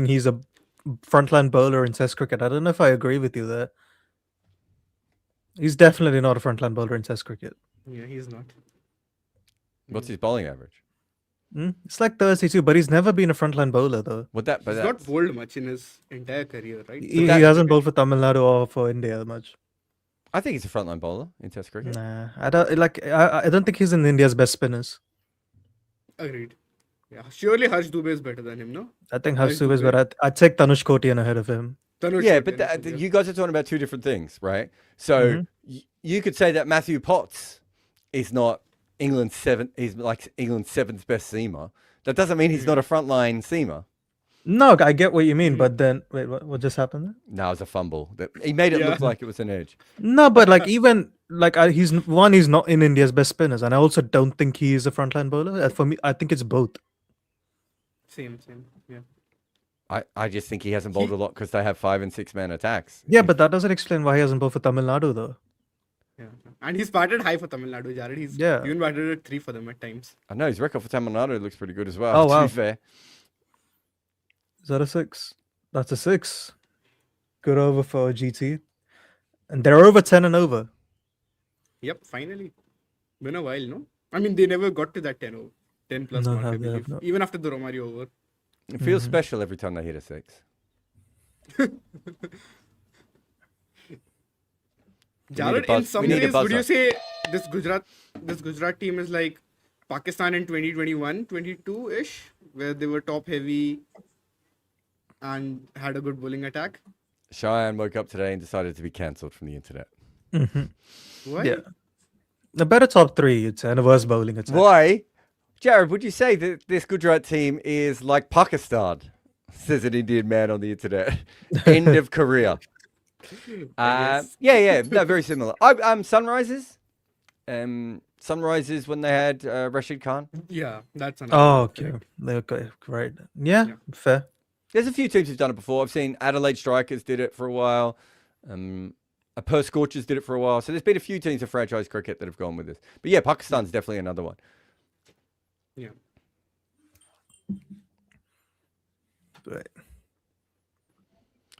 he's a frontline bowler in Test cricket. I don't know if I agree with you there. He's definitely not a frontline bowler in Test cricket. Yeah, he's not. What's his bowling average? It's like 32, but he's never been a frontline bowler though. Would that? But He's that's not bowled much in his entire career, right? He that- hasn't bowled for Tamil Nadu or for India much. I think he's a frontline bowler in Test cricket. Nah, I don't think he's in India's best spinners. Agreed. Yeah, surely Harsh Dubey is better than him, no? I think Harsh Harsh Dubey is Dubey. better. I'd take Tanush Kotian ahead of him. Tanush Yeah, Kotian but is good, yeah. you guys are talking about two different things, right? So you could say that Matthew Potts is not England's seventh. He's like England's seventh best seamer. That doesn't mean he's not a frontline seamer. No, I get what you mean, but then wait, what just happened there? No, it was a fumble. He made it look like it was an edge. No, but like even like he's not in India's best spinners, and I also don't think he is a frontline bowler. For me, I think it's both. Same. Yeah. I just think he hasn't bowled a lot because they have 5 and 6 man attacks. Yeah, but that doesn't explain why he hasn't bowled for Tamil Nadu though. Yeah. And he's batted high for Tamil Nadu, Jared. He's even batted at 3 for them at times. I know his record for Tamil Nadu looks pretty good as well. Oh, to wow. be fair. Is that a 6? That's a 6. Good over for GT. And they're over 10 and over. Yep, finally. Been a while, no? I mean, they never got to that 10 plus No, mark, I they believe. have not. Even after the Romario over. It feels special every time they hit a 6. Jared, in some ways, would you say this Gujarat team is like Pakistan in 2021, 22-ish, where they were top heavy and had a good bowling attack? Cheyenne woke up today and decided to be cancelled from the internet. Why? Yeah. A better top 3, you'd say, and a worse bowling attack. Why? Jared, would you say that this Gujarat team is like Pakistan? Says an Indian man on the internet. End of career. Yeah. No, very similar. Sunrises. Sunrises when they had Rashid Khan. Yeah, that's another. Oh, okay. Okay, right. Yeah, fair. There's a few teams who've done it before. I've seen Adelaide Strikers did it for a while. Perth Scorchers did it for a while. So there's been a few teams of franchise cricket that have gone with this. But yeah, Pakistan's definitely another one. Yeah. Right.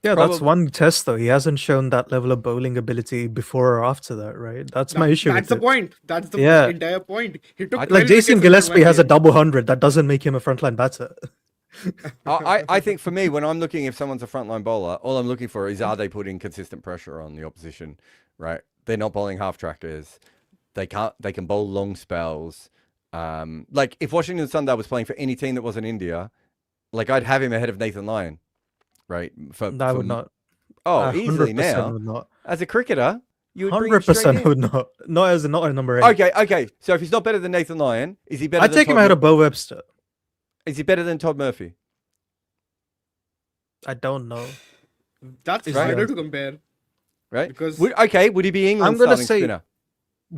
Yeah, that's one test though. He hasn't shown that level of bowling ability before or after that, right? That's my issue. That's the with it. point. That's the entire point. He took Like 12 Jason wickets in Gillespie one has a game. double 100. That doesn't make him a frontline batter. I think for me, when I'm looking if someone's a frontline bowler, all I'm looking for is are they putting consistent pressure on the opposition, right? They're not bowling half trackers. They can bowl long spells. Like if Washington Sundar was playing for any team that wasn't India, like I'd have him ahead of Nathan Lyon, right? I would not. Oh, easily 100% now. would not. As a cricketer, you would bring him straight 100% in. would not. Not as not a number 8. Okay. So if he's not better than Nathan Lyon, is he better? I'd than take him Todd ahead of Bo Webster. Is he better than Todd Murphy? I don't know. That's Right. harder to compare. Right? Because Would he be England's I'm gonna starting say- spinner?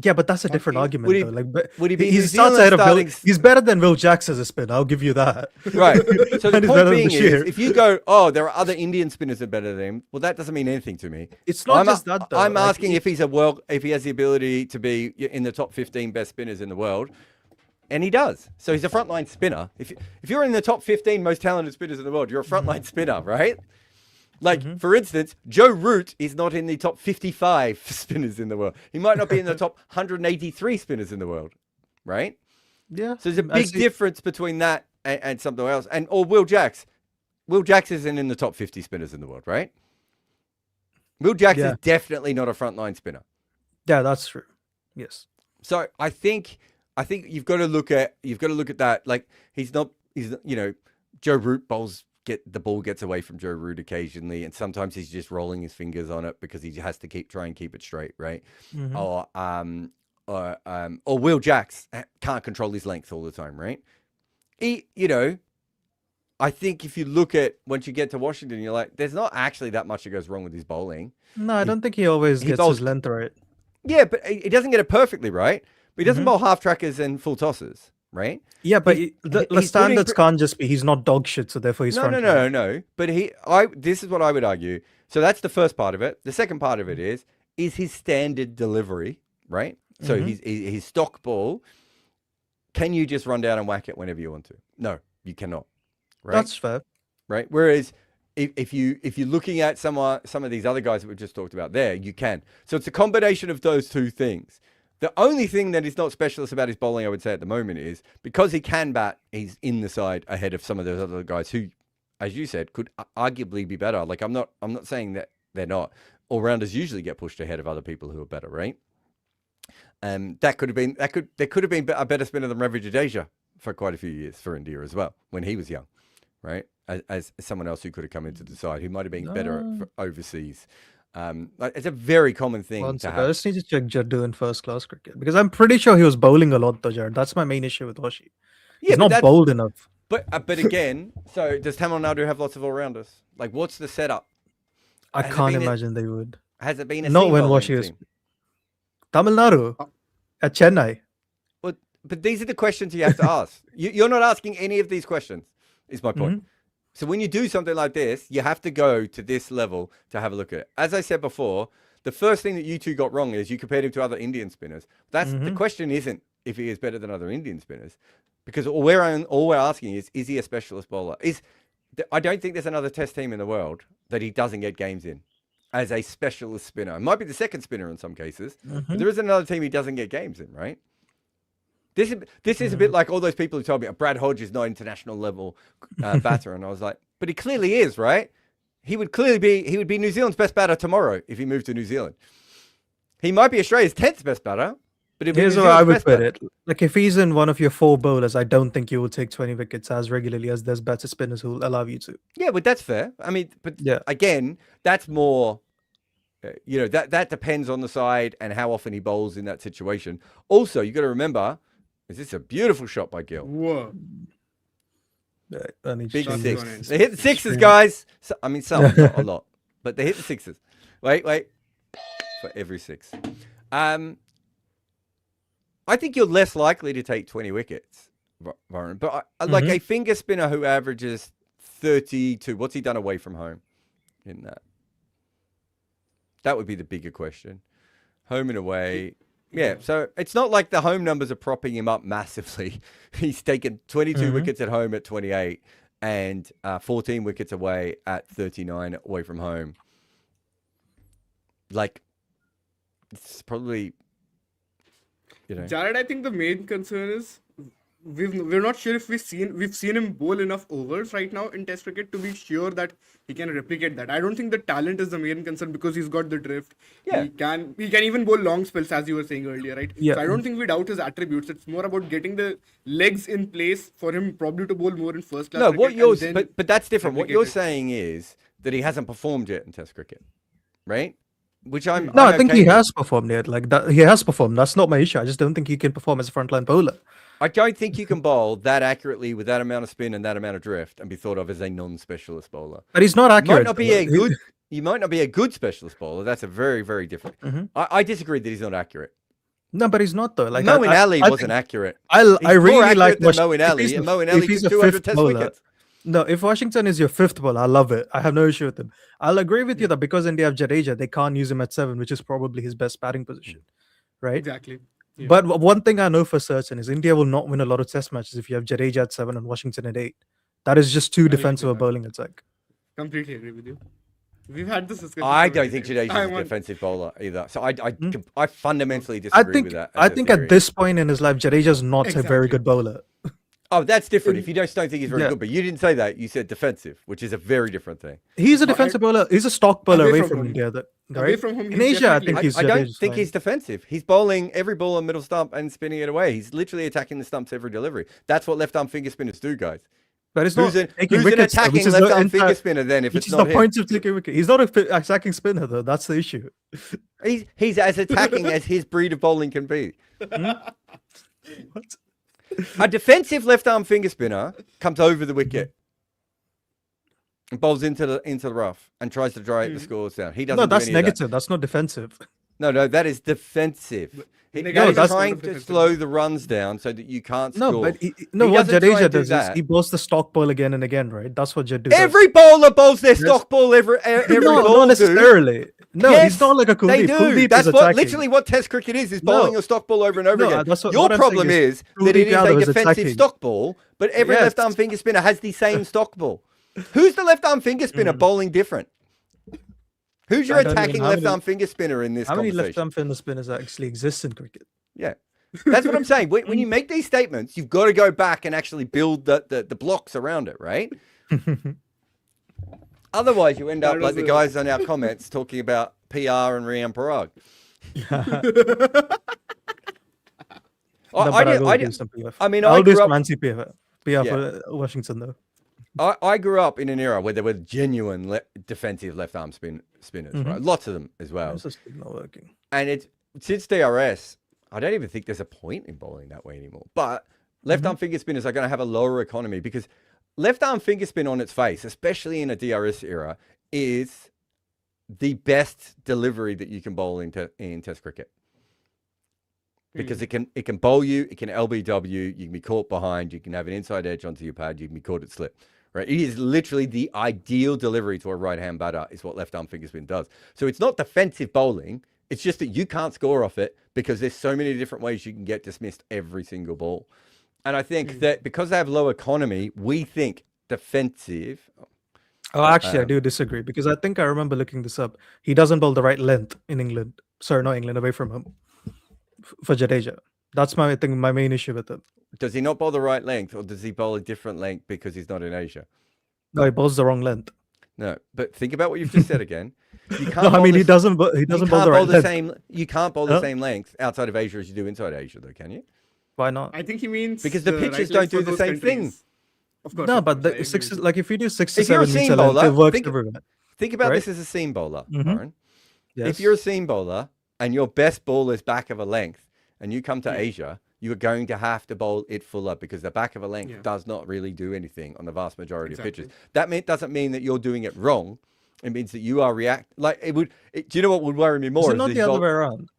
Yeah, but that's a different argument. Would he- though. Like, but would he be he New starts Zealand's ahead of Will. starting He's better than Will Jacks as a spinner. I'll give you that. Right. So the And he's point better than being is, Bashir. if you go, oh, there are other Indian spinners that are better than him, well, that doesn't mean anything to me. It's not I'm just that though. I'm Like, asking if he's if he has the ability to be in the top 15 best spinners in the world, and he does. So he's a frontline spinner. If you're in the top 15 most talented spinners in the world, you're a frontline spinner, right? Like, for instance, Joe Root is not in the top 55 spinners in the world. He might not be in the top 183 spinners in the world, right? Yeah. So there's a big difference between that and something else. Or Will Jacks. Will Jacks isn't in the top 50 spinners in the world, right? Will Jacks is definitely not a frontline spinner. Yeah, that's true. Yes. So I think you've got to look at that. Like he's not Joe Root bowls. The ball gets away from Joe Root occasionally, and sometimes he's just rolling his fingers on it because he has to try and keep it straight, right? Or Will Jacks can't control his length all the time, right? I think if you look at once you get to Washington, you're like, there's not actually that much that goes wrong with his bowling. No, I don't think he always gets bowls- his length right. Yeah, but he doesn't get it perfectly right. But he doesn't bowl half trackers and full tosses, right? Yeah, but the he's putting standards can't just be he's not dog shit, so therefore he's frontline. No. But this is what I would argue. So that's the first part of it. The second part of it is his standard delivery, right? So his stock ball. Can you just run down and whack it whenever you want to? No, you cannot. Right? That's fair. right? Whereas if you're looking at some of these other guys that we've just talked about there, you can. So it's a combination of those two things. The only thing that is not specialist about his bowling, I would say at the moment, is because he can bat, he's in the side ahead of some of those other guys who, as you said, could arguably be better. Like I'm not saying that they're not. All-rounders usually get pushed ahead of other people who are better, right? There could have been a better spinner than Ravi Jadeja for quite a few years for India as well when he was young, right? As someone else who could have come into the side who might have been better overseas. It's a very common thing to have. I just need to check Jaddu in first class cricket because I'm pretty sure he was bowling a lot though, Jared. That's my main issue with Washi. He's not bowled enough. But again, so does Tamil Nadu have lots of all-rounders? Like, what's the setup? I can't imagine they would. Has it been a not when Washi was Tamil Nadu at Chennai? But these are the questions you have to ask. You're not asking any of these questions, is my point. So when you do something like this, you have to go to this level to have a look at it. As I said before, the first thing that you two got wrong is you compared him to other Indian spinners. That's the question isn't if he is better than other Indian spinners, because all we're asking is he a specialist bowler? I don't think there's another Test team in the world that he doesn't get games in as a specialist spinner. It might be the second spinner in some cases, but there isn't another team he doesn't get games in, right? This is a bit like all those people who told me Brad Hodge is not international level batter, and I was like, but he clearly is, right? He would be New Zealand's best batter tomorrow if he moved to New Zealand. He might be Australia's 10th best batter, but here's how I would put it: like if he's in one of your 4 bowlers, I don't think you will take 20 wickets as regularly as there's better spinners who will allow you to. Yeah, but that's fair. I mean, but again, that's more. That depends on the side and how often he bowls in that situation. Also, you got to remember. Is this a beautiful shot by Gill? Whoa. Big six. They hit the sixes, guys. So, I mean, some, not a lot. But they hit the sixes. Wait. For every 6. I think you're less likely to take 20 wickets, Warren. But like a finger spinner who averages 32, what's he done away from home in that? That would be the bigger question. Home and away. Yeah, so it's not like the home numbers are propping him up massively. He's taken 22 wickets at home at 28 and 14 wickets away at 39 away from home. Like, it's probably, Jared, I think the main concern is we're not sure if we've seen him bowl enough overs right now in Test cricket to be sure that he can replicate that. I don't think the talent is the main concern because he's got the drift. Yeah. He can even bowl long spells, as you were saying earlier, right? Yeah. So I don't think we doubt his attributes. It's more about getting the legs in place for him probably to bowl more in first class. No, but that's different. What you're saying is that he hasn't performed yet in Test cricket, right? I think he has performed yet. Like that, he has performed. That's not my issue. I just don't think he can perform as a frontline bowler. I don't think you can bowl that accurately with that amount of spin and that amount of drift and be thought of as a non-specialist bowler. But he's not accurate. You might not be a good specialist bowler. That's a very, very different. I disagree that he's not accurate. No, but he's not though. Like Moeen Ali wasn't accurate. I really like Moeen Ali, and Moeen Ali took 200 Test wickets. No, if Washington is your 5th bowler, I love it. I have no issue with him. I'll agree with you that because India have Jadeja, they can't use him at 7, which is probably his best batting position, right? Exactly. Yeah. But one thing I know for certain is India will not win a lot of Test matches if you have Jadeja at 7 and Washington at 8. That is just too defensive a bowling attack. Completely agree with you. We've had this discussion. I don't think Jadeja is a defensive bowler either. So I fundamentally disagree with that. I think at this point in his life, Jadeja's not a very good bowler. Oh, that's different. If you don't think he's very good, but you didn't say that. You said defensive, which is a very different thing. He's a defensive bowler. He's a stock bowler away from India. Away from home, in Asia, I think he's. I don't think he's defensive. He's bowling every ball on middle stump and spinning it away. He's literally attacking the stumps every delivery. That's what left arm finger spinners do, guys. But it's not who's an attacking left arm finger spinner then? If it's not the point of taking wicket, he's not an attacking spinner though. That's the issue. He's as attacking as his breed of bowling can be. What? A defensive left arm finger spinner comes over the wicket and bowls into the rough and tries to drive the scores down. He doesn't. No, that's do negative. That's not defensive. No, that is defensive. He's trying to slow the runs down so that you can't score. No, but what Jadeja does is he bowls the stock ball again and again, right? That's what Jadeja does. Every bowler bowls their stock ball every ball. Not necessarily. No, yes, he's not like a Kuldeep. They do. Kuldeep That's is literally what Test cricket is bowling a stock ball over and over again. Your problem is that it is a defensive stock ball, but every left arm finger spinner has the same stock ball. Who's the left-arm finger spinner bowling different? Who's your I don't even attacking know how many- left-arm finger spinner in this How many conversation? left-arm finger spinners actually exist in cricket? Yeah. That's what I'm saying. When you make these statements, you've got to go back and actually build the blocks around it, right? Otherwise, you end up like the guys on our comments talking about PR and Rian Parag. I'll do some anti-PR for Washington, though. I grew up in an era where there were genuine defensive left-arm spinners, right? Lots of them as well. It's just not working. And since DRS, I don't even think there's a point in bowling that way anymore. But left-arm finger spinners are going to have a lower economy because left-arm finger spin on its face, especially in a DRS era, is the best delivery that you can bowl in Test cricket. Because it can bowl you, it can LBW, you can be caught behind, you can have an inside edge onto your pad, you can be caught at slip. Right? It is literally the ideal delivery to a right-hand batter is what left-arm finger spin does. So it's not defensive bowling. It's just that you can't score off it because there's so many different ways you can get dismissed every single ball. And I think that because they have low economy, we think defensive. Oh, actually, I do disagree because I think I remember looking this up. He doesn't bowl the right length in England. Sorry, not England, away from home for Jadeja. That's my main issue with it. Does he not bowl the right length, or does he bowl a different length because he's not in Asia? No, he bowls the wrong length. No, but think about what you've just said again. You can't No, I mean he doesn't bowl the right length. You can't bowl the same length outside of Asia as you do inside Asia, though, can you? Why not? I think he means because the pitches don't do the same thing. Of course. No, but the like if you do 6 to If you're a 7 seam meter length, bowler, it works everywhere. Think about right? this as a seam bowler, Warren. Yes. If you're a seam bowler and your best ball is back of a length, and you come to Asia, you are going to have to bowl it fuller because the back of a length does not really do anything on the vast majority of pitches. That doesn't mean that you're doing it wrong. It means that you are like it would. Do you know what would worry me more? Is it not the other way around?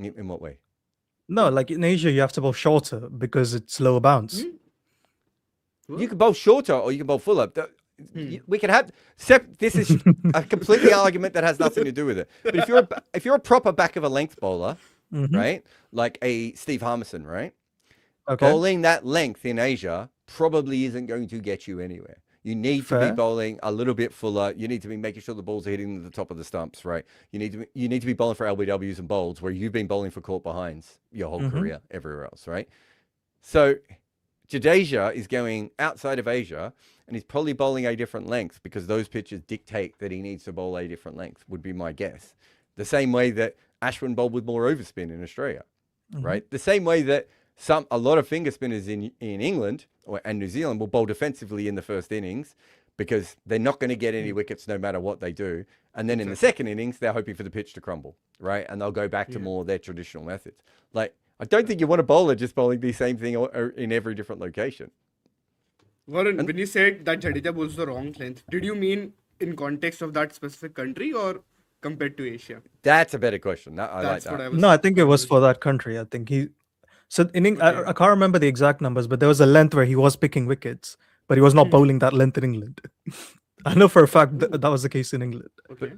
In what way? No, like in Asia, you have to bowl shorter because it's lower bounce. You can bowl shorter or you can bowl fuller. We can have this is a completely argument that has nothing to do with it. But if you're a proper back of a length bowler, right, like a Steve Harmison, right, bowling that length in Asia probably isn't going to get you anywhere. You need to be bowling a little bit fuller. You need to be making sure the balls are hitting the top of the stumps, right? You need to be bowling for LBWs and bowls where you've been bowling for caught behinds your whole career everywhere else, right? So Jadeja is going outside of Asia and he's probably bowling a different length because those pitches dictate that he needs to bowl a different length, would be my guess. The same way that Ashwin bowled with more overspin in Australia, right? The same way that a lot of finger spinners in England and New Zealand will bowl defensively in the first innings because they're not going to get any wickets no matter what they do. And then in the second innings, they're hoping for the pitch to crumble, right? And they'll go back to more of their traditional methods. Like, I don't think you want a bowler just bowling the same thing in every different location. Warren, when you said that Jadeja bowls the wrong length, did you mean in context of that specific country or compared to Asia? That's a better question. I like that. No, I think it was for that country. I think so I can't remember the exact numbers, but there was a length where he was picking wickets, but he was not bowling that length in England. I know for a fact that was the case in England. Okay.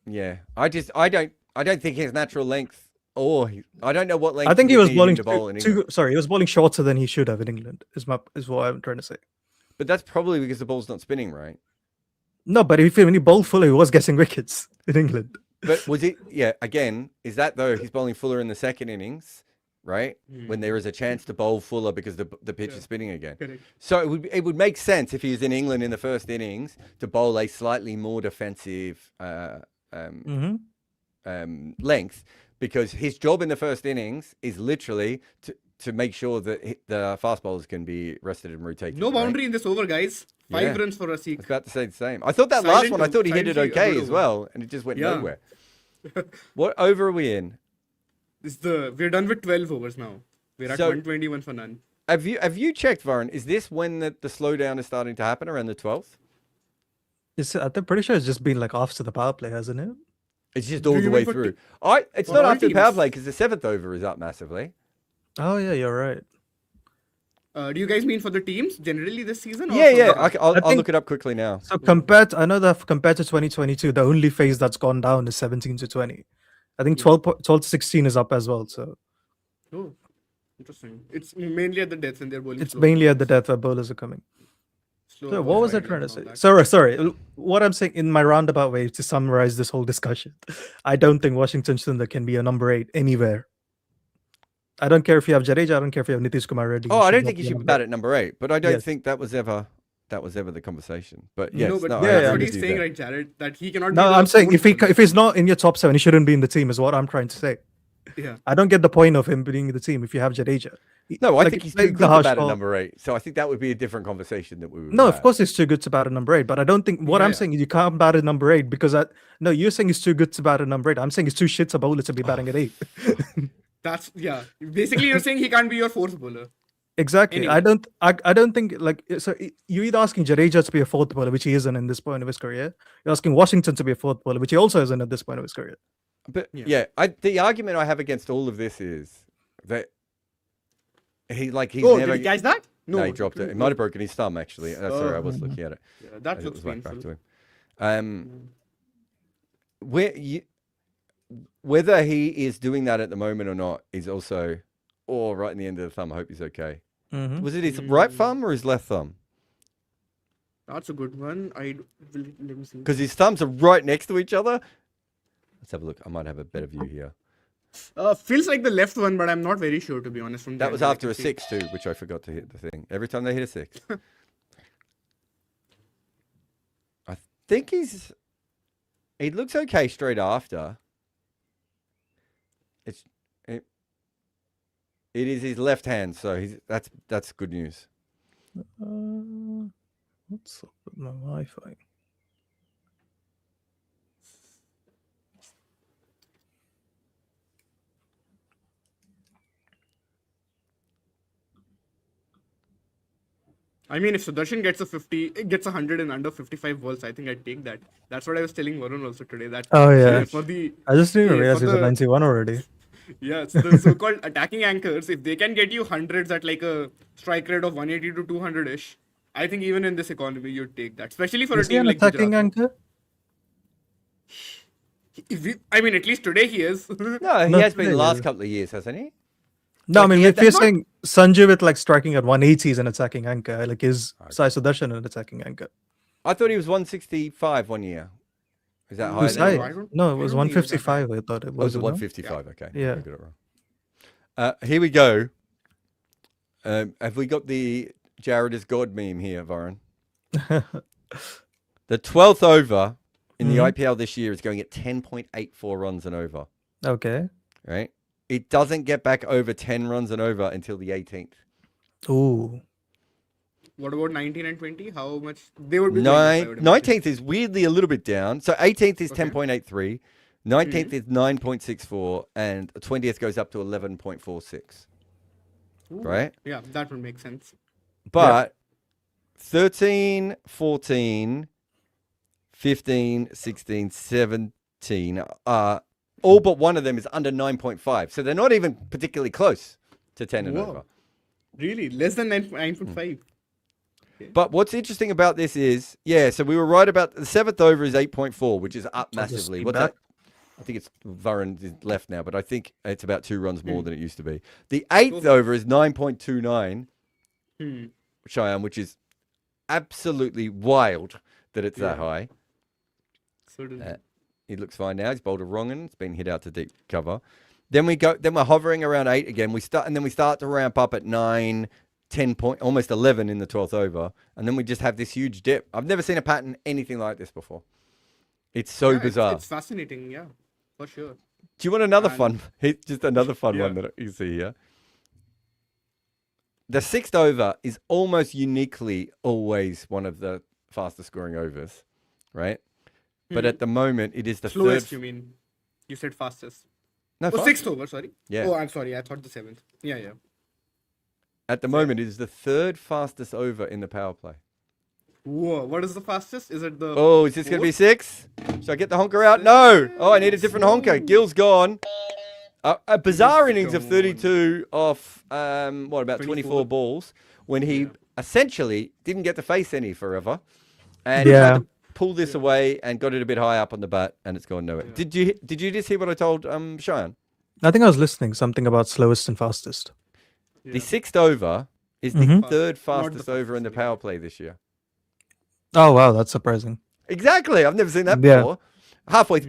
Yeah, I don't think his natural length. I don't know what length. I think he was bowling he was bowling shorter than he should have in England. Is what I'm trying to say. But that's probably because the ball's not spinning right. No, but when he bowled fuller, he was getting wickets in England. But was it? Yeah. Again, is that though? He's bowling fuller in the second innings, right? When there is a chance to bowl fuller because the pitch is spinning again. Correct. So it would make sense if he was in England in the first innings to bowl a slightly more defensive length. Because his job in the first innings is literally to make sure that the fast bowlers can be rested and rotated. No boundary in this over, guys. 5 runs for Raseek. I was about to say the same. I thought that last one, I thought he hit it okay as well, and it just went nowhere. What over are we in? We're done with 12 overs now. We're at 121 for none. Have you checked, Varun? Is this when the slowdown is starting to happen, around the 12th? I'm pretty sure it's just been like after the power play, hasn't it? It's just all the way through. It's not after the power play because the 7th over is up massively. Oh yeah, you're right. Do you guys mean for the teams generally this season? I'll look it up quickly now. So I know that compared to 2022, the only phase that's gone down is 17 to 20. I think 12 to 16 is up as well. So. Oh, interesting. It's mainly at the death and they're bowling. It's mainly at the death where bowlers are coming. slow. So what was I firing trying to and all say? that. Sorry. What I'm saying in my roundabout way to summarize this whole discussion, I don't think Washington Sundar can be a number 8 anywhere. I don't care if you have Jadeja. I don't care if you have Nitish Kumar Reddy. Oh, I don't not think be you a should number bat 8. at number 8, but I don't Yes. think that was ever the conversation. But yes, No, but I yeah, that's agree what with he's you saying, there. right, Jared? That he cannot. No, be the I'm saying if fourth bowler. he's not in your top 7, he shouldn't be in the team. Is what I'm trying to say. Yeah. I don't get the point of him being in the team if you have Jadeja. No, I Like, think he's like too the good to harsh bat at call. number 8. So I think that would be a different conversation that we would No, have. of course he's too good to bat at number 8, but I don't think what I'm Yeah. saying is you can't bat at number 8 because no, you're saying he's too good to bat at number 8. I'm saying he's too shit a bowler to be batting at 8. That's Basically, you're saying he can't be your fourth bowler. Exactly. Anyway. I don't think so. You're either asking Jadeja to be a fourth bowler, which he isn't in this point of his career. You're asking Washington to be a fourth bowler, which he also isn't at this point of his career. But the argument I have against all of this is that he's Oh, never. did he catch that? No, he dropped it. He might have broken his thumb actually. Sorry, I was looking at it. Yeah, that It looks was right back painful. to him. Whether he is doing that at the moment or not is also, right in the end of the thumb. I hope he's okay. Mhm. Was it his right thumb or his left thumb? That's a good one. Let me see. Because his thumbs are right next to each other. Let's have a look. I might have a better view here. Feels like the left one, but I'm not very sure, to be honest. From That the was angle I after can a see. 6 too, which I forgot to hit the thing. Every time they hit a 6. I think he looks okay straight after. It is his left hand, so that's good news. What's up with my Wi-Fi? I mean, if Sudarshan gets gets 100 in under 55 balls, I think I'd take that. That's what I was telling Varun also today. That Oh yeah, for the I just didn't yeah, realize for he's at the- 91 already. yeah, so the so-called attacking anchors, if they can get you hundreds at like a strike rate of 180 to 200 ish, I think even in this economy you'd take that, especially for Is a he team an like attacking Gujarat. anchor? I mean, at least today he is. No, he Not has been today, the last yeah. couple of years, hasn't he? No, Like, I he mean, had if you're that- saying Sanju with like striking at 180 is an attacking anchor, like is Sai Sudarshan an attacking anchor? I thought he was 165 one year. Is that higher Who's than Sai? he I was? don't- No, it I was don't think he was that high. 155. I thought it Oh, was was. it no? 155? Okay. Yeah. I got it wrong. Here we go. Have we got the Jared is God meme here, Varun? The 12th over in the Mhm. IPL this year is going at 10.84 runs and over. Okay. Right? It doesn't get back over 10 runs and over until the 18th. Ooh. What about 19 and 20? How much they would be? going up, I would imagine. 19th is weirdly a little bit down. So 18th is Okay. 10.83, 19th is 9.64, and 20th goes up to 11.46. Ooh. Right? Yeah, that would make sense. But 13, 14, 15, 16, 17, all but one of them is under 9.5. So they're not even particularly close to 10 and Whoa. over. Really, less than 9.5. But what's interesting about this is, so we were right about the 7th over is 8.4, which is up I'll just massively. speed What's back. that? I think it's Varun is left now, but I think it's about 2 runs more than it used to be. The 8th over is 9.29, Cheyenne, which is absolutely wild that it's that high. Certainly. He looks fine now. He's bowled a wrong and it's been hit out to deep cover. Then we're hovering around 8 again. We start to ramp up at 9, 10 point, almost 11 in the 12th over, and then we just have this huge dip. I've never seen a pattern anything like this before. It's so Yeah, bizarre. It's fascinating, yeah, for sure. Do you want another And- just another fun one that you see here? The 6th over is almost uniquely always one of the fastest scoring overs, right? But at the moment, it is the Slowest, third. you mean? You said fastest. No, Oh, fast. 6th over, sorry. Yeah. Oh, I'm sorry. I thought the 7th. Yeah. At the moment, it is the third fastest over in the power play. Whoa, what is the fastest? Is it the... Oh, is this going to be 6? Should I get the honker out? No. Oh, I need a different honker. Gill's gone. A bizarre innings of 32 off, about 24 balls when he essentially didn't get to face any forever. And Yeah. had to pull this away and got it a bit high up on the bat and it's gone nowhere. Yeah. Did you just hear what I told Cheyenne? I think I was listening something about slowest and fastest. The 6th over is the Mhm. third Not the fastest over in the fastest, power play this year. Oh wow, that's surprising. Exactly. I've never seen that Yeah. before. Halfway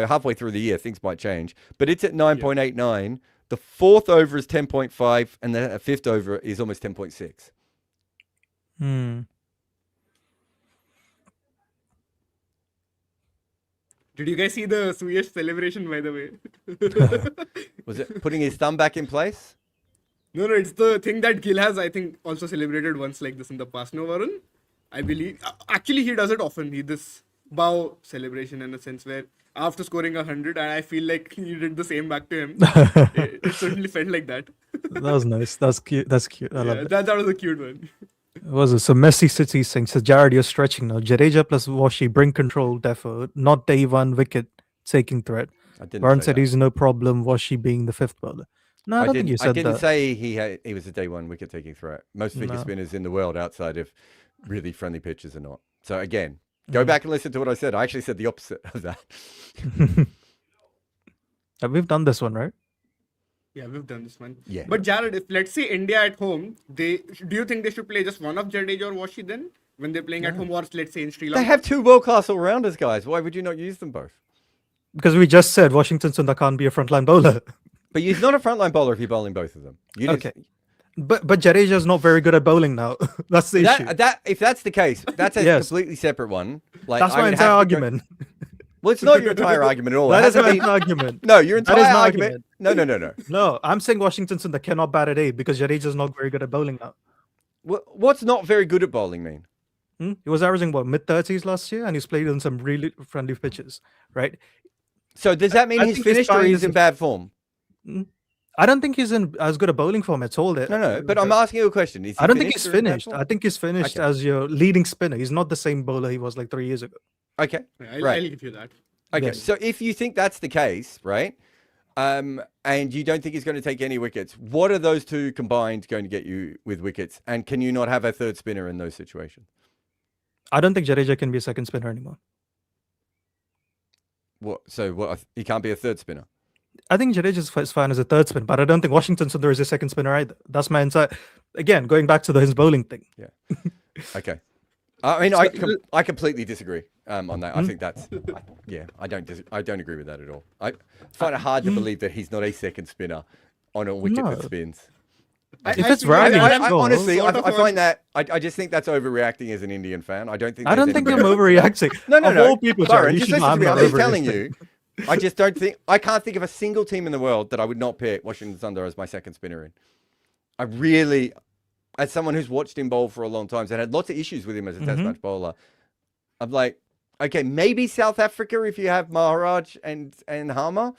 halfway through the year, things might change, but it's at 9.89. The fourth over is 10.5, and the fifth over is almost 10.6. Hmm. Did you guys see the Shreyas celebration, by the way? Was it putting his thumb back in place? No, it's the thing that Gill has, I think, also celebrated once like this in the past. No, Varun? I believe. Actually, he does it often. He this bow celebration in a sense where after scoring 100, and I feel like he did the same back to him. It certainly felt like that. That was nice. That's cute. That's cute. I love Yeah, it. that was a cute one. Was it? So Messi City saying, so Jared, you're stretching now. Jadeja plus Washi bring control, defo, not day one wicket taking threat. I didn't Varun say said that. he's no problem, Washi being the fifth bowler. No, I don't think you I said didn't that. say he was a day one wicket taking threat. Most wicket No. spinners in the world outside of really friendly pitches are not. So again, go back and listen to what I said. I actually said the opposite of that. We've done this one, right? Yeah, we've done this one. Yeah. But Jared, if let's say India at home, do you think they should play just one of Jadeja or Washi then when they're playing at home, or let's say in Sri Lanka? They have two world-class all-rounders, guys. Why would you not use them both? Because we just said Washington Sundar can't be a frontline bowler. But he's not a frontline bowler if you're bowling both of them. Okay. But Jadeja is not very good at bowling now. That's the issue. If that's the case, that's a Yes. completely separate one. Like That's I my would entire have to go- argument. Well, it's not your entire argument at all. That It is hasn't my been- entire argument. No, your That is entire my argument. No. No, I'm saying Washington Sundar cannot bat at 8 because Jadeja is not very good at bowling now. What's not very good at bowling mean? He was averaging mid-30s last year, and he's played on some really friendly pitches, right? So does that mean I he's think his finished or time he's is- in bad form? I don't think he's in as good a bowling form at all. No. But I'm asking you a question. Is he I don't think he's or in bad finished. form? I think he's finished Okay. as your leading spinner. He's not the same bowler he was like 3 years ago. Okay. I'll Right. give you that. Okay. Yes. So if you think that's the case, right, and you don't think he's going to take any wickets, what are those two combined going to get you with wickets? And can you not have a third spinner in those situations? I don't think Jadeja can be a second spinner anymore. What? So what? He can't be a third spinner. I think Jadeja is fine as a third spin, but I don't think Washington Sundar is a second spinner either. That's my insight. Again, going back to his bowling thing. Yeah. Okay. I mean, I completely disagree on that. I think that's I don't agree with that at all. I find it hard to believe that he's not a second spinner on a wicket that No. spins. If it's feel right, like sure. Honestly, sort of I on- find that I just think that's overreacting as an Indian fan. I don't think. I don't think I'm anybody- overreacting. No. Of all people, Byron, Jared, you just should know listen to me. I'm I'm not just telling overreacting. you. I just don't think I can't think of a single team in the world that I would not pick Washington Sundar as my second spinner in. I really, as someone who's watched him bowl for a long time and had lots of issues with him as a test match bowler, I'm like, okay, maybe South Africa if you have Maharaj and Harmer.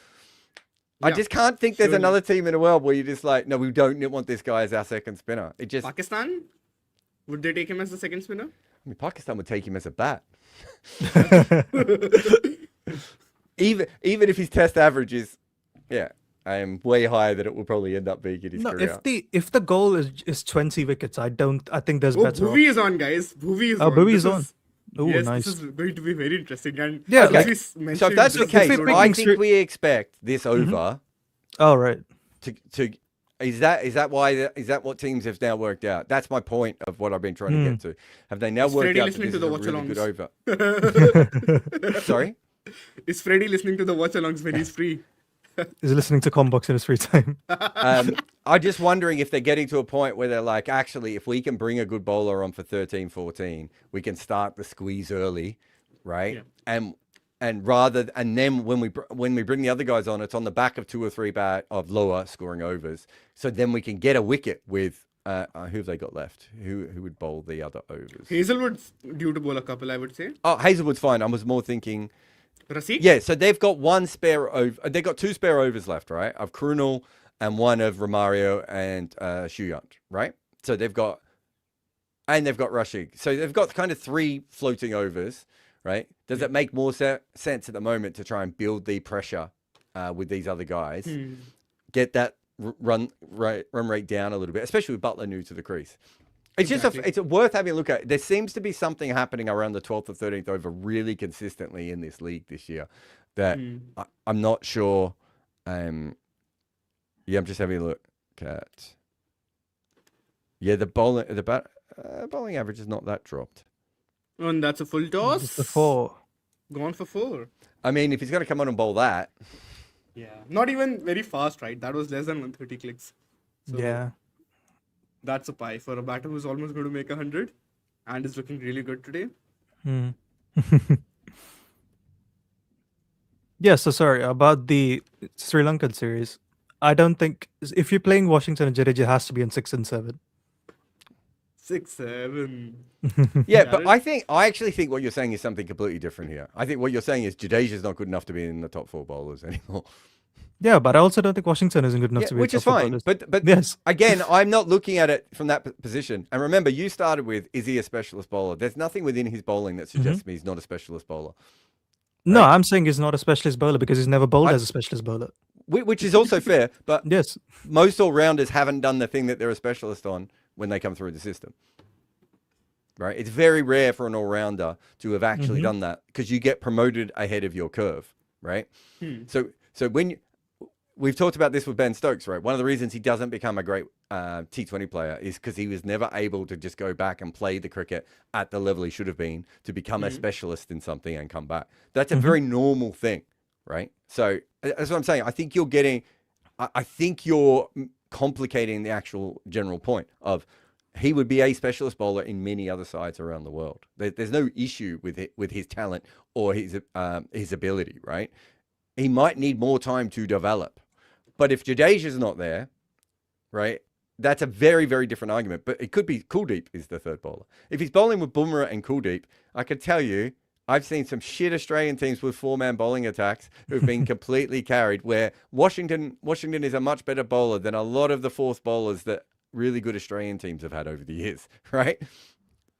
I Yeah, just can't think there's surely. another team in the world where you're just like, no, we don't want this guy as our second spinner. It just, Pakistan? Would they take him as the second spinner? I mean, Pakistan would take him as a bat. Even if his test average is, way higher than it will probably end up being in his No, career. if the goal is 20 wickets, I think there's Oh, better. Bhuvi is on, guys. Bhuvi is on. Bhuvi This is on. Oh, yes, nice. this is going to be very interesting. And Yeah, as like- we So if mentioned, that's the this case, episode- I picking think we expect this over Oh, right. to is that what teams have now worked out? That's my point of what I've been trying to get to. Have they now worked Freddie out that listening this to is the a really good over? Sorry? Is Freddie listening to the watch-alongs when he's free? He's listening to Combox in his free time. I'm just wondering if they're getting to a point where they're like, actually, if we can bring a good bowler on for 13, 14, we can start the squeeze early, right? Yeah. And then when we bring the other guys on, it's on the back of 2 or 3 of lower scoring overs. So then we can get a wicket with who have they got left? Who would bowl the other overs? Hazelwood's due to bowl a couple, I would say. Oh, Hazelwood's fine. I was more thinking. Raseek? Yeah, so they've got one spare over. They've got 2 spare overs left, right? Of Krunal and one of Romario and Shuyant, right? So they've got Rashid. So they've got kind of 3 floating overs, right? Does it make more sense at the moment to try and build the pressure with these other guys, get that run rate down a little bit, especially with Butler new to the crease? It's Exactly. it's worth having a look at. There seems to be something happening around the 12th or 13th over really consistently in this league this year that I'm not sure. I'm just having a look at. Yeah, the bowling average is not that dropped. And that's a full Just the toss. 4. Gone for 4. I mean, if he's going to come on and bowl that, Yeah. Not even very fast, right? That was less than 130 clicks. So Yeah. that's a pie for a batter who's almost going to make 100 and is looking really good today. Hmm. Yeah, so sorry about the Sri Lankan series. I don't think if you're playing Washington and Jadeja, it has to be in 6 and 7. 6, 7. yeah, Got but it. I actually think what you're saying is something completely different here. I think what you're saying is Jadeja's not good enough to be in the top 4 bowlers anymore. Yeah, but I also don't think Washington isn't good enough Yeah, to be which top is 4 fine. bowlers. But Yes. again, I'm not looking at it from that position. And remember, you started with, is he a specialist bowler? There's nothing within his bowling that suggests me he's not a specialist bowler. No, Right. I'm saying he's not a specialist bowler because he's never bowled I- as a specialist bowler. Which is also fair, but Yes. most all-rounders haven't done the thing that they're a specialist on when they come through the system. Right? It's very rare for an all-rounder to have actually done that because you get promoted ahead of your curve, right? So when we've talked about this with Ben Stokes, right? One of the reasons he doesn't become a great T20 player is because he was never able to just go back and play the cricket at the level he should have been to become a specialist in something and come back. That's a very normal thing, right? So that's what I'm saying. I think I think you're complicating the actual general point of he would be a specialist bowler in many other sides around the world. There's no issue with his talent or his ability, right? He might need more time to develop. But if Jadeja's not there, right, that's a very, very different argument. But it could be Kuldeep is the third bowler. If he's bowling with Bumrah and Kuldeep, I can tell you, I've seen some shit Australian teams with 4-man bowling attacks who've been completely carried, where Washington is a much better bowler than a lot of the fourth bowlers that really good Australian teams have had over the years, right?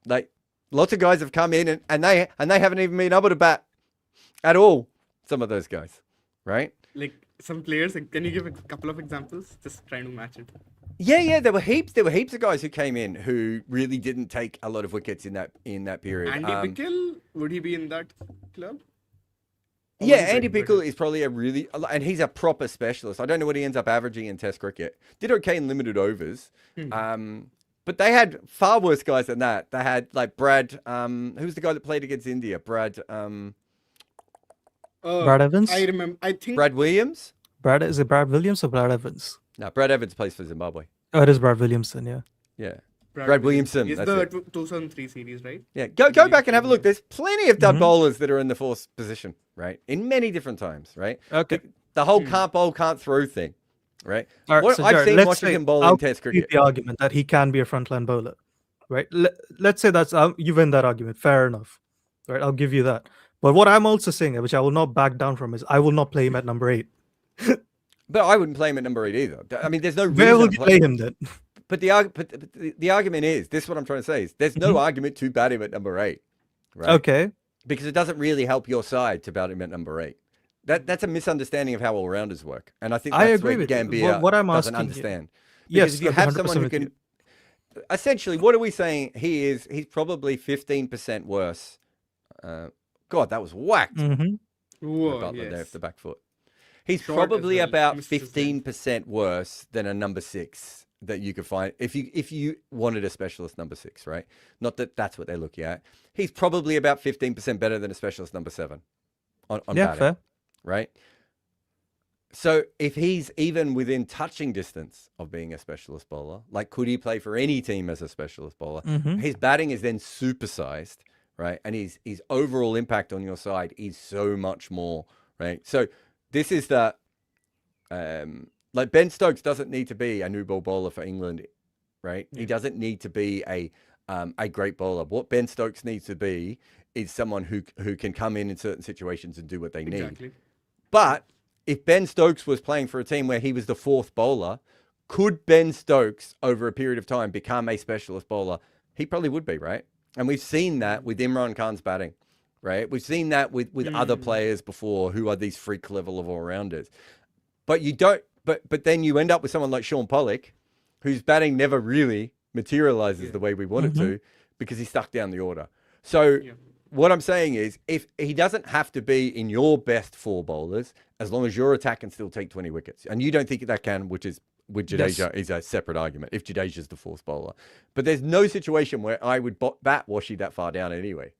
Like lots of guys have come in and they haven't even been able to bat at all. Some of those guys, right? Like some players, can you give a couple of examples? Just trying to match it. Yeah, there were heaps of guys who came in who really didn't take a lot of wickets in that period. Andy Pickle, would he be in that club? Or Yeah, would he Andy be Pickle better? is probably and he's a proper specialist. I don't know what he ends up averaging in Test cricket. Did okay in limited overs. But they had far worse guys than that. They had like Brad, who's the guy that played against India? Brad Brad Evans? I remember. I think Brad Williams? Is it Brad Williams or Brad Evans? No, Brad Evans plays for Zimbabwe. Oh, it is Brad Williamson, yeah. Yeah. Brad Williamson. It's That's the it. 2003 series, right? Yeah, go back and have a look. There's plenty of dud bowlers that are in the fourth position, right? In many different times, right? Okay. The whole can't bowl, can't throw thing, right? All right, so I've Jared, seen let's Washington say bowl I'll in Test concede cricket. the argument that he can be a frontline bowler, right? Let's say that's you win that argument. Fair enough, right? I'll give you that. But what I'm also saying, which I will not back down from, is I will not play him at number 8. But I wouldn't play him at number 8 either. I mean, there's no reason Where will to you play him then? But the argument is, this is what I'm trying to say, is there's no argument to bat him at number 8, right? Okay. Because it doesn't really help your side to bat him at number 8. That's a misunderstanding of how all-rounders work. And I think I that's agree where with you. Gambia What I'm doesn't asking, understand. Yes, Because if you okay, have 100% someone who with can... you. Essentially, what are we saying? He's probably 15% worse. God, that was whacked. Whoa, Butler there yes. off the back foot. He's Short as probably well, about Mr. 15% worse than a number 6 that you could find if you wanted a specialist number 6, right? Not that that's what they're looking at. He's probably about 15% better than a specialist number 7 on Yeah, batting, fair. right? So if he's even within touching distance of being a specialist bowler, like could he play for any team as a specialist bowler? His batting is then supersized, right? And his overall impact on your side is so much more, right? So this is the like Ben Stokes doesn't need to be a new ball bowler for England, right? He doesn't need to be a great bowler. What Ben Stokes needs to be is someone who can come in certain situations and do what they need. Exactly. But if Ben Stokes was playing for a team where he was the fourth bowler, could Ben Stokes over a period of time become a specialist bowler? He probably would be, right? And we've seen that with Imran Khan's batting, right? We've seen that with other players before who are these freak level of all-rounders. But you don't, but then you end up with someone like Sean Pollock, whose batting never really materializes the way we want it to because he's stuck down the order. So what I'm saying is, if he doesn't have to be in your best 4 bowlers, as long as your attack can still take 20 wickets. And you don't think that can, which is with Jadeja is a separate argument, if Jadeja's the fourth bowler. But there's no situation where I would bat Washy that far down anyway.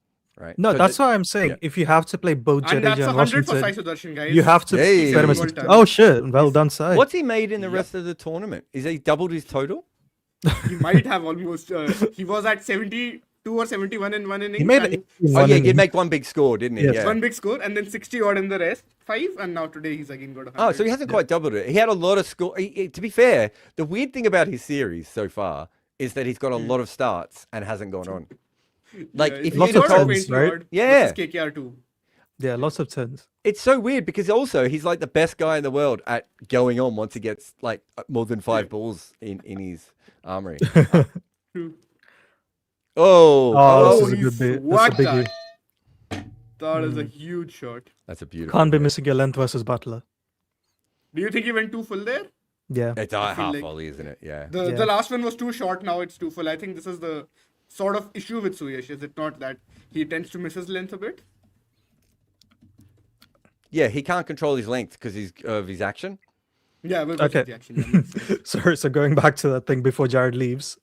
right? No, So that's why I'm saying yeah. if you have to play both And that's Jadeja and 100 for Sai Washington, Sudarshan, guys. you have to. Hey. better Well miss- done. oh shit! Well done, Sai. What's he made in the Yep. rest of the tournament? Is he doubled his total? He might have almost. He was at 72 or 71 in one innings. He made and it. Oh yeah, he did make one big score, didn't he? Yes. Yeah. one big score and then 60 odd in the rest. 5, and now today he's again got 100. Oh, so he hasn't quite doubled it. He had a lot of score. To be fair, the weird thing about his series so far is that he's got a lot of starts and hasn't gone on. Like if Lots you'd of have told tens, me, right? Yeah. KKR too. Yeah, lots of tens. it's so weird because also he's like the best guy in the world at going on once he gets like more than 5 balls in his armory. True. Oh, Oh, Oh, this is a he good bit. That's a swagged biggie. that. That is a huge shot. that's a beautiful. Can't be bit. missing your length versus Butler. Do you think he went too full there? Yeah. It's a feel half like- volley, isn't it? Yeah. The Yeah. last one was too short, now it's too full. I think this is the sort of issue with Suyash, is it not, that he tends to miss his length a bit? Yeah, he can't control his length because of his action. Yeah, well, Okay. the action. That makes sense. Sorry, so going back to that thing before Jared leaves,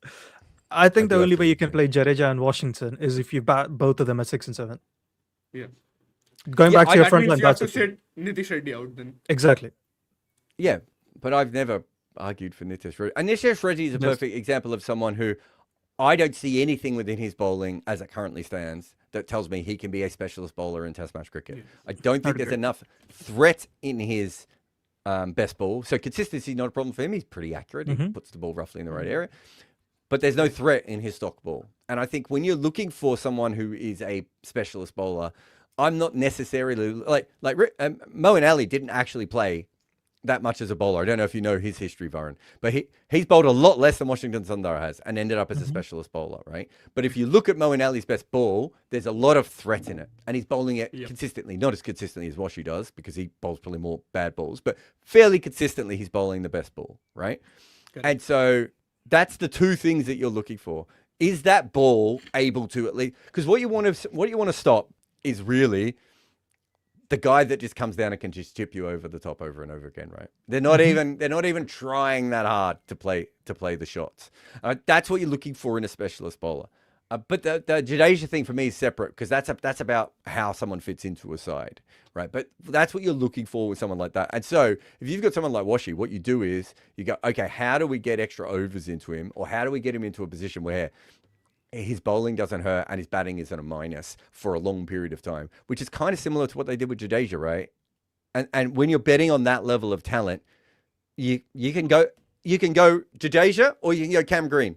I think I the do only have to way you leave can play Jadeja and Washington is if you bat both of them at 6 and 7. Yeah. Going Yeah, back to your That front means line, you have that's to okay. sit Nitish Reddy out then. Exactly. Yeah, but I've never argued for Nitish Reddy. And Nitish Reddy is a Yes. perfect example of someone who I don't see anything within his bowling as it currently stands that tells me he can be a specialist bowler in Test match cricket. I don't think there's agree. enough threat in his best ball. So consistency is not a problem for him. He's pretty accurate. He puts the ball roughly in the right area. But there's no threat in his stock ball. And I think when you're looking for someone who is a specialist bowler, I'm not necessarily like Moeen Ali didn't actually play that much as a bowler. I don't know if you know his history, Varun, but he's bowled a lot less than Washington Sundar has and ended up as a specialist bowler, right? But if you look at Moeen Ali's best ball, there's a lot of threat in it, and he's bowling it consistently, not as consistently as Washi does because he bowls probably more bad balls, but fairly consistently he's bowling the best ball, right? And so that's the two things that you're looking for. Is that ball able to at least, because what you want to stop is really the guy that just comes down and can just chip you over the top over and over again, right? They're not even trying that hard to play the shots. That's what you're looking for in a specialist bowler. But the Jadeja thing for me is separate because that's about how someone fits into a side, right? But that's what you're looking for with someone like that. And so if you've got someone like Washi, what you do is you go, okay, how do we get extra overs into him, or how do we get him into a position where his bowling doesn't hurt and his batting isn't a minus for a long period of time, which is kind of similar to what they did with Jadeja, right? And when you're betting on that level of talent, you can go Jadeja or you can go Cam Green,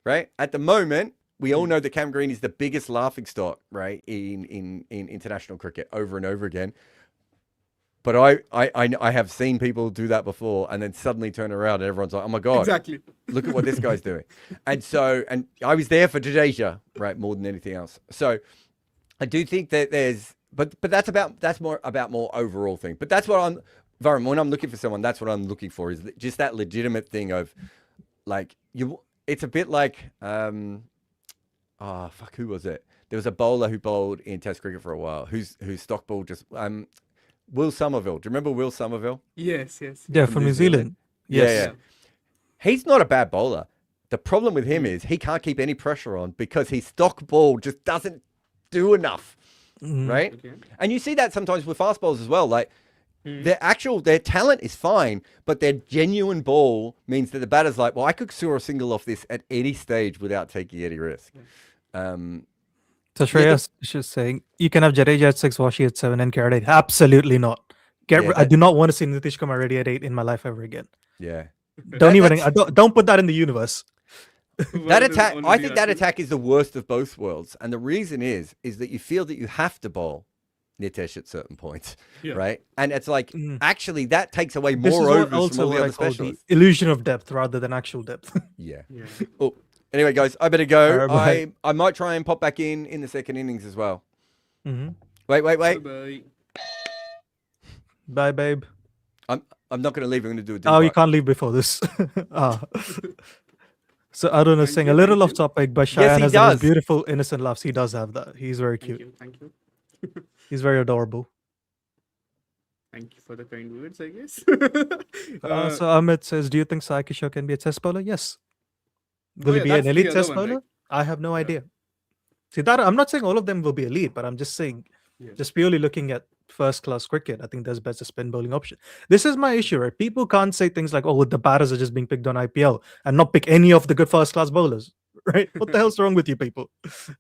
right? At the moment, we all know that Cam Green is the biggest laughingstock, right, in international cricket over and over again. But I have seen people do that before and then suddenly turn around and everyone's like, oh my God, Exactly. look at what this guy's doing. And I was there for Jadeja, right, more than anything else. So I do think that but that's more overall thing. But that's what Varun, when I'm looking for someone, that's what I'm looking for, is just that legitimate thing of like, it's a bit like, who was it? There was a bowler who bowled in Test cricket for a while, whose stock ball just, Will Somerville. Do you remember Will Somerville? Yes. Yeah, from New Zealand. Yes. Yeah. He's not a bad bowler. The problem with him is he can't keep any pressure on because his stock ball just doesn't do enough, right? Okay. And you see that sometimes with fast bowlers as well. Like their talent is fine, but their genuine ball means that the batter's like, well, I could score a single off this at any stage without taking any risk. So Shreyas is just saying you can have Jadeja at 6, Washi at 7, and Kerr at 8. Absolutely not. I do not want to see Nitish Kumar ready at 8 in my life ever again. Yeah. Don't put that in the universe. That attack, I think that attack is the worst of both worlds. And the reason is that you feel that you have to bowl Nitish at certain points, right? And it's like, actually, that takes away more overs from all the other specialists. Illusion of depth rather than actual depth. Yeah. Oh, anyway, guys, I better go. Bye. I might try and pop back in the second innings as well. Mm-hmm. Wait. Bye. Bye, babe. I'm not going to leave. I'm going to do a Oh, you can't leave before this. So Arun is saying a little off topic, but Cheyenne he has the most does. beautiful, innocent laughs. He does have that. He's very cute. Thank you. He's very adorable. Thank you for the kind words, I guess. So Amit says, do you think Sai Kishore can be a test bowler? Yes. Will he be that's an the elite other test one, bowler? right? I have no idea. See that I'm not saying all of them will be elite, but I'm just saying, just purely looking at first class cricket, I think there's better spin bowling option. This is my issue, right? People can't say things like, "Oh, the batters are just being picked on IPL," and not pick any of the good first class bowlers, right? What the hell's wrong with you people?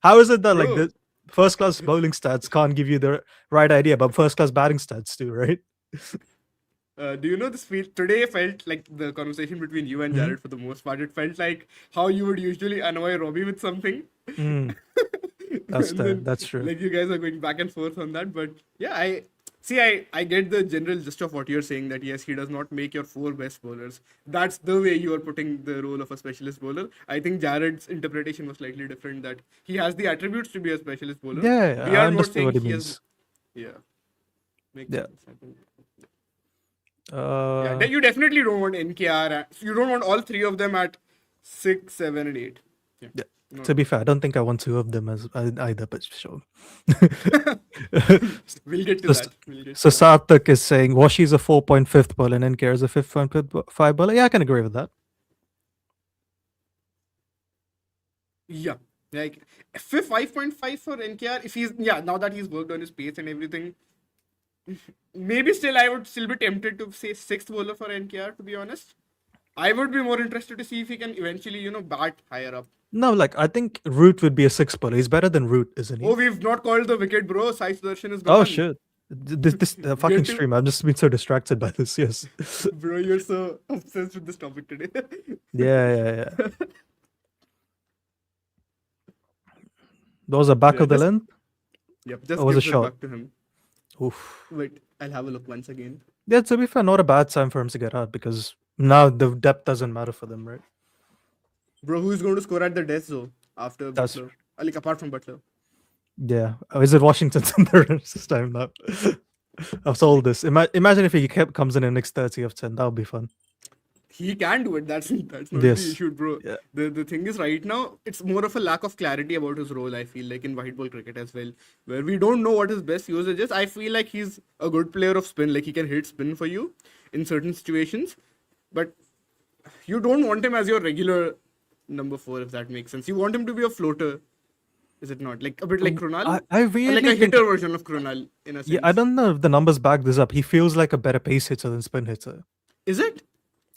How is it that like the first class bowling stats can't give you the right idea, but first class batting stats do, right? Do you know this feel today felt like the conversation between you and Jared for the most part? It felt like how you would usually annoy Robbie with something. That's true. Like you guys are going back and forth on that, but yeah, I get the general gist of what you're saying, that yes, he does not make your 4 best bowlers. That's the way you are putting the role of a specialist bowler. I think Jared's interpretation was slightly different, that he has the attributes to be a specialist bowler. Yeah, we I are more understand saying what he he means. has, makes Yeah. sense, I think. Uh, You definitely don't want NKR. You don't want all 3 of them at 6, 7, and 8. Yeah. To be fair, I don't think I want 2 of them as either, but sure. We'll get to that. So Sarthak is saying Washi is a 4.5 bowler and NKR is a 5.5 bowler. Yeah, I can agree with that. Yeah, like 5.5 for NKR. If he's now that he's worked on his pace and everything, maybe still I would still be tempted to say 6th bowler for NKR. To be honest, I would be more interested to see if he can eventually bat higher up. No, like I think Root would be a 6th bowler. He's better than Root, isn't he? Oh, we've not called the wicket, bro. Sai Sudarshan is gone. Oh shit! This fucking stream. I've just been so distracted by this. Yes. Bro, you're so obsessed with this topic today. Yeah. Those are back of the length. Yep, just was a give it shot. back to him. Oof. Wait, I'll have a look once again. Yeah, to be fair, not a bad time for him to get out because now the depth doesn't matter for them, right? Bro, who's going to score at the death zone after That's Butler? Like apart from Butler. Yeah. Oh, is it Washington Sundar this time now? I've sold this. Imagine if he comes in next 30 of 10. That would be fun. He can do it. That's not the issue, bro. Yeah. The thing is, right now, it's more of a lack of clarity about his role, I feel like, in white ball cricket as well, where we don't know what his best usage is. I feel like he's a good player of spin. Like, he can hit spin for you in certain situations, but you don't want him as your regular number 4, if that makes sense. You want him to be a floater, is it not? Like a bit like Krunal? I really like a hitter version of Krunal, in a sense. Yeah, I don't know if the numbers back this up. He feels like a better pace hitter than spin hitter. Is it?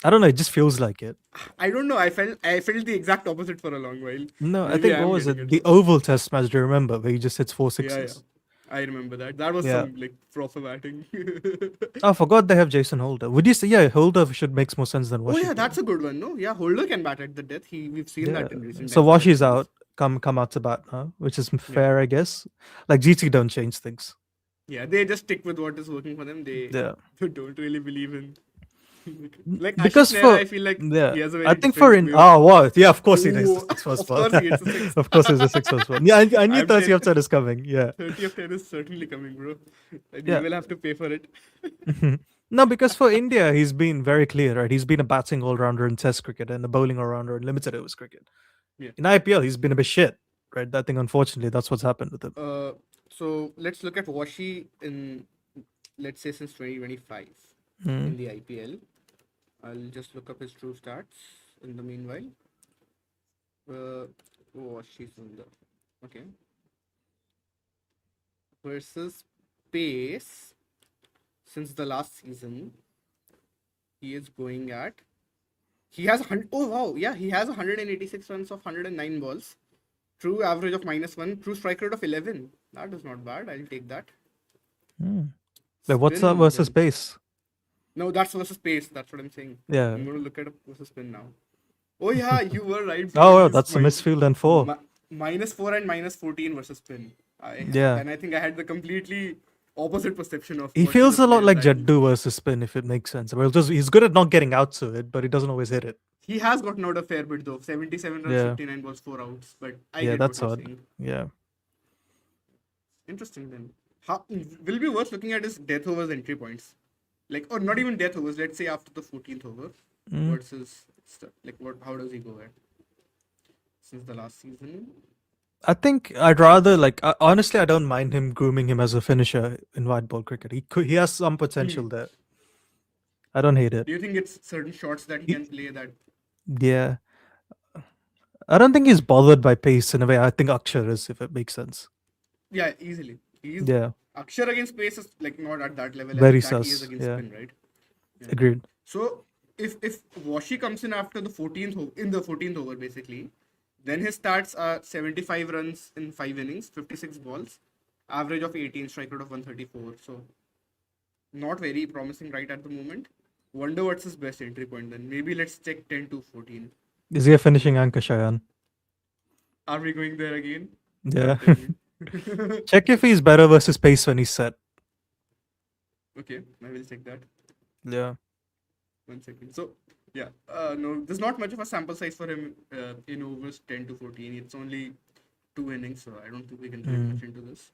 I don't know. It just feels like it. I don't know. I felt the exact opposite for a long while. No, Maybe I think I'm what was getting it? The Oval Test match. Do you remember where he just hits 4 sixes? I remember that. That was some like proper batting. I forgot they have Jason Holder. Would you say Holder should makes more sense than Oh Washington? yeah, that's a good one. No, yeah, Holder can bat at the death. We've seen that in recent. So Washi's out. Come out to bat now, which is fair, I guess. Like GT don't change things. Yeah, they just stick with what is working for them. They don't really believe in. Like because Ashish for Nehra, I feel like he has a very I think for in of course he does. Of course it's a 6 first one. Yeah, I knew 30 of 10 is coming. Yeah, 30 of 10 is certainly coming, bro. Like, you will have to pay for it. No, because for India he's been very clear, right? He's been a batting all rounder in Test cricket and a bowling all rounder in limited overs cricket. Yeah. In IPL he's been a bit shit, right? I think unfortunately that's what's happened with him. So let's look at Washi in, let's say, since 2025 in the IPL. I'll just look up his true stats in the meanwhile. Washi Sundar. Okay. Versus pace, since the last season, he is going at. He has he has 186 runs of 109 balls. True average of -1. True strike rate of 11. That is not bad. I'll take that. But what's that versus pace? No, that's versus pace. That's what I'm saying. Yeah. I'm going to look at versus spin now. Oh yeah, you were right. That's a misfield and 4. -4 and -14 versus spin. And I think I had the completely opposite perception of. He feels a lot like Jaddu versus spin, if it makes sense. Well, he's good at not getting out to it, but he doesn't always hit it. He has gotten out a fair bit though. 77 runs, 59 balls, 4 outs. But I get that's what odd. you're saying. Yeah. Interesting then. Will be worth looking at his death overs entry points, like, or not even death overs. Let's say after the 14th over versus like how does he go at since the last season? I think I'd rather honestly I don't mind him grooming him as a finisher in white ball cricket. He has some potential there. I don't hate it. Do you think it's certain shots that he can play that? Yeah. I don't think he's bothered by pace in a way. I think Akshar is, if it makes sense. Yeah, easily. Yeah. Akshar against pace is like not at that level Very that he is sus. against Yeah. spin, right? Yeah. Agreed. So if Washi comes in after the 14th over basically, then his stats are 75 runs in 5 innings, 56 balls, average of 18, strike rate of 134. So not very promising right at the moment. Wonder what's his best entry point then. Maybe let's check 10 to 14. Is he a finishing anchor, Shayan? Are we going there again? Yeah. Don't tell me. Check if he's better versus pace when he's set. Okay, I will check that. Yeah. 1 second. So, yeah, no, there's not much of a sample size for him in overs 10 to 14. It's only 2 innings, so I don't think we can read much into this.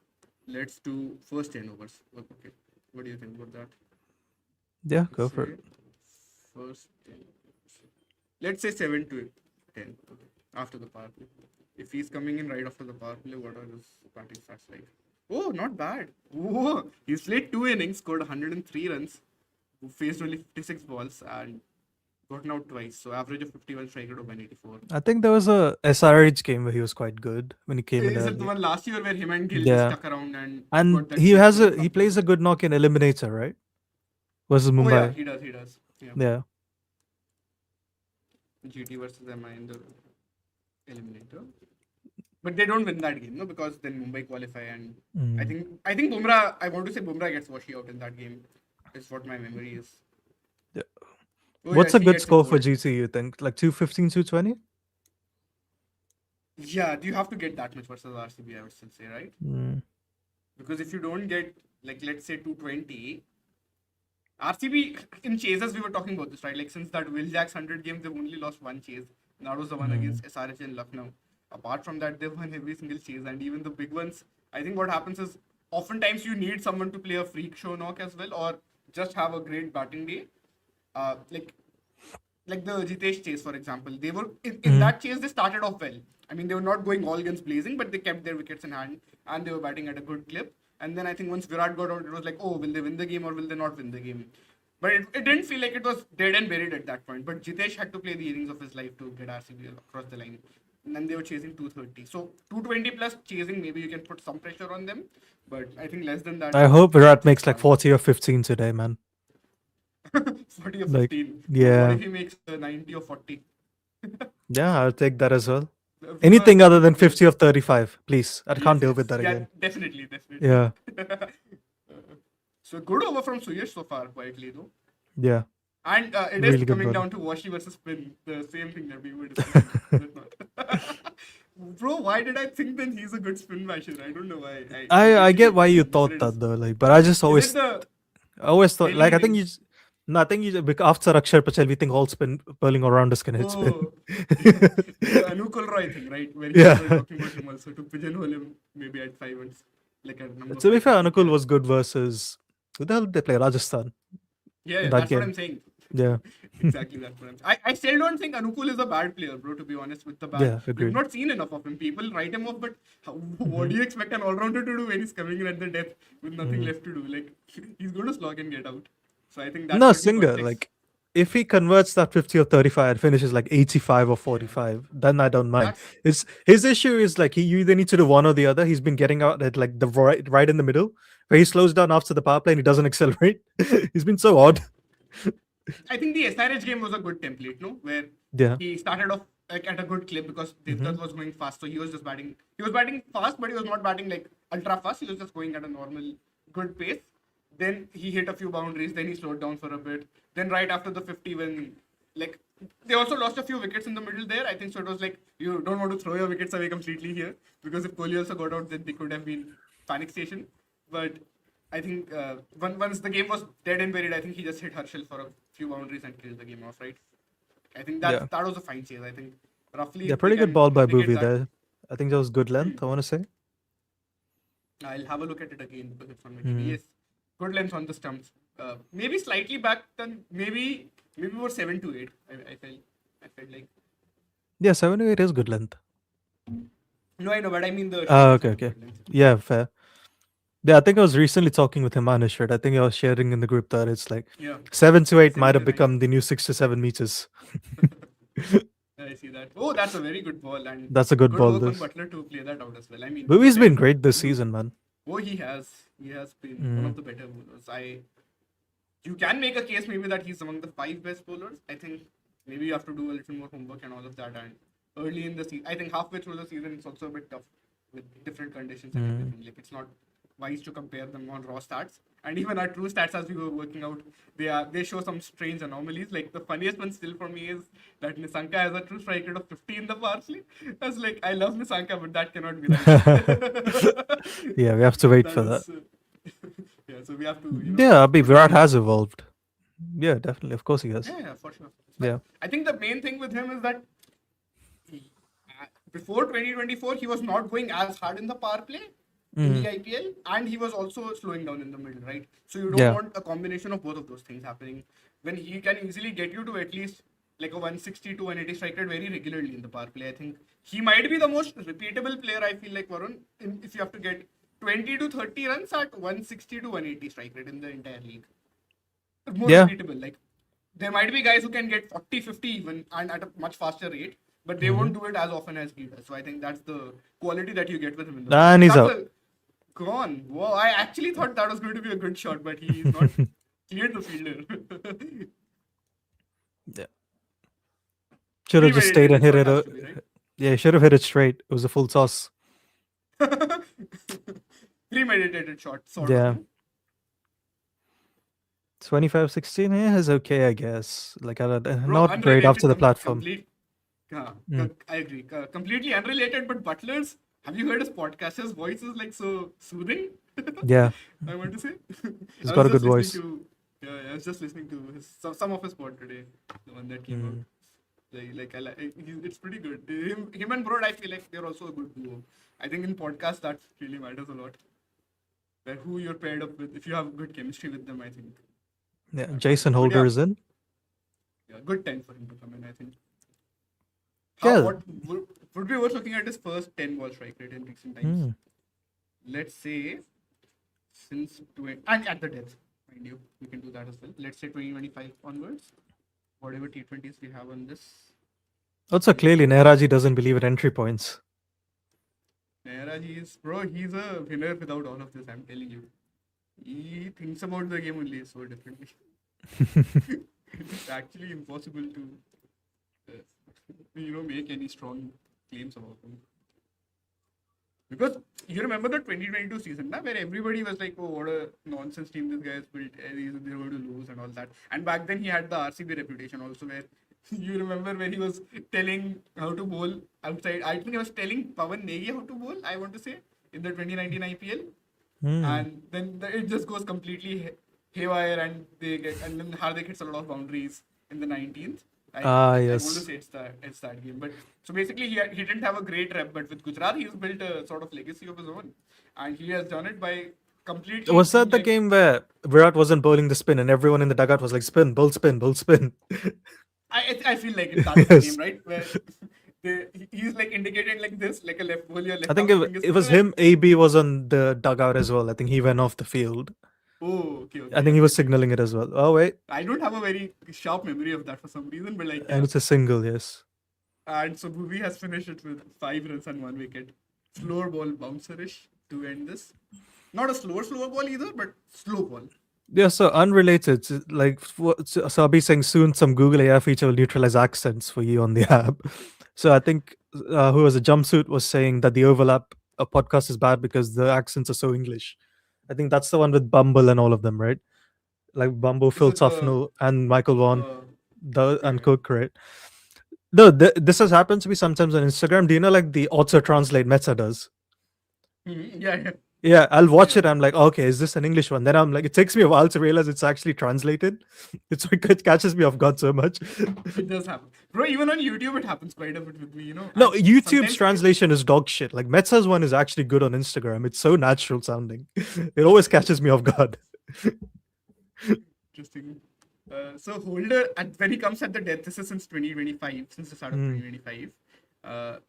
Let's do first 10 overs. Okay, what do you think about that? Yeah, go for it. First 10 overs. Let's say 7 to 10 after the power play. If he's coming in right after the power play, what are his batting stats like? Oh, not bad. Oh, he's played 2 innings, scored 103 runs, faced only 56 balls, and gotten out twice. So average of 51, strike rate of 184. I think there was a SRH game where he was quite good when he came in. Is it the one last year where him and Gill Yeah. just stuck around and And got that he six has in the he cup? plays a good knock in eliminator, right? Versus Oh Mumbai. yeah, he does. Yeah. Yeah. GT versus MI in the eliminator. But they don't win that game, no, because then Mumbai qualify, and I think Bumrah. I want to say Bumrah gets Washi out in that game. Is what my memory is. Yeah. Oh, What's yeah, a he good gets score for gold. GT, you think? Like 215, 220? Yeah, do you have to get that much versus RCB? I would still say, right? Because if you don't get, like, let's say 220, RCB in chases, we were talking about this, right? Like, since that Will Jack's 100 games, they've only lost one chase. And that was the one against SRH in Lucknow. Apart from that, they've won every single chase. And even the big ones, I think what happens is oftentimes you need someone to play a freak show knock as well, or just have a great batting day. Like the Jitesh chase, for example. They were in that chase, they started off well. I mean, they were not going all guns blazing, but they kept their wickets in hand and they were batting at a good clip. And then I think once Virat got out, it was like, oh, will they win the game or will they not win the game? But it didn't feel like it was dead and buried at that point. But Jitesh had to play the innings of his life to get RCB across the line. And then they were chasing 230. So 220 plus chasing, maybe you can put some pressure on them. But I think less than that. I hope Virat makes like 40 or 15 today, man. 40 or 15. Like, What yeah. if he makes 90 or 40? Yeah, I'll take that as well. Anything other than 50 or 35, please. I can't deal with that again. Definitely. Yeah. So good over from Suyash so far, quietly though. Yeah. And it Really is good coming bowling. down to Washi versus spin, the same thing that we were discussing. Bro, why did I think that he's a good spin basher? I don't know why. I get why you thought that though, like, but I just always thought, like, I think you just, no, I think you after Akshar Patel, we think all spin bowling around us can hit spin. The Anukul Roy thing, right? Where we were talking about him also to pigeonhole him maybe at 5 and like at number. To be fair, Anukul was good versus who the hell did they play? Rajasthan. Yeah, that that's game. what I'm saying. Yeah. Exactly, that's what I'm saying. I still don't think Anukul is a bad player, bro, to be honest with the bat. Yeah, We've agreed. not seen enough of him. People write him off, but what do you expect an all-rounder to do when he's coming in at the depth with nothing left to do? Like, he's going to slog and get out. So I think that's No, what the Singer, context- like, if he converts that 50 or 35 and finishes like 85 or 45, then I don't mind. That's- His issue is like you either need to do one or the other. He's been getting out at like the right in the middle, where he slows down after the power play and he doesn't accelerate. He's been so odd. I think the SRH game was a good template, no? Where Yeah. he started off like at a good clip because Devdutt was going fast, so he was just batting. He was batting fast, but he was not batting like ultra fast. He was just going at a normal, good pace. Then he hit a few boundaries. Then he slowed down for a bit. Then right after the 50, when like they also lost a few wickets in the middle there. I think so. It was like you don't want to throw your wickets away completely here because if Kohli also got out, then they could have been panic station. But I think once the game was dead and buried, I think he just hit Harshal for a few boundaries and killed the game off, right? I think that was a fine chase. I think roughly. Yeah, pretty good ball by they get Bhuvi that- there. I think that was good length, I want to say. I'll have a look at it again because it's on my TV. Yes, good length on the stumps. Maybe slightly back than maybe more 7 to 8. I felt like. Yeah, 7 to 8 is good length. No, I know, but I mean the. Okay. Yeah, fair. Yeah, I think I was recently talking with Himanish, right? I think I was sharing in the group that it's like 7 to 8 might 7 have to 9. become the new 6 to 7 meters. I see that. Oh, that's a very good ball, and That's a good ball, work on this. Butler to play that out as well. I mean, Bhuvi's been great this Bhu- season, man. Oh, he has been one of the better bowlers. You can make a case maybe that he's among the 5 best bowlers. I think maybe you have to do a little more homework and all of that. And early in the season, I think halfway through the season, it's also a bit tough with different conditions and everything. Like, it's not wise to compare them on raw stats. And even our true stats, as we were working out, they show some strange anomalies. Like, the funniest one still for me is that Nissanka has a true strike rate of 50 in the power play. I was like, I love Nissanka, but that cannot be right. Yeah, we have to wait for that. Yeah, so we have to. Yeah, Virat has evolved. Yeah, definitely. Of course he has. Yeah, for sure. Yeah. I think the main thing with him is that before 2024, he was not going as hard in the power play in the IPL, and he was also slowing down in the middle, right? So you don't want a combination of both of those things happening. When he can easily get you to at least like a 160 to 180 strike rate very regularly in the power play. I think he might be the most repeatable player, I feel like, Varun, if you have to get 20 to 30 runs at 160 to 180 strike rate in the entire league. More repeatable. Like, there might be guys who can get 40, 50 even, and at a much faster rate, but they won't do it as often as he does. So I think that's the quality that you get with him in the And he's out. Gone. Wow, I actually thought that was going to be a good shot, but he's not cleared the fielder. Yeah. Should have just stayed and hit it. Right? Yeah, should have hit it straight. It was a full toss. Premeditated shot, sort Yeah. of. 25-16 is okay, I guess. Like, Bro, not great after the platform. I agree. Completely unrelated, but Butler's, have you heard his podcast? His voice is like so soothing. Yeah. I want to say. He's got a good voice. I was just listening to some of his pod today, the one that came out. It's pretty good. Him and Broad, I feel like they're also a good duo. I think in podcasts that really matters a lot. Where who you're paired up with, if you have good chemistry with them, I think. Yeah, Jason Holder is in. Yeah, good time for him to come in, I think. Yeah. What would be worth looking at his first 10 ball strike rate in recent times? Let's say since and at the death, mind you, we can do that as well. Let's say 2025 onwards, whatever T20s we have on this. Also, clearly, Nehraji doesn't believe in entry points. Nehraji is, bro, he's a winner without all of this, I'm telling you. He thinks about the game only so differently. It's actually impossible to make any strong claims about him. Because you remember the 2022 season, where everybody was like, oh, what a nonsense team this guy has built, they're going to lose and all that. And back then he had the RCB reputation also, where you remember when he was telling how to bowl outside. I think he was telling Pawan Negi how to bowl, I want to say, in the 2019 IPL. And then it just goes completely haywire, and then Hardik hits a lot of boundaries in the 19th. Yes. I want to say it's that game. But so basically, he didn't have a great rep, but with Gujarat, he's built a sort of legacy of his own, and he has done it by completely. Was that the game where Virat wasn't bowling the spin and everyone in the dugout was like, spin, bowl, spin, bowl, spin? I feel like it's that game, right? Where he's like indicating like this, like a left ball. I think it was him. AB was on the dugout as well. I think he went off the field. Oh, okay. I think he was signaling it as well. Oh, wait. I don't have a very sharp memory of that for some reason, but like. And it's a single, yes. And so Bhuvi has finished it with 5 runs and 1 wicket. Slower ball bouncer-ish to end this. Not a slower ball either, but slow ball. Yeah, so unrelated. Like, so I'll be saying soon some Google AI feature will neutralize accents for you on the app. So I think who was a jumpsuit was saying that the overlap podcast is bad because the accents are so English. I think that's the one with Bumble and all of them, right? Like Bumble, Phil Tufnell, and Michael Vaughan, and Cook, right? No, this has happened to me sometimes on Instagram. Do you know, like, the auto translate Meta does? Yeah. Yeah, I'll watch it. I'm like, okay, is this an English one? Then I'm like, it takes me a while to realize it's actually translated. It catches me off guard so much. It does happen. Bro, even on YouTube, it happens quite a bit with me, No, YouTube's translation is dog shit. Like, Meta's one is actually good on Instagram. It's so natural sounding. It always catches me off guard. Interesting. So Holder, when he comes at the death, this is since 2025, since the start of 2025.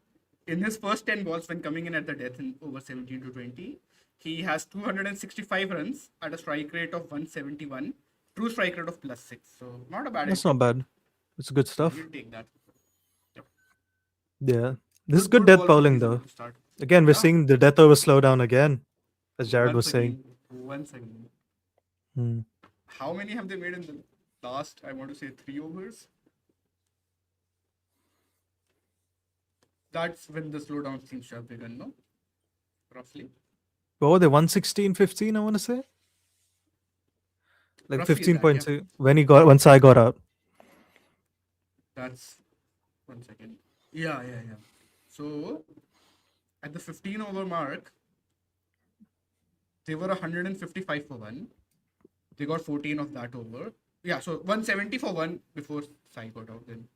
In his first 10 balls when coming in at the death in over 17 to 20, he has 265 runs at a strike rate of 171, true strike rate of +6. So not a bad. That's not bad. It's good stuff. You'll take that. Yep. Yeah. This is good ball death from bowling, New Zealand though. to start. Again, we're Yeah. seeing the death over slow down again, as Jared was Once saying. again. Once again. Hmm. How many have they made in the last, I want to say, 3 overs? That's when the slowdown seems to have begun, no? Roughly. What were they? 116, 15, I want to say? Like Roughly 15.2 that, once I got out. That's 1 second. Yeah. So at the 15 over mark, they were 155 for 1. They got 14 of that over. Yeah, so 170 for 1 before Sai got out then.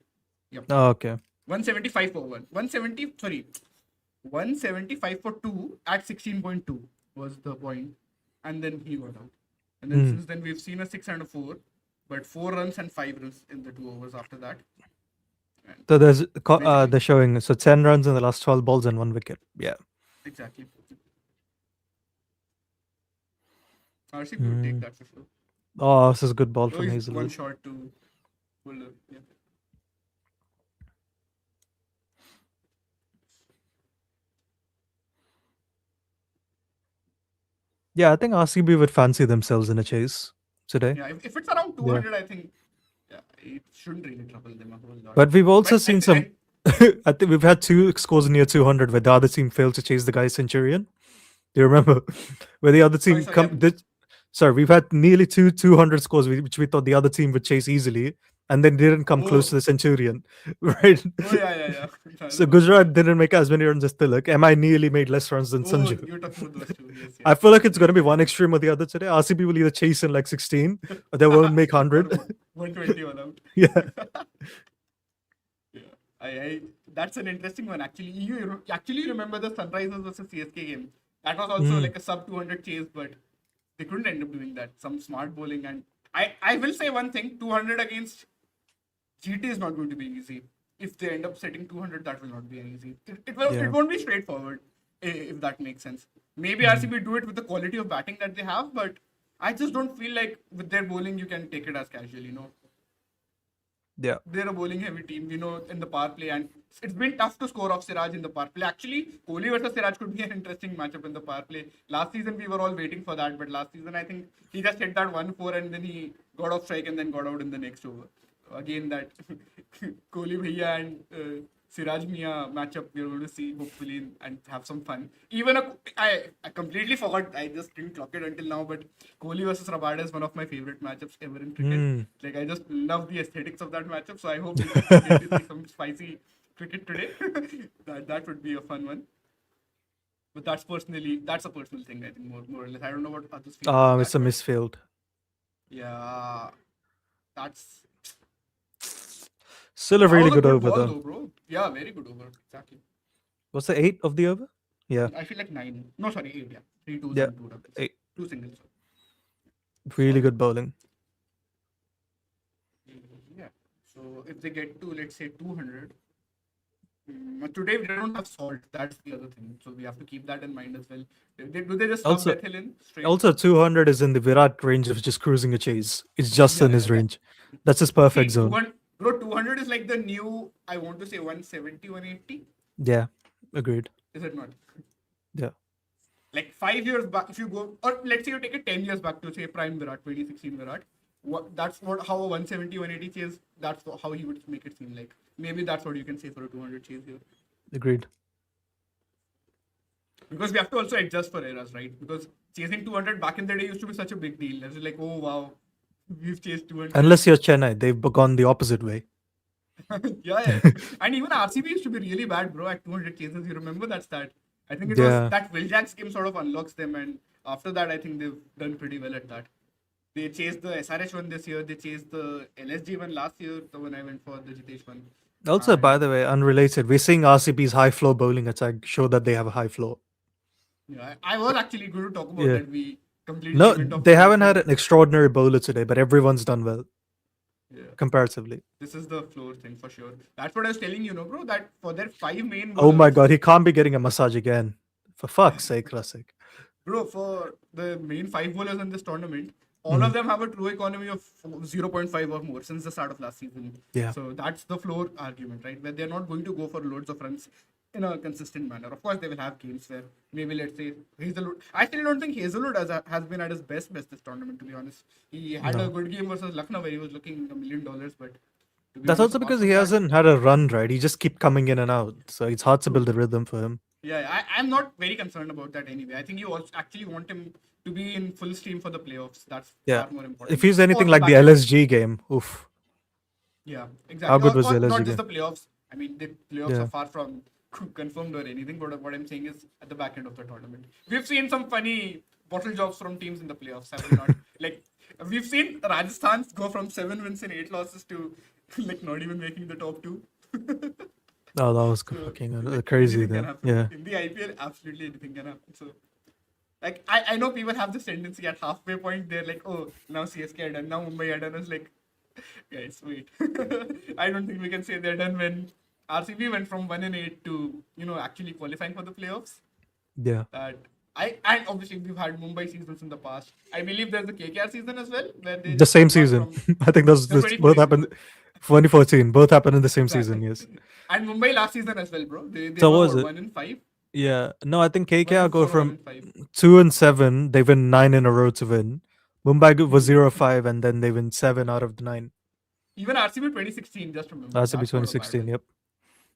Yep. Oh, okay. 175 for 1. 175 for 2 at 16.2 was the point. And then he got out. And then since then we've seen a 6 and a 4. But 4 runs and 5 runs in the 2 overs after that. So they're showing 10 runs in the last 12 balls and 1 wicket. Yeah. Exactly. RCB would take that for sure. Oh, this is a good ball So from he's Hazelwood. one shot to Fuller. Yeah. Yeah, I think RCB would fancy themselves in a chase today. Yeah, if it's around 200, I think it shouldn't really trouble them a whole lot. But we've also seen some. and- I think we've had 2 scores near 200 where the other team failed to chase the guy's centurion. Do you remember? Where the other team Sorry, we've had nearly 200 scores which we thought the other team would chase easily, and then didn't come close to the centurion, right? Oh yeah. So Gujarat didn't make as many runs as Tilak. MI nearly made less runs than Sanju. You're talking about those two. Yes. I feel like it's going to be one extreme or the other today. RCB will either chase in like 16 or they won't make 100. 120 all out. Yeah. I that's an interesting one actually. You actually remember the Sunrisers versus CSK game? That was also like a sub 200 chase, but they couldn't end up doing that. Some smart bowling, and I will say one thing: 200 against GT is not going to be easy. If they end up setting 200, that will not be easy. It won't be straightforward, if that makes sense. Maybe RCB do it with the quality of batting that they have, but I just don't feel like with their bowling you can take it as casual. Yeah. They're a bowling heavy team, in the power play, and it's been tough to score off Siraj in the power play. Actually, Kohli versus Siraj could be an interesting matchup in the power play. Last season we were all waiting for that, but last season I think he just hit that 1-4 and then he got off strike and then got out in the next over. Again, that Kohli Bhaiya and Siraj Mia matchup we're going to see hopefully and have some fun. Even I completely forgot, I just didn't clock it until now, but Kohli versus Rabada is one of my favorite matchups ever in cricket. Like I just love the aesthetics of that matchup, so I hope we get to see some spicy cricket today. that would be a fun one. But that's a personal thing, I think, more or less. I don't know what others feel. It's a misfield. Yeah, that's still a really good over though, bro. Yeah, very good over. Exactly. What's the 8 of the over? Yeah. I feel like 9. No, sorry, 8. Yeah, 3 twos Yeah, and 2 doubles. 8. 2 singles. Really good bowling. Yeah. So if they get to, let's say, 200. Today we don't have salt. That's the other thing. So we have to keep that in mind as well. Do they just stuff Death Hill in straight? Also, 200 is in the Virat range of just cruising a chase. It's just in his range. That's his perfect zone. Bro, 200 is like the new, I want to say 170, 180. Yeah, agreed. Is it not? Yeah. Like 5 years back, if you go, or let's say you take it 10 years back to say prime Virat, 2016 Virat. How a 170, 180 chase, that's how he would make it seem like. Maybe that's what you can say for a 200 chase here. Agreed. Because we have to also adjust for eras, right? Because chasing 200 back in the day used to be such a big deal. It's like, oh wow, we've chased 200. Unless you're Chennai, they've gone the opposite way. yeah. And even RCB used to be really bad, bro, at 200 chases. You remember that stat? I think it was that Will Jacks game sort of unlocks them, and after that, I think they've done pretty well at that. They chased the SRH one this year. They chased the LSG one last year. The one I went for, the Jitesh one. Also, by the way, unrelated, we're seeing RCB's high flow bowling attack show that they have a high flow. Yeah, I was actually going to talk about that. We completely No, went off they the haven't field. had an extraordinary bowler today, but everyone's done well. Yeah. Comparatively. This is the floor thing for sure. That's what I was telling you, bro, that for their 5 main bowlers, Oh my god, he can't be getting a massage again. For fuck's sake, classic. Bro, for the main 5 bowlers in this tournament, all of them have a true economy of 0.5 or more since the start of last season. Yeah. So that's the floor argument, right? Where they're not going to go for loads of runs in a consistent manner. Of course, they will have games where maybe, let's say, Hazelwood. I still don't think Hazelwood has been at his best this tournament, to be honest. He had a good game versus Lucknow where he was looking $1 million, but to be That's honest, also because apart he from that- hasn't had a run, right? He just keep coming in and out, so it's hard to build a rhythm for him. Yeah, I'm not very concerned about that anyway. I think you also actually want him to be in full steam for the playoffs. That's far more important. If he's anything Or like the back- LSG game, oof. Yeah, exactly. How good was or the LSG not game? just the playoffs. I mean, the playoffs Yeah. are far from confirmed or anything, but what I'm saying is at the back end of the tournament. We've seen some funny bottle jobs from teams in the playoffs, have we not? Like, we've seen Rajasthan go from 7 wins and 8 losses to like not even making the top 2. Oh, that was fucking crazy Anything can then. happen. Yeah. In the IPL, absolutely anything can happen. So, like, I know people have this tendency at halfway point, they're like, oh, now CSK are done, now Mumbai are done. It's like, guys, wait. I don't think we can say they're done when RCB went from 1-8 to, actually qualifying for the playoffs. Yeah. And obviously we've had Mumbai seasons in the past. I believe there's the KKR season as well, where they The same got season. from- I think those The both 2014 happened. 2014. Both happened in the same season. Yes. And Mumbai last season as well, bro. They So were what was it? 1-5. Yeah. No, I think KKR 1-4 go or from 1-5. 2-7. They win 9 in a row to win. Mumbai was 0-5, and then they win 7 out of the 9. Even RCB 2016, just remember. RCB That's not a bad 2016. win. Yep.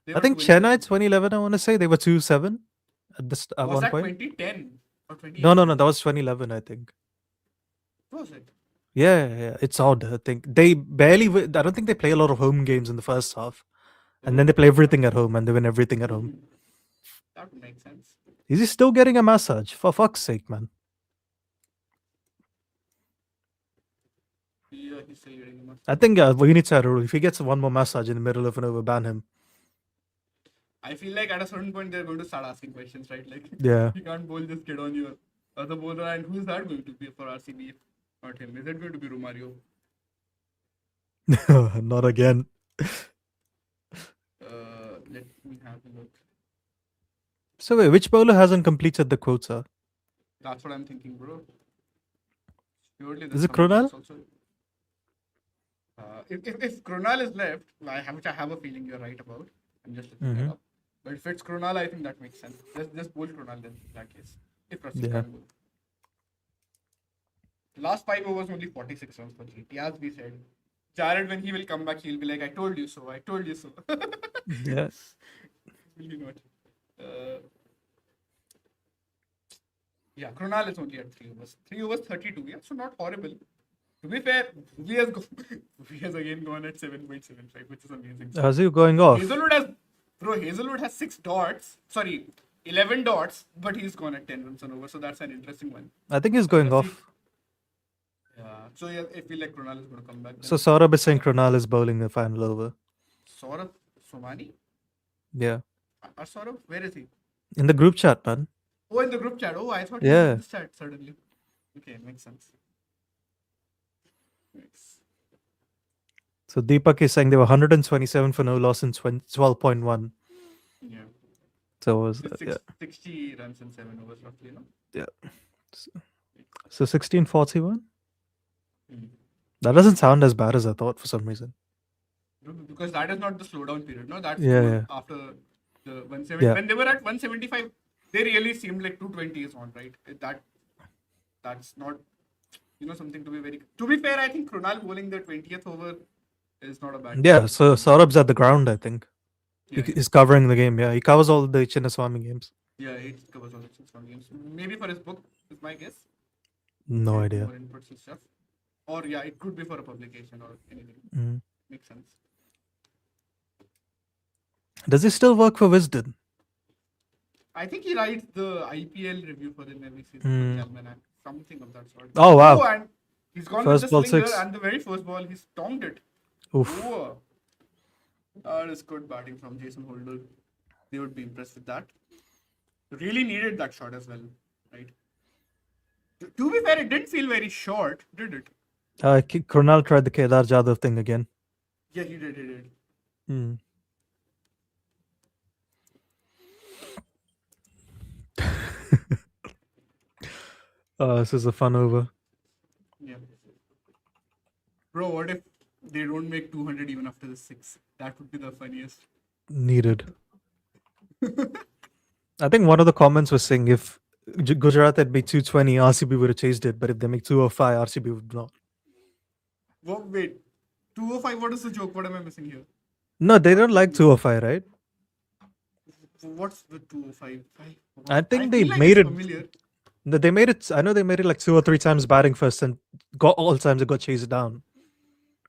They I were think 2-8. Chennai 2011. I want to say they were 2-7 at Was one that point. 2010 or 20? No, that was 2011. I think. Was it? Yeah. It's odd. I think they barely. I don't think they play a lot of home games in the first half, and then they play everything at home and they win everything at home. That would make sense. Is he still getting a massage? For fuck's sake, man. Yeah, he's still getting him. I think we need to have a rule. If he gets one more massage in the middle of an over, ban him. I feel like at a certain point they're going to start asking questions, right? Like, Yeah. you can't bowl this kid on your other bowler, and who is that going to be for RCB? Not him. Is it going to be Romario? Not again. Let me have a look. So wait, which bowler hasn't completed the quota? That's what I'm thinking, bro. Surely Is there's it someone Krunal? else also. If Krunal is left, which I have a feeling you're right about. I'm just looking that up. But if it's Krunal, I think that makes sense. Just bowl Krunal then, in that case. If Rasid Yeah. can't bowl. Last 5 overs, only 46 runs for GT. As we said, Jared, when he will come back, he'll be like, I told you so. I told you so. Yes. Will he not? Yeah, Krunal is only at 3 overs. 3 overs, 32. Yeah, so not horrible. To be fair, he has again gone at 7.75, which is amazing. How's he going off? Hazelwood has 6 dots. Sorry, 11 dots, but he's gone at 10 runs on over. So that's an interesting one. I think he's going off. Yeah. So yeah, I feel like Krunal is going to come back. So Saurabh is saying Krunal is bowling the final over. Saurabh Somani? Yeah. Or Saurabh? Where is he? In the group chat, man. Oh, in the group chat. Oh, I thought he Yeah. was in this chat suddenly. Okay, makes sense. So Deepak is saying they were 127 for no loss in 12.1. Yeah. So it was It's yeah. 60 runs in 7 overs roughly, no? Yeah. So 1641? Mm. That doesn't sound as bad as I thought for some reason. Because that is not the slowdown period, no? That's Yeah. after the 170. Yeah. When they were at 175, they really seemed like 220 is on, right? That's not, something to be very. To be fair, I think Krunal bowling the 20th over is not a bad. Yeah, so Saurabh's at the ground, I think. Yeah, He's covering the game, yeah. He covers all the Chinnaswamy games. yeah, he covers all the 6 games. Maybe for his book, is my guess. No Get idea. More inputs and stuff. Or yeah, it could be for a publication or anything. Mm. Makes sense. Does he still work for Wisden? I think he writes the IPL review for them every season. Hmm. For the Almanac, something of that sort. Oh, wow. Oh, and he's gone First with ball the slinger, 6. and the very first ball, he's tonged it. Oof. Oh, that is good batting from Jason Holder. They would be impressed with that. Really needed that shot as well, right? To be fair, it didn't feel very short, did it? Krunal tried the Kedar Jadhav thing again. Yeah, he did. Hmm. This is a fun over. Yeah. Bro, what if they don't make 200 even after the 6? That would be the funniest. Needed. I think one of the comments was saying if Gujarat had made 220, RCB would have chased it, but if they make 205, RCB would not. Well, wait, 205, what is the joke? What am I missing here? No, they don't like 205, right? What's with 205? I think they feel like made it's it. familiar. They made it. I know they made it like 2 or 3 times batting first, and got all times it got chased down.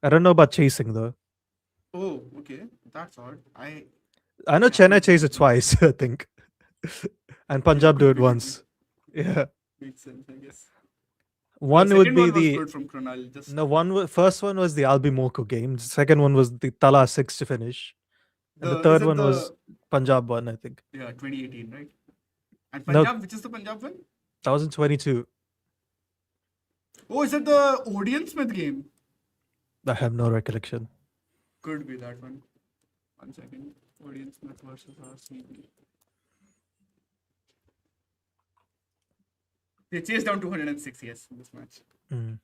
I don't know about chasing though. Oh, okay, that's odd. I know Chennai chased it twice, I think, and Punjab do it once. Yeah, Makes sense, I guess. one The would second be one was the good from Krunal. Just no one. First one was the Albi Moko game. The second one was the Tala 6 to finish, and the is third it one the was Punjab one, I think. 2018, right? And No, Punjab, which is the Punjab one? 2022. Oh, is it the Odeon Smith game? I have no recollection. Could be that one. 1 second. Odeon Smith versus RCB. They chased down 206, yes, in this match. Mm.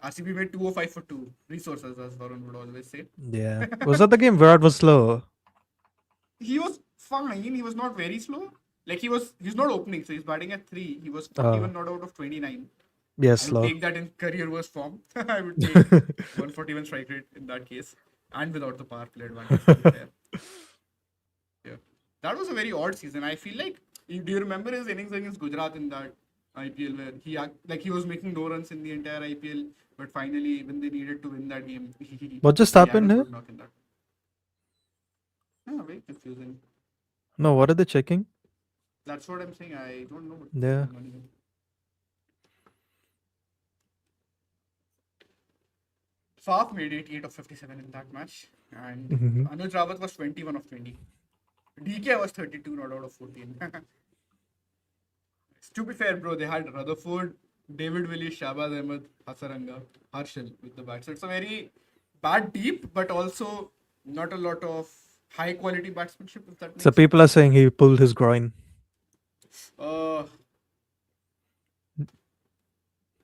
RCB made 205 for 2. Resources, as Varun would always say. Yeah, was that the game Virat was slow? He was fine. He was not very slow. Like he's not opening, so he's batting at 3. He was 41 not out of 29. Yes, I would slow. take that in career worst form. I would take 141 strike rate in that case, and without the power play advantage. To be fair. Yeah, that was a very odd season. I feel like, do you remember his innings against Gujarat in that IPL where he was making no runs in the entire IPL, but finally when they needed to win that game, What just he had happened a here? good knock in that. Yeah, very confusing. No, what are they checking? That's what I'm saying. I don't know. What's Yeah. going on here. Faf made 88 of 57 in that match, and Anuj Rawat was 21 of 20. DK was 32 not out of 14. To be fair, bro, they had Rutherford, David Willis, Shahbaz Ahmed, Hasaranga, Harshal with the bat. So it's a very bad deep, but also not a lot of high quality batsmanship. If that makes So people are saying he pulled his groin.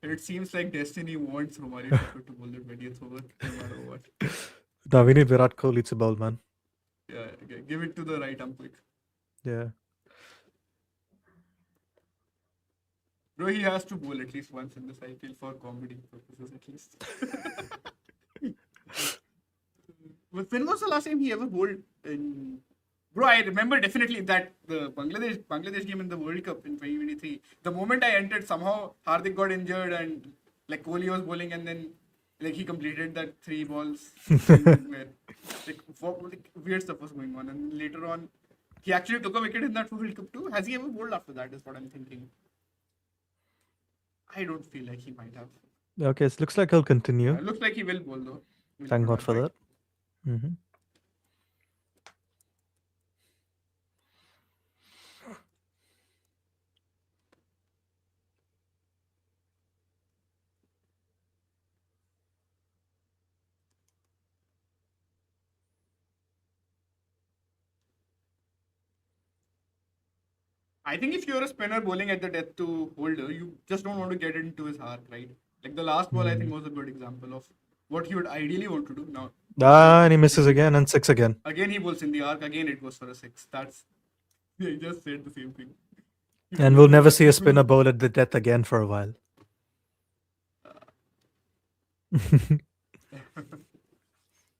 It seems like destiny wants Romario to bowl the 20th over, no matter what. No, we need Virat Kohli to bowl, man. Yeah, okay. Give it to the right ump quick. Yeah. Bro, he has to bowl at least once in this IPL for comedy purposes, at least. But when was the last time he ever bowled in... Bro, I remember definitely that the Bangladesh game in the World Cup in 2023. The moment I entered, somehow Hardik got injured and like Kohli was bowling, and then like he completed that 3 balls. Where, like weird stuff was going on, and later on, he actually took a wicket in that World Cup too. Has he ever bowled after that? Is what I'm thinking. I don't feel like he might have. Okay, it looks like he'll continue. Looks like he will bowl though. Thank God for that. Mm-hmm. I think if you're a spinner bowling at the death to holder, you just don't want to get into his arc, right? Like the last ball, I think was a good example of what he would ideally want to do. Now, and he misses again and 6 again. Again, he bowls in the arc. Again, it goes for a 6. He just said the same thing. And we'll never see a spinner bowl at the death again for a while.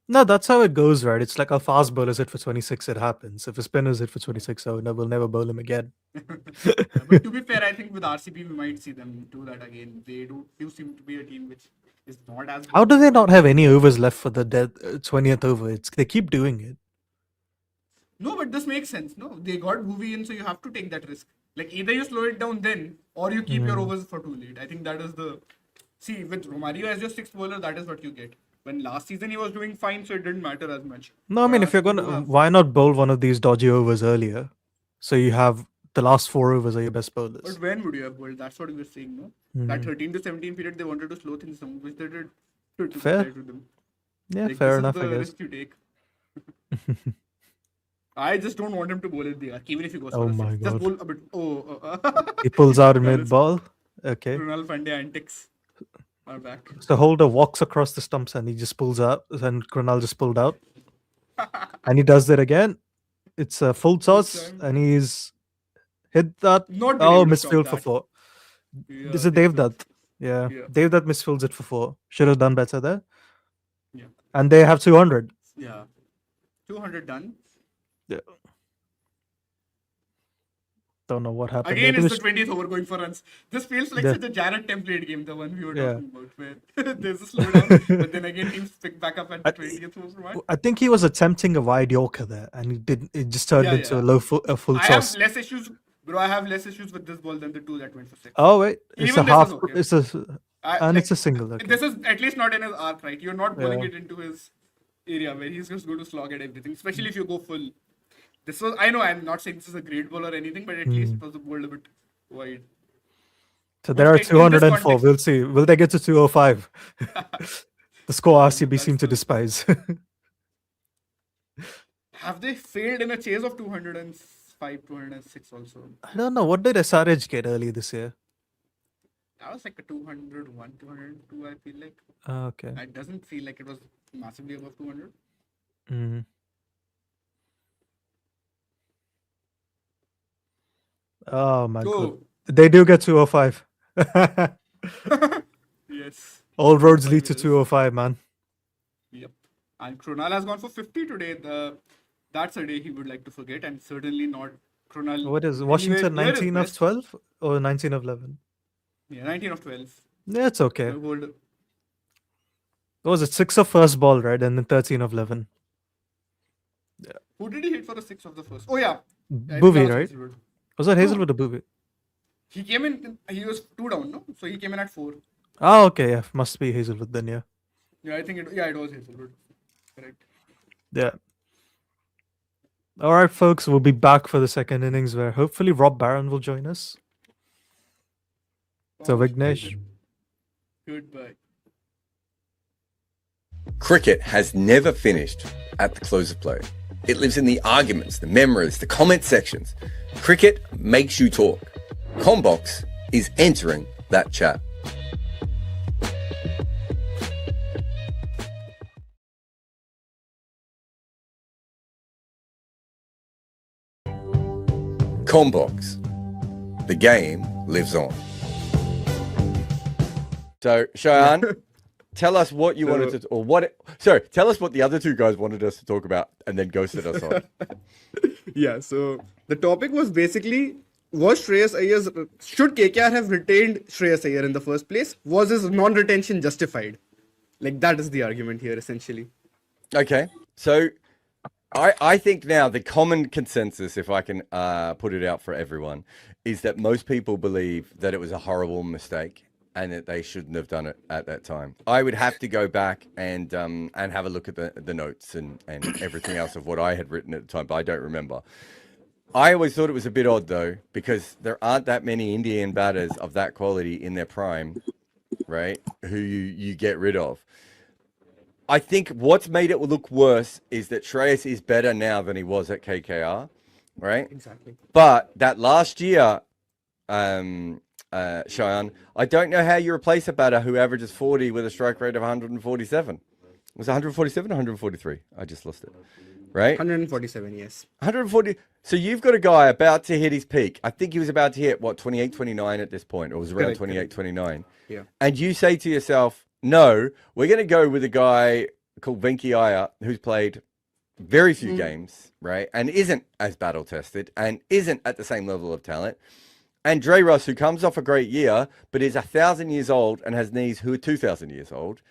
No, that's how it goes, right? It's like a fast bowler's hit for 26, it happens. If a spinner's hit for 26, we'll never bowl him again. But to be fair, I think with RCB, we might see them do that again. They do seem to be a team which is not as... How do they not have any overs left for the 20th over? They keep doing it. No, but this makes sense. No, they got Bhuvi in, so you have to take that risk. Like either you slow it down then, or you keep your overs for too late. I think that is the... See, with Romario as your 6th bowler, that is what you get. When last season he was doing fine, so it didn't matter as much. No, I mean, if you're gonna, why not bowl one of these dodgy overs earlier? So you have the last 4 overs are your best bowlers. But when would you have bowled? That's what we were saying, no? That 13 to 17 period, they wanted to slow things down, which they did. Fair. To them. Yeah, like, fair this enough, is the I guess. risk you take. I just don't want him to bowl in the arc, even if he goes Oh for a my 6. God. Just bowl a bit. He pulls out mid ball. Okay. Krunal Pandya antics. are back. So Holder walks across the stumps and he just pulls out, and Krunal just pulled out. And he does that again. It's a full toss, time. and he's hit that. Not been able to stop misfield for that. 4. Yeah, This is Devdutt. Yeah. Yeah. Devdutt misfields it for 4. Should have done better there. Yeah. And they have 200. Yeah. 200 done. Yeah. Don't know what happened. Again, there. it's the 20th over going for runs. This feels like Yeah. such a Jared template game, the one we were Yeah. talking about, where there's a slowdown, but then again, teams pick back up at the 20th over mark. I think he was attempting a wide Yorker there, and he did. It just turned Yeah, into yeah. a full I toss. have less issues, bro. I have less issues with this ball than the 2 that went for 6. Oh wait, it's Even a this half. is okay. It's a and it's a single. Okay. This is at least not in his arc, right? You're not pulling Yeah. it into his area where he's just going to slog at everything, especially if you go full. This was, I know I'm not saying this is a great ball or anything, but at least it was a ball a bit wide. So there are Which, in this 204. context- We'll see. Will they get to 205? The score RCB seem to despise. Have they failed in a chase of 205, 206 also? I don't know. What did SRH get early this year? That was like a 201, 202, I feel like. Okay. It doesn't feel like it was massively above 200. Mm. Oh my god. Oh, They do get 205. yes. All roads lead to Yes. 205, man. Yep. And Kronal has gone for 50 today. That's a day he would like to forget, and certainly not Kronal. What is anywhere Washington near his 19 of best. 12 or 19 of 11? Yeah, 19 of 12. Yeah, it's okay. Hold- What was it? 6 of first ball, right? And then 13 of 11. Who did he hit for the 6 of the first? Oh, yeah. I think that Boovie, was right? Hazelwood. Was that Hazelwood or Boovie? He came in, he was 2 down, no? So he came in at 4. Oh, okay. Yeah, must be Hazelwood then, yeah. Yeah, I think it was Hazelwood. Correct. Yeah. All right, folks. We'll be back for the second innings where hopefully Rob Barron will join us. So, Vignesh. Goodbye. Cricket has never finished at the close of play. It lives in the arguments, the memories, the comment sections. Cricket makes you talk. Combox is entering that chat. Combox. The game lives on. So, Cheyenne, tell us what you wanted to, or what, sorry, tell us what the other two guys wanted us to talk about and then ghosted us on. Yeah, so the topic was basically, should KKR have retained Shreyas Iyer in the first place? Was his non-retention justified? Like, that is the argument here, essentially. Okay, so I think now the common consensus, if I can put it out for everyone, is that most people believe that it was a horrible mistake and that they shouldn't have done it at that time. I would have to go back and have a look at the notes and everything else of what I had written at the time, but I don't remember. I always thought it was a bit odd though, because there aren't that many Indian batters of that quality in their prime, right? Who you get rid of. I think what's made it look worse is that Shreyas is better now than he was at KKR, right? Exactly. But that last year, Cheyenne, I don't know how you replace a batter who averages 40 with a strike rate of 147. Was it 147 or 143? I just lost it. Right? 147, yes. 140. So you've got a guy about to hit his peak. I think he was about to hit, 28, 29 at this point, or was around Correct, 28, 29. Yeah. And you say to yourself, no, we're going to go with a guy called Venki Iyer, who's played very few games, right? And isn't as battle tested and isn't at the same level of talent. And Dre Ross, who comes off a great year, but is 1,000 years old and has knees who are 2,000 years old,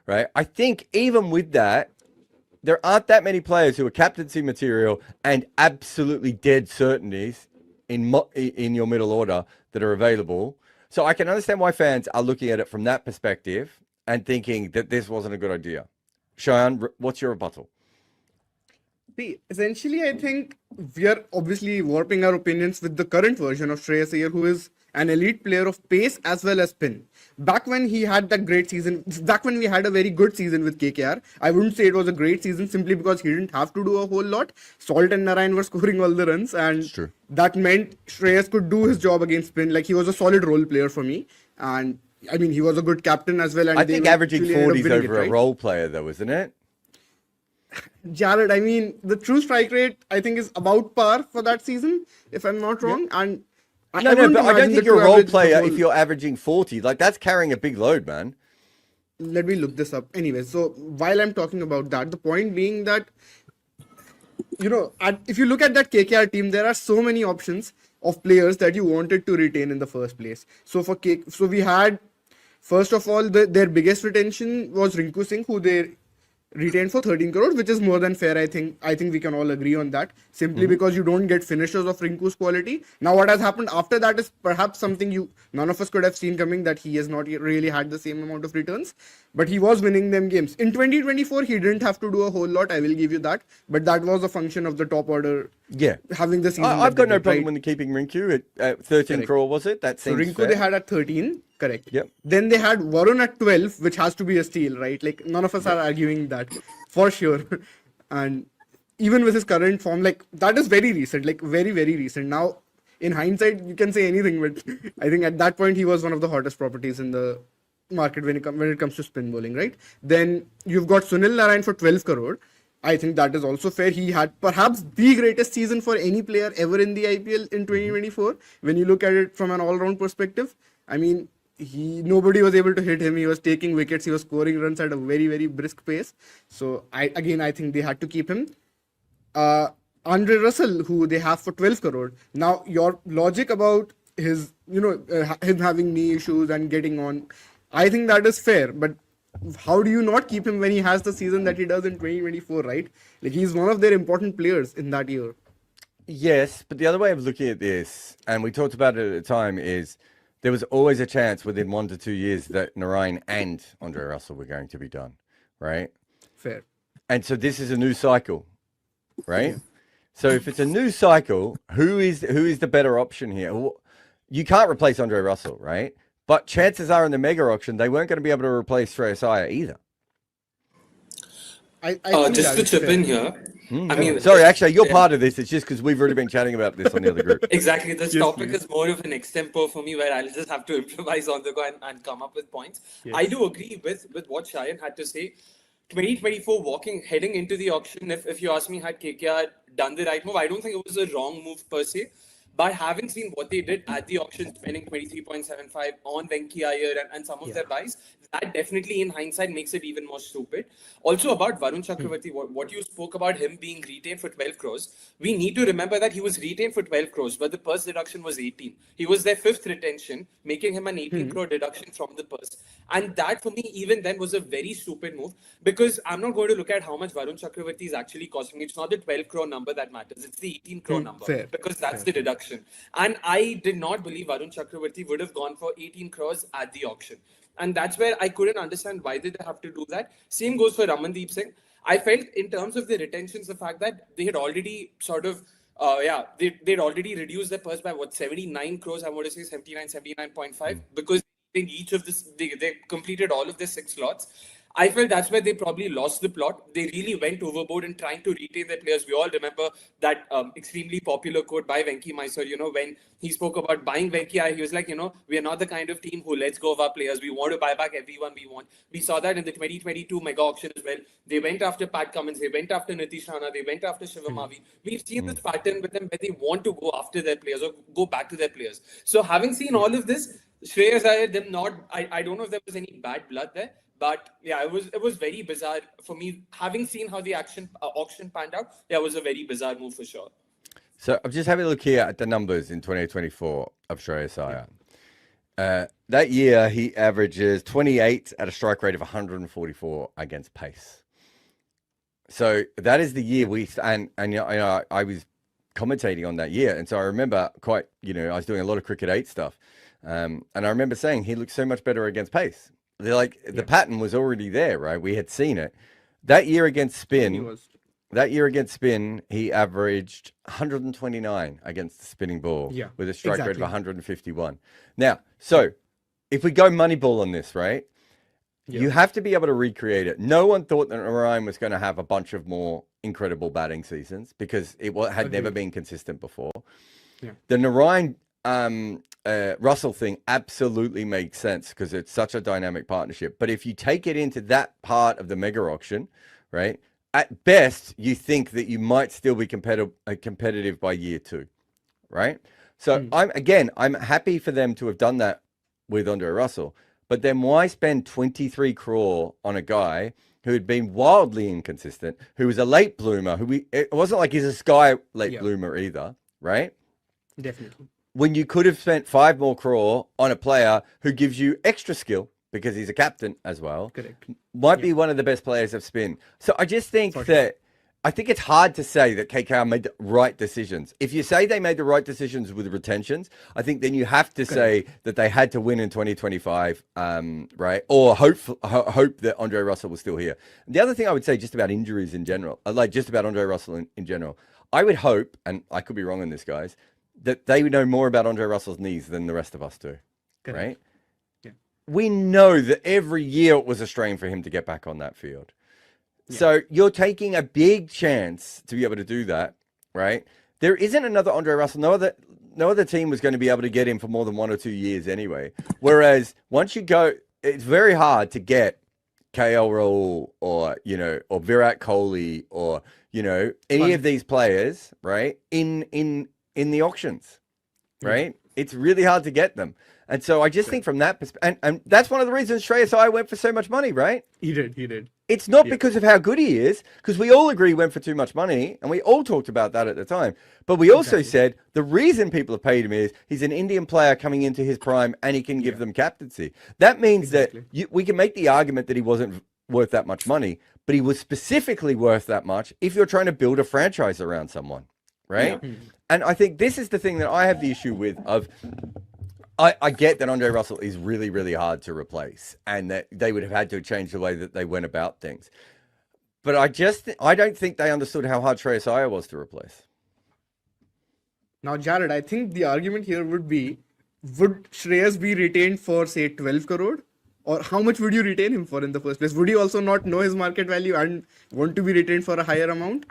right? I think even with that, there aren't that many players who are captaincy material and absolutely dead certainties in your middle order that are available. So I can understand why fans are looking at it from that perspective and thinking that this wasn't a good idea. Cheyenne, what's your rebuttal? See, essentially, I think we are obviously warping our opinions with the current version of Shreyas Iyer, who is an elite player of pace as well as spin. Back when he had that great season, back when we had a very good season with KKR, I wouldn't say it was a great season simply because he didn't have to do a whole lot. Salt and Narayan were scoring all the runs, and that meant Shreyas could do his job against spin. Like, he was a solid role player for me. And I mean, he was a good captain as well. And I they think were averaging actually ended up 40s winning over it, a right? role player, though, isn't it? Jared, I mean, the true strike rate, I think, is about par for that season, if I'm not wrong. And No, wouldn't but I don't imagine think the you're a true role average is the player whole- if you're averaging 40. Like, that's carrying a big load, man. Let me look this up. Anyway, so while I'm talking about that, the point being that, if you look at that KKR team, there are so many options of players that you wanted to retain in the first place. So so we had, first of all, their biggest retention was Rinku Singh, who they retained for 13 crores, which is more than fair. I think we can all agree on that, simply because you don't get finishers of Rinku's quality. Now what has happened after that is perhaps something none of us could have seen coming, that he has not really had the same amount of returns, but he was winning them games. In 2024 he didn't have to do a whole lot, I will give you that, but that was a function of the top order having the season. I've got no problem right? with keeping Rinku at 13 crore, was it? That So seems Rinku fair. they had at 13, correct. Yep. Then they had Varun at 12, which has to be a steal, right? Like, none of us are arguing that, for sure. And even with his current form, like, that is very recent, like, very, very recent. Now, in hindsight, you can say anything, but I think at that point, he was one of the hottest properties in the market when it comes to spin bowling, right? Then you've got Sunil Narayan for 12 crore. I think that is also fair. He had perhaps the greatest season for any player ever in the IPL in 2024. When you look at it from an all-round perspective, I mean, nobody was able to hit him. He was taking wickets. He was scoring runs at a very, very brisk pace. So I think they had to keep him. Andre Russell, who they have for 12 crore. Now, your logic about his, him having knee issues and getting on, I think that is fair. But how do you not keep him when he has the season that he does in 2024, right? Like, he's one of their important players in that year. Yes, but the other way of looking at this, and we talked about it at the time, is there was always a chance within 1 to 2 years that Narayan and Andre Russell were going to be done, right? Fair. And so this is a new cycle, right? So if it's a new cycle, who is the better option here? You can't replace Andre Russell, right? But chances are in the mega auction, they weren't going to be able to replace Shreyas Iyer either. I think just to chip in here, I mean, sorry, actually, you're part of this. It's just because we've already been chatting about this on the other group. Exactly. This topic is more of an extempore for me, where I'll just have to improvise on the go and come up with points. Yes. I do agree with what Shayan had to say. 2024 heading into the auction, if you ask me, had KKR done the right move, I don't think it was a wrong move per se. By having seen what they did at the auction, spending 23.75 on Venki Iyer and some of their buys, that definitely in hindsight makes it even more stupid. Also about Varun Chakravarti, what you spoke about him being retained for 12 crores, we need to remember that he was retained for 12 crores, but the purse deduction was 18. He was their 5th retention, making him an 18 crore deduction from the purse. And that for me, even then, was a very stupid move, because I'm not going to look at how much Varun Chakravarti is actually costing. It's not the 12 crore number that matters. It's the 18 crore number, because that's the deduction. And I did not believe Varun Chakravarti would have gone for 18 crores at the auction. And that's where I couldn't understand why did they have to do that. Same goes for Ramandeep Singh. I felt in terms of the retentions, the fact that they had already sort of, they'd already reduced their purse by 79 crores, I want to say 79.5, because in each of this, they completed all of their 6 slots. I felt that's where they probably lost the plot. They really went overboard in trying to retain their players. We all remember that extremely popular quote by Venki Mysore, when he spoke about buying Venki, he was like, we are not the kind of team who lets go of our players. We want to buy back everyone we want. We saw that in the 2022 mega auction as well. They went after Pat Cummins. They went after Nitish Rana. They went after Shivam Mavi. We've seen this pattern with them where they want to go after their players or go back to their players. So having seen all of this, Shreyas Iyer, I don't know if there was any bad blood there. But yeah, it was very bizarre for me. Having seen how the auction panned out, it was a very bizarre move for sure. So I'm just having a look here at the numbers in 2024 of Shreyas Iyer. That year, he averages 28 at a strike rate of 144 against pace. So that is the year I was commentating on that year. And so I remember I was doing a lot of Cricket 8 stuff. And I remember saying he looks so much better against pace. The pattern was already there, right? We had seen it. That year against spin, he averaged 129 against the spinning ball with a strike rate of 151. Now, so if we go Moneyball on this, right? You have to be able to recreate it. No one thought that Narayan was going to have a bunch of more incredible batting seasons because it had never been consistent before. Yeah. The Narayan Russell thing absolutely makes sense because it's such a dynamic partnership. But if you take it into that part of the mega auction, right, at best, you think that you might still be competitive by year 2, right? So I'm happy for them to have done that with Andre Russell. But then why spend 23 crore on a guy who had been wildly inconsistent, who was a late bloomer, it wasn't like he's a sky late bloomer either, right? Definitely. When you could have spent 5 more crore on a player who gives you extra skill because he's a captain as well. Correct. Might be one of the best players of spin. So I just think I think it's hard to say that KKR made the right decisions. If you say they made the right decisions with retentions, I think then you have to say that they had to win in 2025, right? Or hope that Andre Russell was still here. The other thing I would say just about injuries in general, like just about Andre Russell in general, I would hope, and I could be wrong on this, guys, that they would know more about Andre Russell's knees than the rest of us do, right? Yeah. We know that every year it was a strain for him to get back on that field. So you're taking a big chance to be able to do that, right? There isn't another Andre Russell. No other team was going to be able to get him for more than 1 or 2 years anyway. Whereas once you go, it's very hard to get KL Rahul or Virat Kohli or any of these players, right? In the auctions, right? It's really hard to get them. And so I just think from that perspective, and that's one of the reasons Shreyas Iyer went for so much money, right? He did. It's not because of how good he is, because we all agree he went for too much money, and we all talked about that at the time. But we also said the reason people have paid him is he's an Indian player coming into his prime, and he can give them captaincy. That means that we can make the argument that he wasn't worth that much money, but he was specifically worth that much if you're trying to build a franchise around someone, right? Yeah. And I think this is the thing that I have the issue with of... I get that Andre Russell is really, really hard to replace and that they would have had to change the way that they went about things. But I don't think they understood how hard Shreyas Iyer was to replace. Now, Jared, I think the argument here would be, would Shreyas be retained for, say, 12 crore? Or how much would you retain him for in the first place? Would you also not know his market value and want to be retained for a higher amount?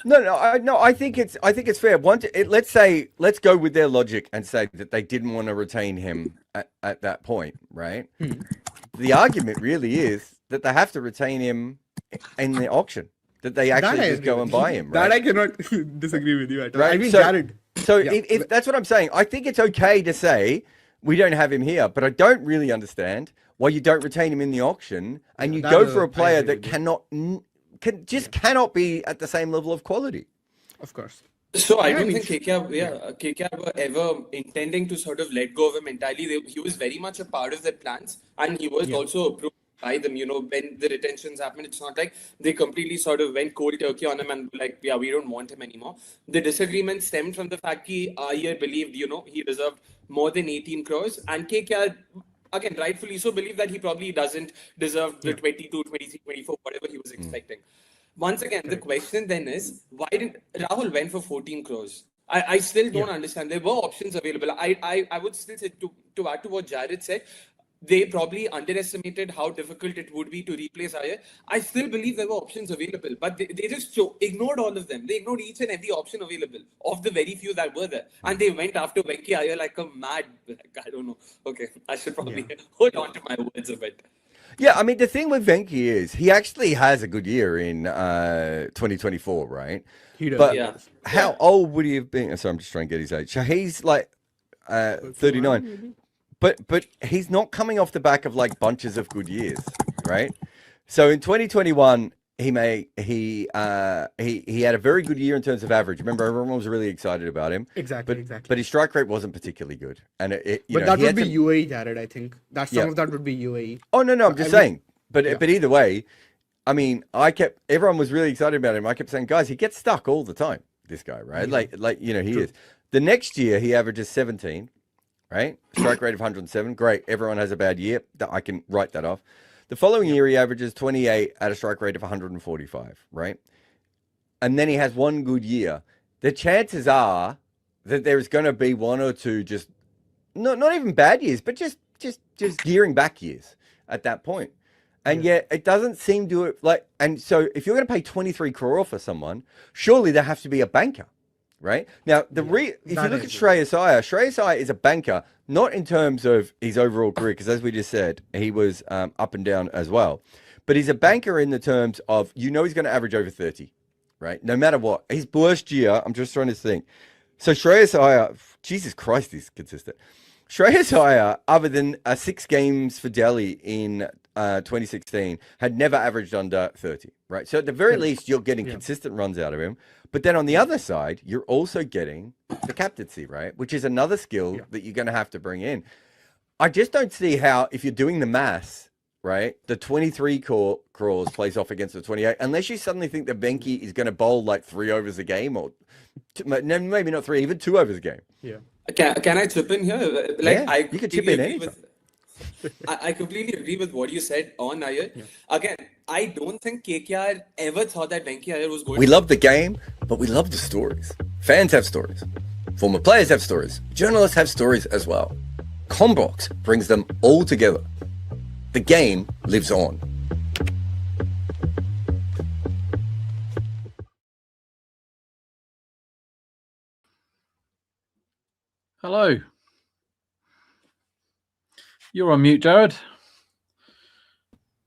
No. I think it's fair. Let's go with their logic and say that they didn't want to retain him at that point, right? The argument really is that they have to retain him in the auction. That they actually just go and buy him. Right? That I cannot disagree with you at all. Right? I mean, Jared. So if that's what I'm saying, I think it's okay to say we don't have him here, but I don't really understand why you don't retain him in the auction and you go for a player that cannot be at the same level of quality. Of course. So I don't think KKR were ever intending to sort of let go of him entirely. He was very much a part of their plans, and he was also approved by them. When the retentions happened, it's not like they completely sort of went cold turkey on him and like, we don't want him anymore. The disagreement stemmed from the fact that Iyer believed, he deserved more than 18 crores, and KKR, again, rightfully so, believe that he probably doesn't deserve the 22, 23, 24, whatever he was expecting. Once again, the question then is, why didn't Rahul went for 14 crores? I still don't understand. There were options available. I would still say, to add to what Jared said, they probably underestimated how difficult it would be to replace Iyer. I still believe there were options available, but they just ignored all of them. They ignored each and every option available of the very few that were there. And they went after Venki Iyer like a mad, I don't know. Okay, I should probably hold on to my words a bit. Yeah, I mean, the thing with Venki is he actually has a good year in 2024, right? He does. But how old would he have been? So I'm just trying to get his age. So he's like 39. Maybe? But he's not coming off the back of like bunches of good years, right? So in 2021, he had a very good year in terms of average. Remember, everyone was really excited about him. Exactly. But his strike rate wasn't particularly good, and that would be UAE, Jared. I think that some of that would be UAE. Oh no, I'm just saying. But either way, I mean, everyone was really excited about him. I kept saying, guys, he gets stuck all the time. This guy, right? He is. The next year, he averages 17. Right? Strike rate of 107. Great. Everyone has a bad year. I can write that off. The following year, he averages 28 at a strike rate of 145. Right? And then he has one good year. The chances are that there's going to be one or two just not even bad years, but just gearing back years at that point. And yet it doesn't seem to and so if you're going to pay 23 crore for someone, surely there has to be a banker. right? Now, if you look at Shreyas Iyer is a banker, not in terms of his overall career, because as we just said, he was up and down as well. But he's a banker in the terms of, he's going to average over 30, right? No matter what. His worst year, I'm just trying to think. So Shreyas Iyer, Jesus Christ, he's consistent. Shreyas Iyer, other than 6 games for Delhi in 2016, had never averaged under 30, right? So at the very least, you're getting consistent runs out of him. But then on the other side, you're also getting the captaincy, right? Which is another skill that you're going to have to bring in. I just don't see how, if you're doing the maths, right, the 23 crawls plays off against the 28, unless you suddenly think that Venki is going to bowl like 3 overs a game, or maybe not 3, even 2 overs a game. Yeah. Can I chip in here? You can chip in anytime. I completely agree with what you said on Iyer. Yeah. Again, I don't think KKR ever thought that Venki Iyer was going We love the game, but we love the stories. Fans have stories. Former players have stories. Journalists have stories as well. Combox brings them all together. The game lives on. Hello. You're on mute, Jared.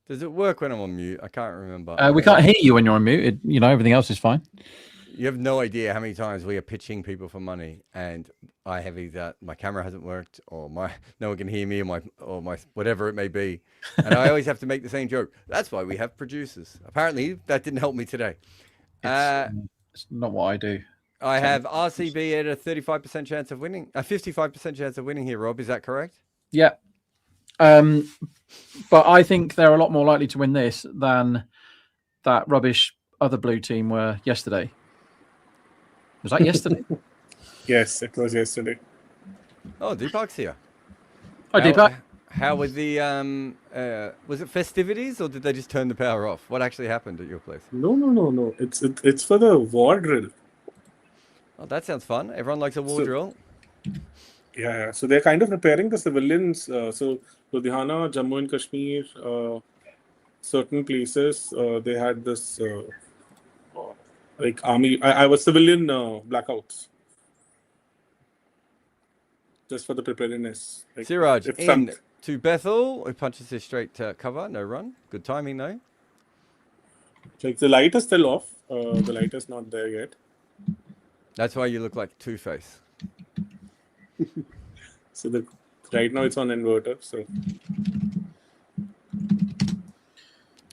Does it work when I'm on mute? I can't remember. We can't hear you when you're on mute. Everything else is fine. You have no idea how many times we are pitching people for money, and I have either my camera hasn't worked, or no one can hear me, or my whatever it may be, and I always have to make the same joke. That's why we have producers. Apparently, that didn't help me today. It's not what I do. I have RCB at a 35% chance of winning, a 55% chance of winning here. Rob, is that correct? Yeah. But I think they're a lot more likely to win this than that rubbish other blue team were yesterday. Was that yesterday? Yes, it was yesterday. Oh, Deepak's here. Hi, Deepak. How were the was it festivities, or did they just turn the power off? What actually happened at your place? No. It's for the war drill. Oh, that sounds fun. Everyone likes a war drill. Yeah. So they're kind of preparing the civilians. So Ludhiana, Jammu and Kashmir, certain places, they had this like army. I was civilian blackouts. Just for the preparedness. Like, Siraj in to Bethel, who punches his straight cover, no run. Good timing though. Like the light is still off. The light is not there yet. That's why you look like Two-Face. So right now it's on inverter. So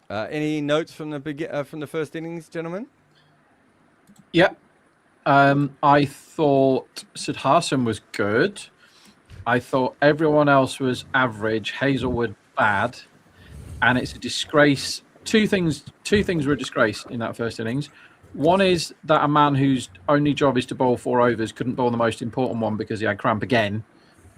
any notes from the first innings, gentlemen? Yeah. I thought Sidharsan was good. I thought everyone else was average. Hazelwood bad, and it's a disgrace. Two things were a disgrace in that first innings. One is that a man whose only job is to bowl 4 overs couldn't bowl the most important one because he had cramp again.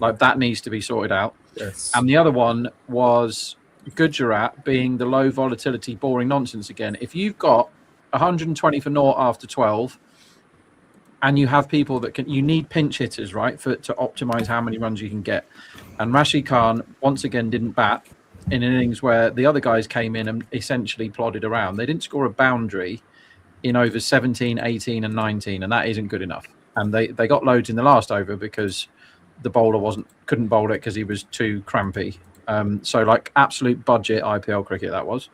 Like, that needs to be sorted out. yes. And the other one was Gujarat being the low volatility, boring nonsense again. If you've got 120 for naught after 12, and you have people that you need pinch hitters, right, to optimize how many runs you can get. And Rashid Khan once again didn't bat in innings where the other guys came in and essentially plodded around. They didn't score a boundary in over 17, 18, and 19, and that isn't good enough. And they got loads in the last over because the bowler couldn't bowl it because he was too crampy. So like absolute budget IPL cricket that was.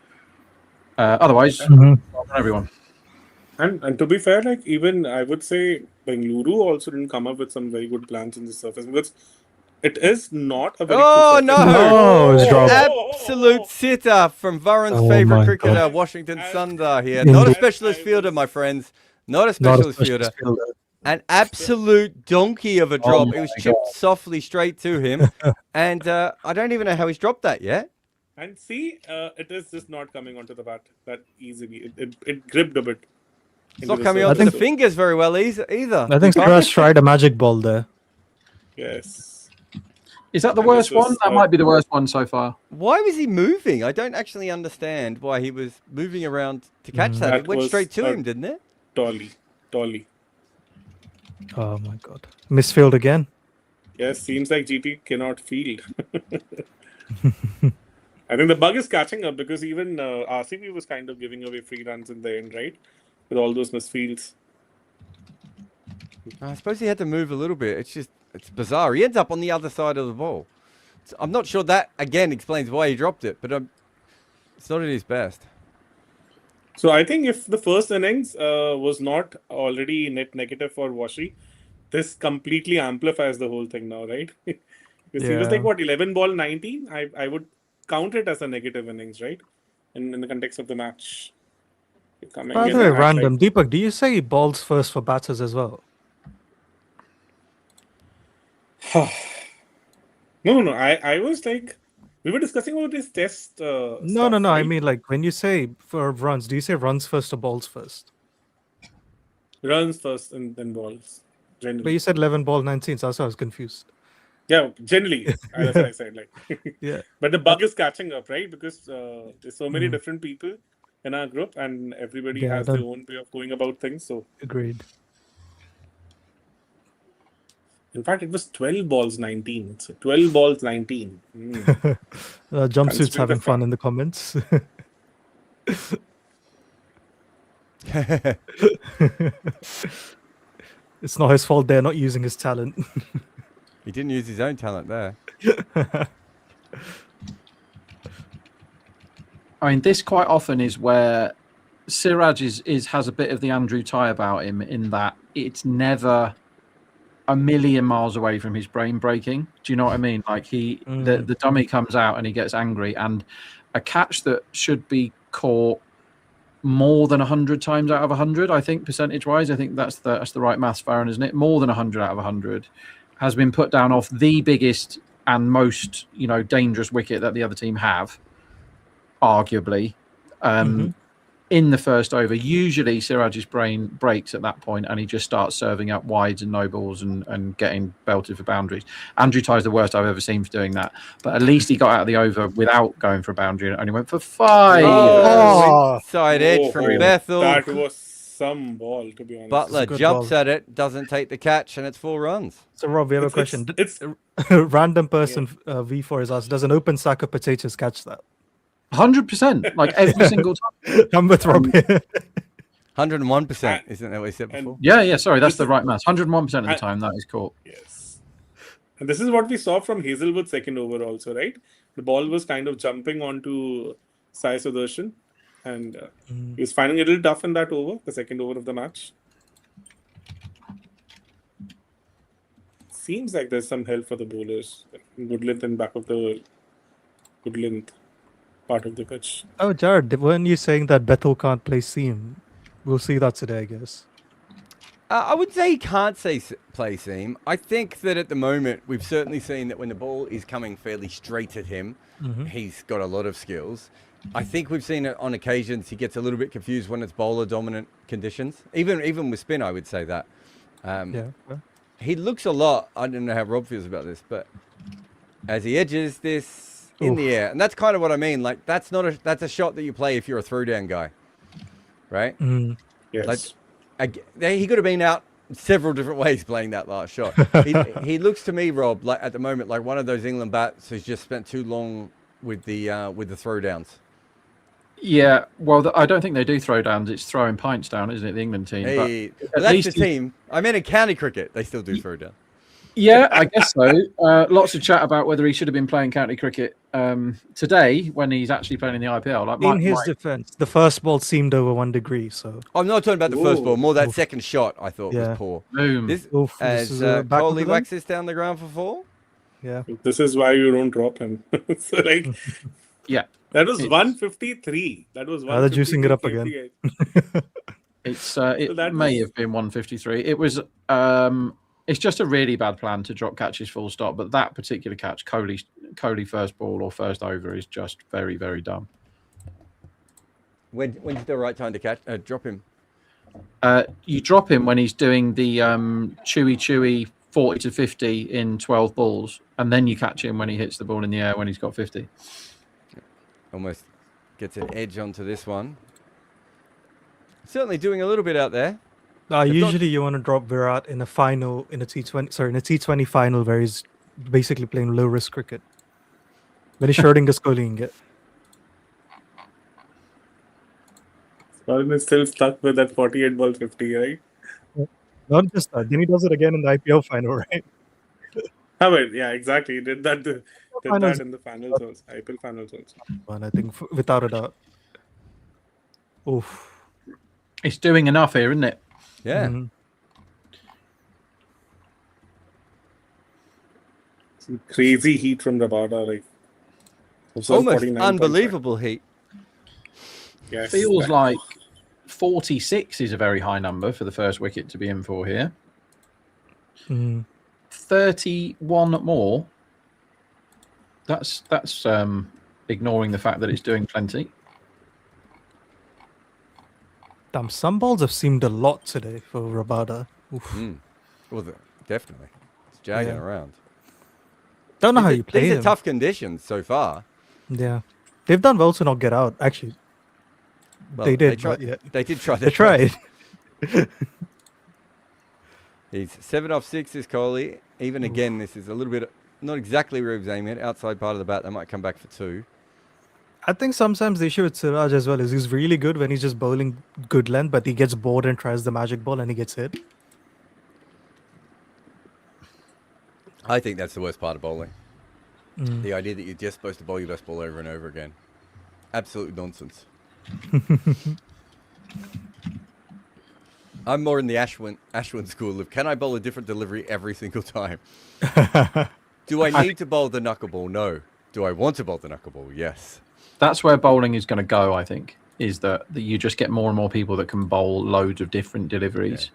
Otherwise, everyone. And to be fair, like even I would say Bengaluru also didn't come up with some very good plans in the surface, because it is not a very Oh good no! surface. Oh, it's dropped. Absolute sitter from Varun's favorite cricketer, Washington Sundar here. Not a specialist fielder, my friends. Not a specialist fielder. An absolute donkey of a drop. It was chipped softly straight to him. And I don't even know how he's dropped that yet. And see, it is just not coming onto the bat that easily. It gripped a bit. It's not coming onto the fingers very well either. I think Shreyas tried a magic ball there. Yes. Is that the worst one? That might be the worst one so far. Why was he moving? I don't actually understand why he was moving around to catch that. It went straight to him, didn't it? Dolly. Oh my god. Misfield again. Yes, seems like GT cannot field. I think the bug is catching up, because even RCB was kind of giving away free runs in the end, right? With all those misfields. I suppose he had to move a little bit. It's bizarre. He ends up on the other side of the ball. I'm not sure that, again, explains why he dropped it, but it's not at his best. So I think if the first innings was not already net negative for Washi, this completely amplifies the whole thing now, right? Because he was like, what, 11 ball 19? I would count it as a negative innings, right? In the context of the match. By the way, random. Deepak, do you say balls first for batters as well? No. I was like, we were discussing about this test. No. Stuff, I right? mean, like, when you say for runs, do you say runs first or balls first? Runs first and then balls. But Generally. you said 11 ball 19, so I was confused. Yeah, generally. That's what I said. Like, Yeah. But the bug is catching up, right? Because there's so many different people in our group, and everybody has their own way of going about things. So Agreed. in fact, it was 12 balls 19. So 12 balls 19. Jumpsuit's having fun in the comments. It's not his fault they're not using his talent. He didn't use his own talent there. I mean, this quite often is where Siraj has a bit of the Andrew Ty about him, in that it's never a million miles away from his brain breaking. Do you know what I mean? Like the dummy comes out and he gets angry, and a catch that should be caught more than 100 times out of 100, I think, percentage wise, I think that's the right maths, Farron, isn't it? More than 100 out of 100 has been put down off the biggest and most, dangerous wicket that the other team have, arguably, in the first over. Usually Siraj's brain breaks at that point and he just starts serving up wides and no balls and getting belted for boundaries. Andrew Ty's the worst I've ever seen for doing that, but at least he got out of the over without going for a boundary and only went for 5. Side edge from Bethel. That was some ball, to be honest. Butler jumps at it, doesn't take the catch, and it's 4 runs. So Rob, we have a question. It's Random person V4 is asked, does an open sack of potatoes catch that? 100%, like every single time. I'm with Rob here. 101%, isn't that what he said before? Yeah, sorry, that's the right math. 101% of the time that is caught. Yes. And this is what we saw from Hazelwood's second over also, right? The ball was kind of jumping onto Sai Sudarshan, and he was finding it a little tough in that over, the second over of the match. Seems like there's some help for the bowlers. Good length in back of the good length part of the pitch. Oh, Jared, weren't you saying that Bethel can't play seam? We'll see that today, I guess. I would say he can't play seam. I think that at the moment, we've certainly seen that when the ball is coming fairly straight at him, he's got a lot of skills. I think we've seen it on occasions he gets a little bit confused when it's bowler-dominant conditions. Even with spin, I would say that. He looks a lot, I don't know how Rob feels about this, but as he edges this in the air, and that's kind of what I mean. Like, that's a shot that you play if you're a throwdown guy, right? Yes. Like, he could have been out several different ways playing that last shot. He looks to me, Rob, like at the moment, like one of those England bats who's just spent too long with the throwdowns. Yeah, well, I don't think they do throwdowns. It's throwing pints down, isn't it, the England team? Hey, that's the team. I mean, in county cricket, they still do throwdown. Yeah, I guess so. Lots of chat about whether he should have been playing county cricket today when he's actually playing in the IPL. Like, in his defense, the first ball seemed over 1 degree, so... I'm not talking about the first ball, more that second shot I thought was poor. Boom. This is Kohli waxes down the ground for 4? Yeah. This is why you don't drop him. So, like... Yeah. That was 153. That was 153. They're juicing it up again. It may have been 153. It was... it's just a really bad plan to drop catches full stop, but that particular catch, Kohli first ball or first over, is just very, very dumb. When's the right time to drop him? You drop him when he's doing the chewy 40 to 50 in 12 balls, and then you catch him when he hits the ball in the air when he's got 50. Almost gets an edge onto this one. Certainly doing a little bit out there. Usually you want to drop Virat in a final, in a T20 final where he's basically playing low risk cricket. When he's Schrodinger's Kohliing it. Colin is still stuck with that 48 ball 50, right? Not just that. Then he does it again in the IPL final, right? Yeah, exactly. He did that. Did Finals. that in the finals also. IPL finals also. One, I think, without a doubt. Oof. It's doing enough here, isn't it? Yeah. Some crazy heat from Rabada, like Almost 49.5. unbelievable heat. Yes. Feels like 46 is a very high number for the first wicket to be in for here. 31 more. That's ignoring the fact that it's doing plenty. Damn, some balls have seemed a lot today for Rabada. Oof. Well, definitely. It's jagging Yeah. around. Don't know how you play These are him. tough conditions so far. Yeah. They've done well to not get out, actually. Well, they did, tried, but yeah. They did try. They tried. He's 7 off 6 is Kohli. Even again, this is a little bit, not exactly where he was aiming at. Outside part of the bat, they might come back for 2. I think sometimes the issue with Siraj as well is he's really good when he's just bowling good length, but he gets bored and tries the magic ball and he gets hit. I think that's the worst part of bowling. The idea that you're just supposed to bowl your best ball over and over again. Absolute nonsense. I'm more in the Ashwin school of, can I bowl a different delivery every single time? Do I need to bowl the knuckleball? No. Do I want to bowl the knuckleball? Yes. That's where bowling is going to go, I think, is that you just get more and more people that can bowl loads of different deliveries.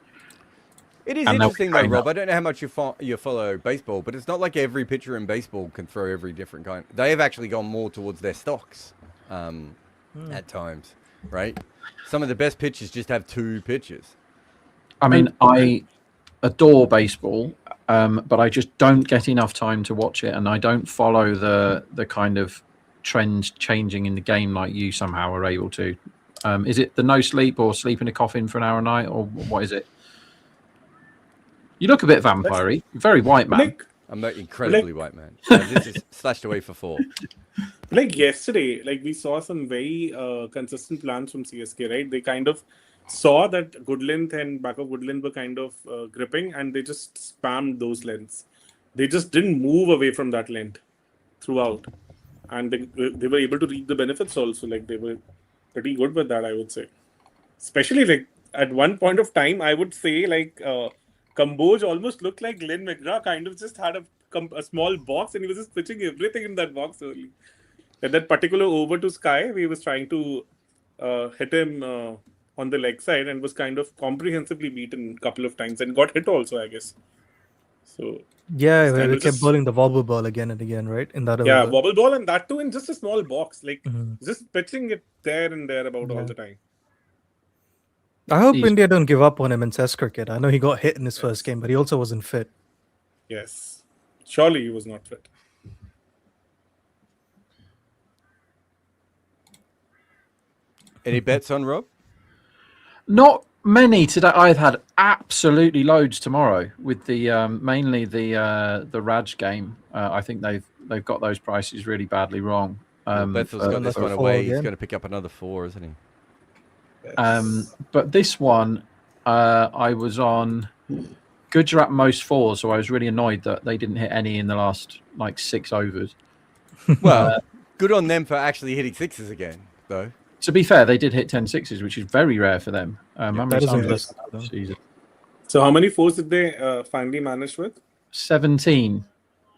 It is And they'll interesting though, train Rob. up. I don't know how much you follow baseball, but it's not like every pitcher in baseball can throw every different kind. They have actually gone more towards their stocks at times, right? Some of the best pitchers just have 2 pitches. I mean, I adore baseball, but I just don't get enough time to watch it, and I don't follow the kind of trends changing in the game like you somehow are able to. Is it the no sleep or sleep in a coffin for an hour a night, or what is it? You look a bit vampire-y. Very white man. Like, I'm not incredibly white man. This is slashed away for 4. like yesterday, like we saw some very consistent plans from CSK, right? They kind of saw that good length and back of good length were kind of gripping, and they just spammed those lengths. They just didn't move away from that length throughout, and they were able to reap the benefits also. Like they were pretty good with that, I would say. Especially like at one point of time, I would say like Kamboj almost looked like Glenn McGrath, kind of just had a small box and he was just pitching everything in that box early. At that particular over to Sky, we was trying to hit him on the leg side and was kind of comprehensively beaten a couple of times and got hit also, I guess. So Yeah, kind we of kept just- bowling the wobble ball again and again, right? In that yeah, over. wobble ball and that too in just a small box, like Mhm. just pitching it there and there about all Yeah. the time. I hope He's- India don't give up on him in Test cricket. I know he got hit in his first game, but he also wasn't fit. Yes. Surely he was not fit. Any bets on Rob? Not many today. I've had absolutely loads tomorrow with the mainly the Raj game. I think they've got those prices really badly wrong. Bethel's got this for one 4 away. He's again. going to pick up another 4, isn't he? But this one, I was on Gujarat most 4, so I was really annoyed that they didn't hit any in the last like 6 overs. Well, good on them for actually hitting 6s again, though. To be fair, they did hit 10 6s, which is very rare for them. How many that is times impressive, this though. season? So how many 4s did they finally manage with? 17.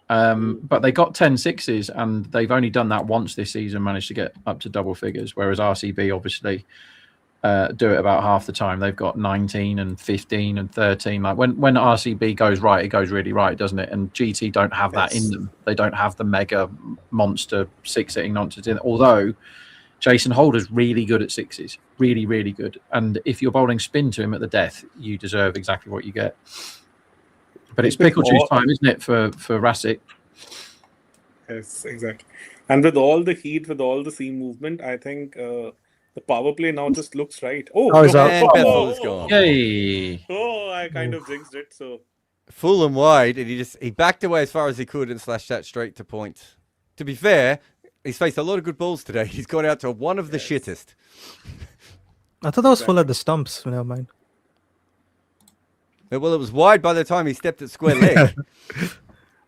But they got 10 6s, and they've only done that once this season, managed to get up to double figures, whereas RCB obviously do it about half the time. They've got 19 and 15 and 13. Like when RCB goes right, it goes really right, doesn't it? And GT don't have that in them. They don't have the mega monster 6-hitting nonsense in it. Although Jason Holder's really good at 6s, really, really good. And if you're bowling spin to him at the death, you deserve exactly what you get. But it's pickle juice time, isn't it, for Rasic? Yes, exactly. And with all the heat, with all the seam movement, I think the power play now just looks right. Oh, he's out. And Bethel is gone. Yay! Oh, I kind of jinxed it. So Full and wide, and he backed away as far as he could and slashed that straight to point. To be fair, he's faced a lot of good balls today. He's gone out to one of the shittest. I thought that was full at the stumps. Never mind. Well, it was wide by the time he stepped at square leg. Let's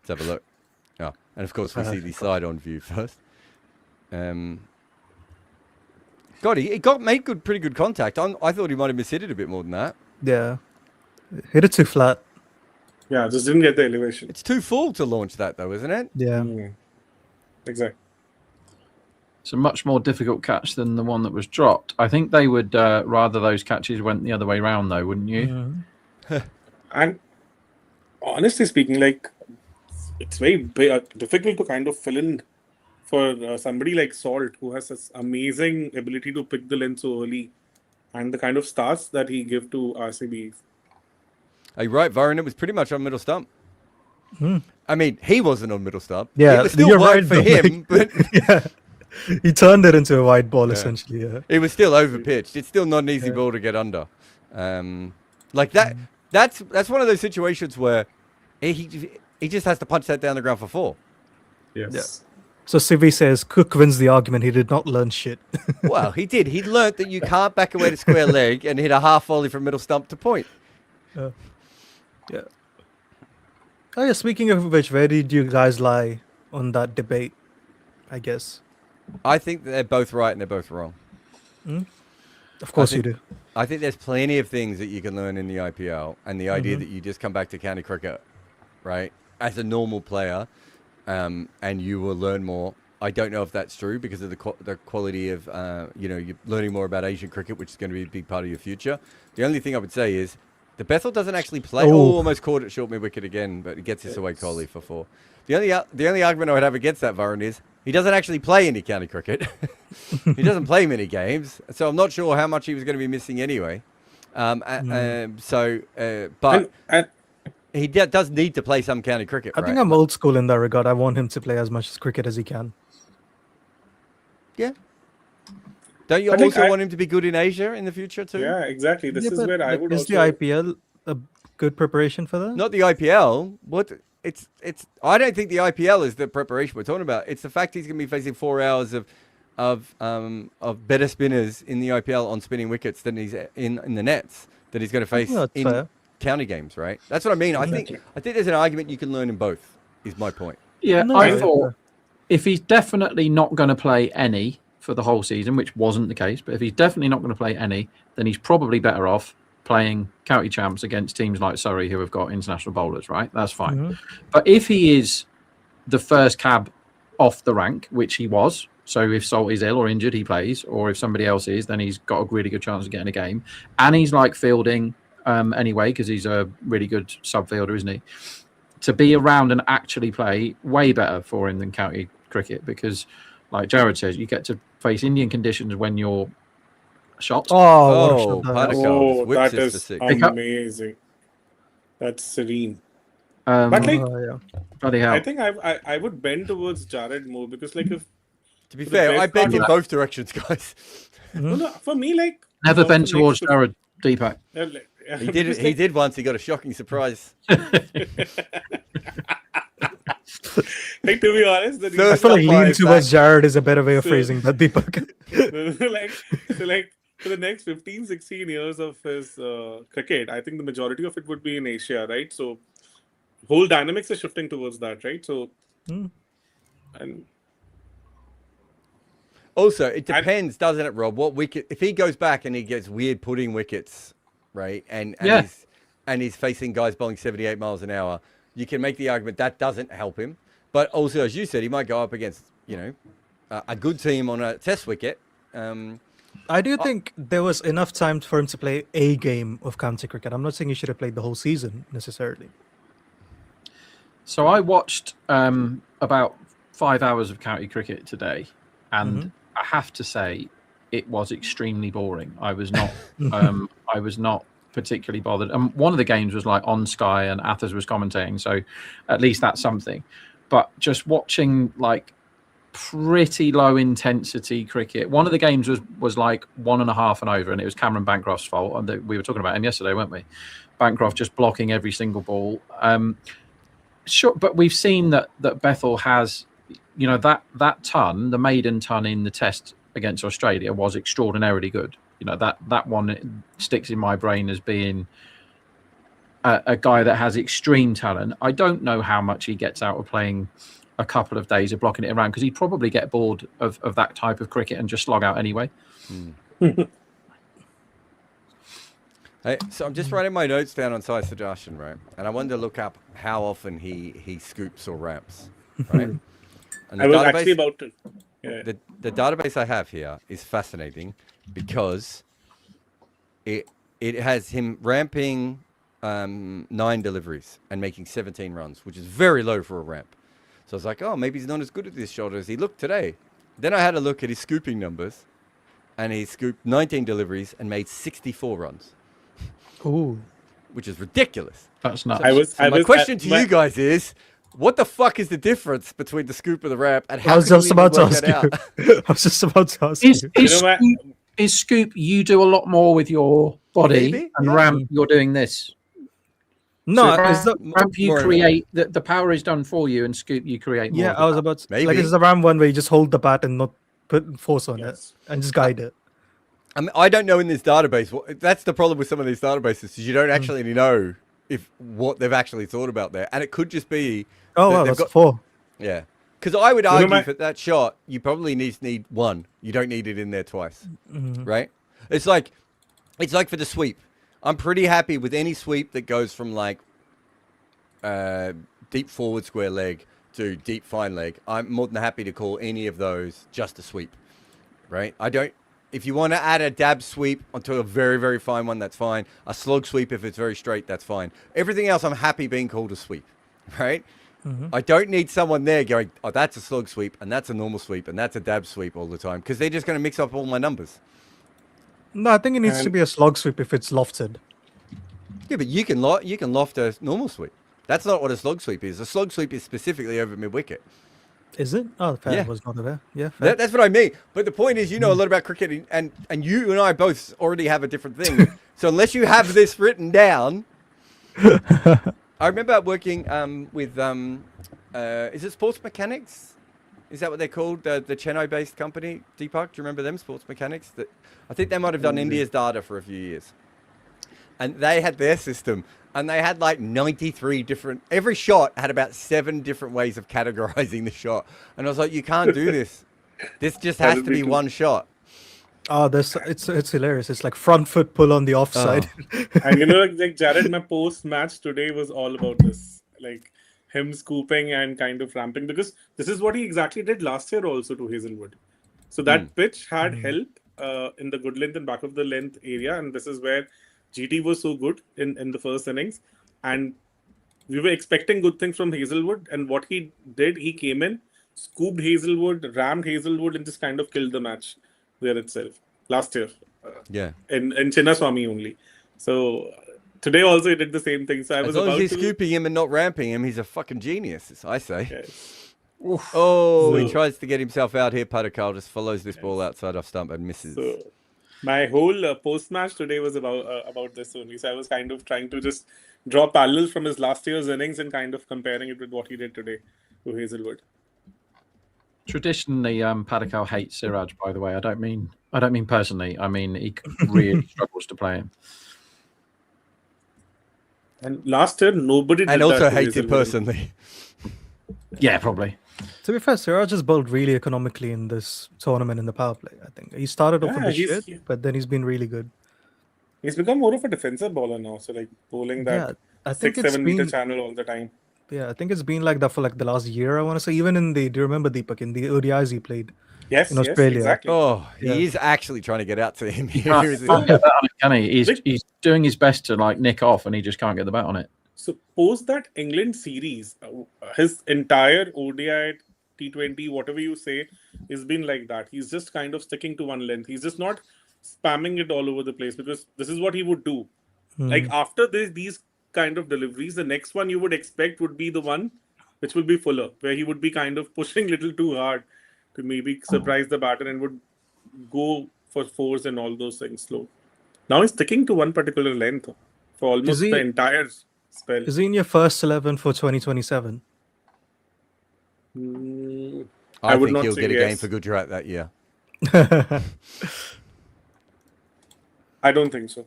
have a look. Oh, and of course we see the side-on view first. God, he made pretty good contact. I thought he might have mishit it a bit more than that. Yeah. Hit it too flat. Yeah, just didn't get the elevation. It's too full to launch that, though, isn't it? Yeah. Exactly. It's a much more difficult catch than the one that was dropped. I think they would rather those catches went the other way round, though, wouldn't you? And honestly speaking, like, it's very difficult to kind of fill in for somebody like Salt, who has this amazing ability to pick the length so early, and the kind of starts that he gave to RCB. Are you right, Varun? It was pretty much on middle stump. I mean, he wasn't on middle stump. Yeah, it was still you're wide right, for him, but yeah. He turned it into a wide ball, essentially. Yeah. it was still over pitched. It's still not an easy ball to get under. Like that. That's one of those situations where he just has to punch that down the ground for 4. Yes. Yeah. So Sivi says Cook wins the argument. He did not learn shit. Well, he did. He learnt that you can't back away to square leg and hit a half volley from middle stump to point. Yeah. Oh yeah. Speaking of which, where did you guys lie on that debate? I guess. I think they're both right and they're both wrong. Of course you do. I think there's plenty of things that you can learn in the IPL, and the idea that you just come back to county cricket, right, as a normal player, and you will learn more. I don't know if that's true because of the quality of, you're learning more about Asian cricket, which is going to be a big part of your future. The only thing I would say is the Bethel doesn't actually play. Oh, almost caught it short mid-wicket again, but it gets this away Kohli for 4. The only argument I would have against that, Varun, is he doesn't actually play any county cricket. He doesn't play many games, so I'm not sure how much he was going to be missing anyway. But he does need to play some county cricket. I think I'm old school in that regard. I want him to play as much cricket as he can. Yeah. Don't you also want him to be good in Asia in the future too? Yeah, exactly. This is where I would. Is the IPL a good preparation for that? Not the IPL. What? It's. I don't think the IPL is the preparation we're talking about. It's the fact he's going to be facing 4 hours of better spinners in the IPL on spinning wickets than he's in the nets that he's going to face in county games. Right. That's what I mean. I think there's an argument you can learn in both. Is my point. Yeah, I thought if he's definitely not going to play any for the whole season, which wasn't the case, but if he's definitely not going to play any, then he's probably better off playing county champs against teams like Surrey who have got international bowlers, right? That's fine. But if he is the first cab off the rank, which he was, so if Salt is ill or injured, he plays, or if somebody else is, then he's got a really good chance of getting a game. And he's like fielding anyway, because he's a really good sub fielder, isn't he? To be around and actually play, way better for him than county cricket, because like Jared says, you get to face Indian conditions when you're shot. That is amazing. That's serene. But like, I think I would bend towards Jared more because, like, if to be fair, I bend in both directions, guys. No, for me, like, never bend towards Jared, Deepak. He did once. He got a shocking surprise. Like, to be honest, I feel like leaning towards Jared is a better way of phrasing that, Deepak. like for the next 15-16 years of his cricket, I think the majority of it would be in Asia, right? So whole dynamics are shifting towards that, right? So and also it depends, doesn't it, Rob? What wicket if he goes back and he gets weird putting wickets, right? And he's facing guys bowling 78 miles an hour, you can make the argument that doesn't help him. But also, as you said, he might go up against, a good team on a test wicket. I do think there was enough time for him to play a game of county cricket. I'm not saying he should have played the whole season necessarily. So I watched about 5 hours of county cricket today, and I have to say it was extremely boring. I was not particularly bothered. And one of the games was like on Sky and Athers was commentating, so at least that's something. But just watching like pretty low intensity cricket. One of the games was like 1.5 and over, and it was Cameron Bancroft's fault. And we were talking about him yesterday, weren't we? Bancroft just blocking every single ball. Sure, but we've seen that Bethel has, that ton, the maiden ton in the test against Australia was extraordinarily good. That one sticks in my brain as being a guy that has extreme talent. I don't know how much he gets out of playing a couple of days of blocking it around, because he'd probably get bored of that type of cricket and just slog out anyway. Hey, so I'm just writing my notes down on Sai Sudarshan, right? And I wanted to look up how often he scoops or ramps, right? And I was actually about to. Yeah. The database I have here is fascinating because it has him ramping 9 deliveries and making 17 runs, which is very low for a ramp. So I was like, oh, maybe he's not as good at this shot as he looked today. Then I had a look at his scooping numbers, and he scooped 19 deliveries and made 64 runs. Ooh. Which is ridiculous. That's nuts. My question to you guys is, what the fuck is the difference between the scoop and the ramp, and how I was can just we about to work ask that out? you. I was just about to ask you. Is scoop, you do a lot more with your body, Maybe, and yeah. ramp, you're doing this. No, So is the ramp you more- create, the power is done for you, and scoop you create more. yeah? of the I was power. about to, Maybe. like, is the ram one where you just hold the bat and not put force on Yes. it and just guide it? I mean, I don't know in this database. That's the problem with some of these databases, is you don't actually know what they've actually thought about there, and it could just be. Oh that wow, they've that's 4. Yeah, because I would argue my- for that shot, you probably need one. You don't need it in there twice, Mm-hmm. right? It's like for the sweep. I'm pretty happy with any sweep that goes from like deep forward square leg to deep fine leg. I'm more than happy to call any of those just a sweep, right? I don't. If you want to add a dab sweep onto a very, very fine one, that's fine. A slog sweep, if it's very straight, that's fine. Everything else, I'm happy being called a sweep, right? I don't need someone there going, oh, that's a slog sweep, and that's a normal sweep, and that's a dab sweep all the time, because they're just going to mix up all my numbers. No, I think it needs to And- be a slog sweep if it's lofted. Yeah, but you can loft a normal sweep. That's not what a slog sweep is. A slog sweep is specifically over mid-wicket. Is it? Oh, fair. Yeah. Was not aware. Yeah, fair. That's what I mean. But the point is, you know a lot about cricket, and you and I both already have a different thing. So unless you have this written down, I remember working with is it Sports Mechanics? Is that what they're called? The Chennai-based company, Deepak. Do you remember them, Sports Mechanics? I think they might have done India's data for a few years, and they had their system. And they had like 93 different, every shot had about 7 different ways of categorizing the shot. And I was like, you can't do this. This just has to be one shot. Oh, it's hilarious. It's like front foot pull on the offside. And you know, like Jared, my post match today was all about this, like him scooping and kind of ramping, because this is what he exactly did last year also to Hazelwood. So that pitch had help in the good length and back of the length area, and this is where GT was so good in the first innings, and we were expecting good things from Hazelwood. And what he did, he came in, scooped Hazelwood, rammed Hazelwood, and just kind of killed the match there itself last year. Yeah. In Chinnaswamy only. So today also he did the same thing. So I As was long as about he's to. scooping him and not ramping him, he's a fucking genius, as I say. Yes. Oh, he So- tries to get himself out here. Padakal just follows this ball outside off stump and misses. So my whole post match today was about this only. So I was kind of trying to just draw parallels from his last year's innings and kind of comparing it with what he did today to Hazelwood. Traditionally, Padakal hates Siraj. By the way, I don't mean personally. I mean he really struggles to play him. And last year nobody did And that also to hates him Hazelwood. personally. Yeah, probably. To be fair, Siraj has bowled really economically in this tournament in the power play. I think he started off Yeah, with the he's- shit, but then he's been really good. He's become more of a defensive bowler now. So like bowling that Yeah, I think 6-7 it's meter been. channel all the time. Yeah, I think it's been like that for like the last year. I want to say, even in the. Do you remember Deepak in the ODIs he played? Yes, In yes, Australia. exactly. Oh, Yeah. he is actually trying to get out to him. Can't Here is get that on it, can he? He's doing his best to like nick off, and he just can't get the bat on it. So post that England series, his entire ODI, T20, whatever you say, has been like that. He's just kind of sticking to one length. He's just not spamming it all over the place, because this is what he would do. Like after these kind of deliveries, the next one you would expect would be the one which will be fuller, where he would be kind of pushing a little too hard to maybe surprise the batter and would go for fours and all those things slow. Now he's sticking to one particular length for almost he- the entire spell. Is he in your first 11 for 2027? I would think not he'll say get a game yes. for Gujarat that year. I don't think so.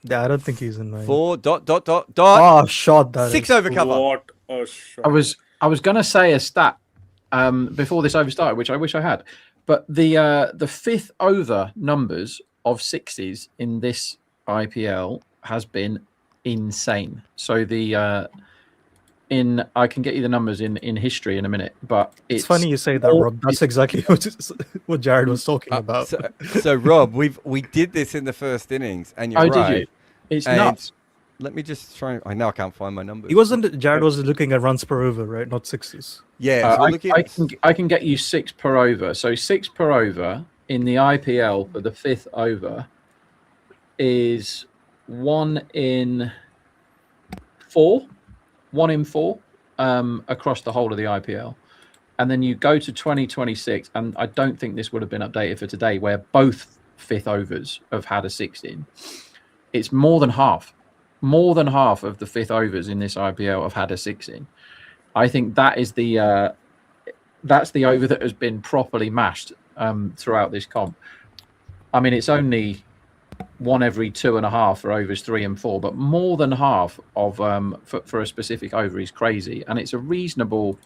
Yeah, I don't think he's in mine. 4 ... Oh, shot that 6 is. over cover. What a shot. I was gonna say a stat before this over started, which I wish I had, but the fifth over numbers of sixes in this IPL has been insane. So I can get you the numbers in history in a minute, but It's funny you say that, Rob. That's exactly what Jared was talking about. So Rob, we did this in the first innings, and you're right. Did you? It's And nuts. Let me just try. I know I can't find my numbers. He wasn't. Jared was looking at runs per over, right? Not sixes. Yeah, so we're looking at... I can get you 6 per over. So 6 per over in the IPL for the fifth over is 1 in 4. 1 in 4 across the whole of the IPL. And then you go to 2026, and I don't think this would have been updated for today, where both fifth overs have had a 6 in. It's more than half. More than half of the fifth overs in this IPL have had a 6 in. I think that is that's the over that has been properly mashed throughout this comp. I mean, it's only 1 every 2.5 for overs 3 and 4, but more than half of for a specific over is crazy, and it's a reasonable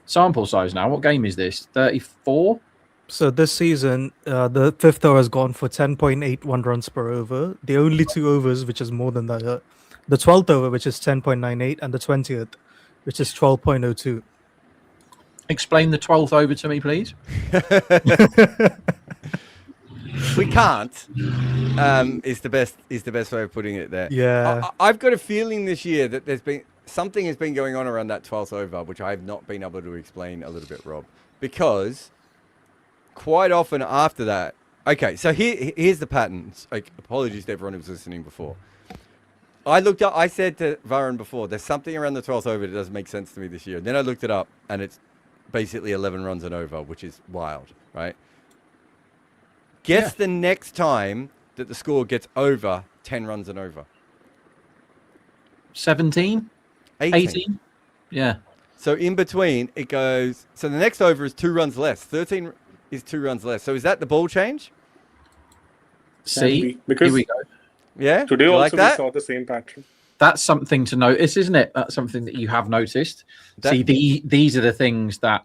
sample size now. What game is this? 34. So this season, the fifth over has gone for 10.81 runs per over. The only 2 overs which is more than that are the 12th over, which is 10.98, and the 20th, which is 12.02. Explain the 12th over to me, please. We can't. Is the best way of putting it there. Yeah. I've got a feeling this year that there's been something has been going on around that 12th over, which I have not been able to explain a little bit, Rob, because quite often after that. Okay, so here's the pattern. Like, apologies to everyone who was listening before. I looked up. I said to Varun before, there's something around the 12th over that doesn't make sense to me this year. And then I looked it up, and it's basically 11 runs and over, which is wild, right? Guess the next time that the score gets over 10 runs and over. 17? 18? Yeah. So in between, it goes... So the next over is 2 runs less. 13 is 2 runs less. So is that the ball change? See? Because here we go. Yeah? Today You also like we that? saw the same pattern. That's something to notice, isn't it? That's something that you have noticed. See, these are the things that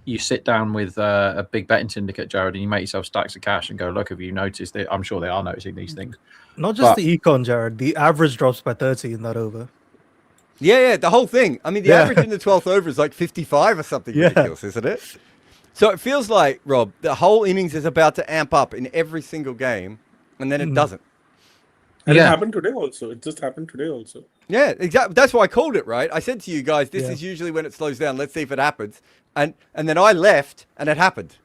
you sit down with a big betting syndicate, Jared, and you make yourself stacks of cash and go, look, have you noticed it? I'm sure they are noticing these things. Not just the econ, Jared. The average drops by 30 in that over. Yeah, the whole thing. I mean, the average in the 12th over is like 55 or something ridiculous, isn't it? So it feels like, Rob, the whole innings is about to amp up in every single game, and then it doesn't. And it happened today also. It just happened today also. Yeah, exactly. That's why I called it, right? I said to you guys, this is usually when it slows down. Let's see if it happens. And then I left, and it happened.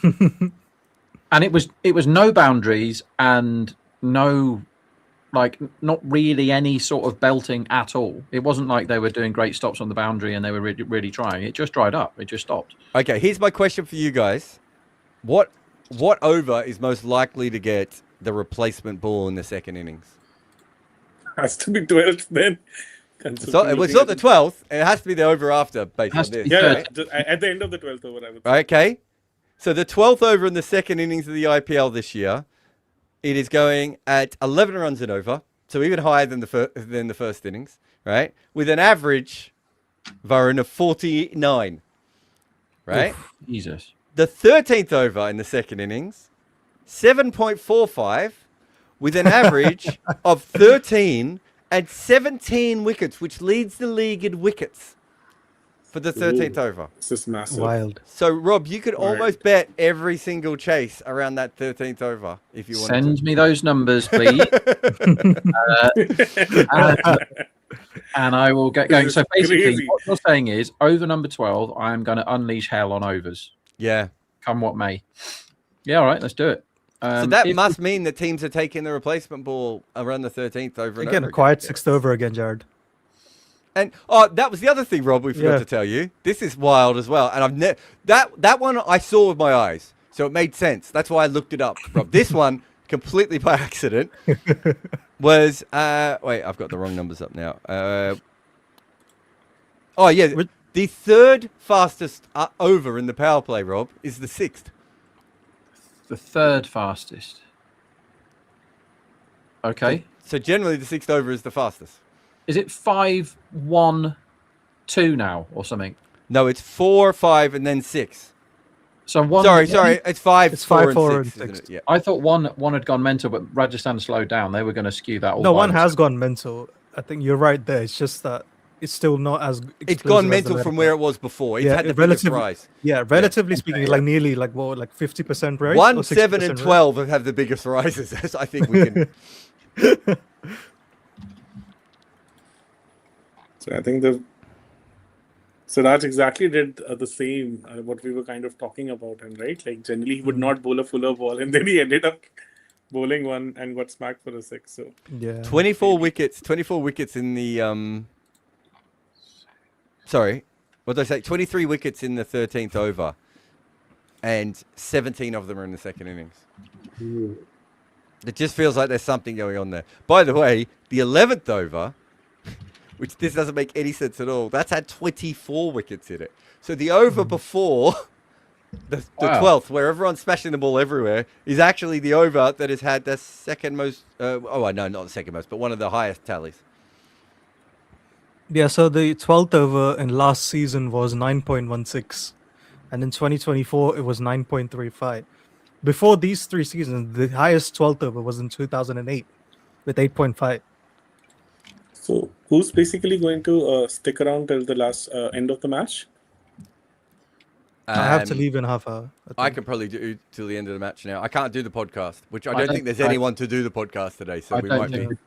And it was no boundaries and no, like, not really any sort of belting at all. It wasn't like they were doing great stops on the boundary and they were really trying. It just dried up. It just stopped. Okay, here's my question for you guys. What over is most likely to get the replacement ball in the second innings? Has to be 12th then. So it's not the 12th. It has to be the over after, based on this. Yeah, just at the end of the 12th over, I would say. Okay. So the 12th over in the second innings of the IPL this year, it is going at 11 runs and over, so even higher than the first innings, right? With an average, Varun, of 49, right? Oof, Jesus. The 13th over in the second innings, 7.45, with an average of 13 and 17 wickets, which leads the league in wickets for the 13th over. This is massive. Wild. So, Rob, you could almost bet every single chase around that 13th over if you wanted to. Send me those numbers, please. And I will get going. So basically, crazy. what you're saying is, over number 12, I am going to unleash hell on overs. Yeah. Come what may. Yeah, all right, let's do it. So that must mean that teams are taking the replacement ball around the 13th over and Again, over a quiet again. 6th over again, Jared. And that was the other thing, Rob, we forgot to tell you. This is wild as well. And I've that one I saw with my eyes, so it made sense. That's why I looked it up, Rob. This one, completely by accident, was wait, I've got the wrong numbers up now. Oh yeah, the third fastest over in the power play, Rob, is the 6th. The third fastest. Okay. So generally, the 6th over is the fastest. Is it 5-1-2 now or something? No, it's 4, 5, and then 6. So one. Sorry. It's 5, It's 4, 5, and 4, 6, and isn't 6. it? Yeah. I thought one had gone mental, but Rajasthan slowed down. They were going to skew that all. No, by one has themselves. gone mental. I think you're right there. It's just that it's still not as It's gone mental from where it was before. It's had the biggest rise. Yeah, relatively speaking, like nearly like 50% rise. 1, or 7, 60% and rise? 12 have the biggest rises. I think we can. So I think Siraj exactly did the same, what we were kind of talking about, and right, like generally he would not bowl a fuller ball, and then he ended up bowling one and got smacked for a 6. So Yeah. 24 wickets in the sorry, what did I say? 23 wickets in the 13th over, and 17 of them are in the second innings. It just feels like there's something going on there. By the way, the 11th over, which this doesn't make any sense at all, that's had 24 wickets in it. So the over before the Wow. 12th, where everyone's smashing the ball everywhere, is actually the over that has had the second most, not the second most, but one of the highest tallies. Yeah, so the 12th over in last season was 9.16, and in 2024 it was 9.35. Before these 3 seasons, the highest 12th over was in 2008 with 8.5. So who's basically going to stick around till the last end of the match? I have to leave in half hour. I can probably do till the end of the match now. I can't do the podcast, which I I don't don't- think there's I- anyone to do the podcast today, so I we don't might be. think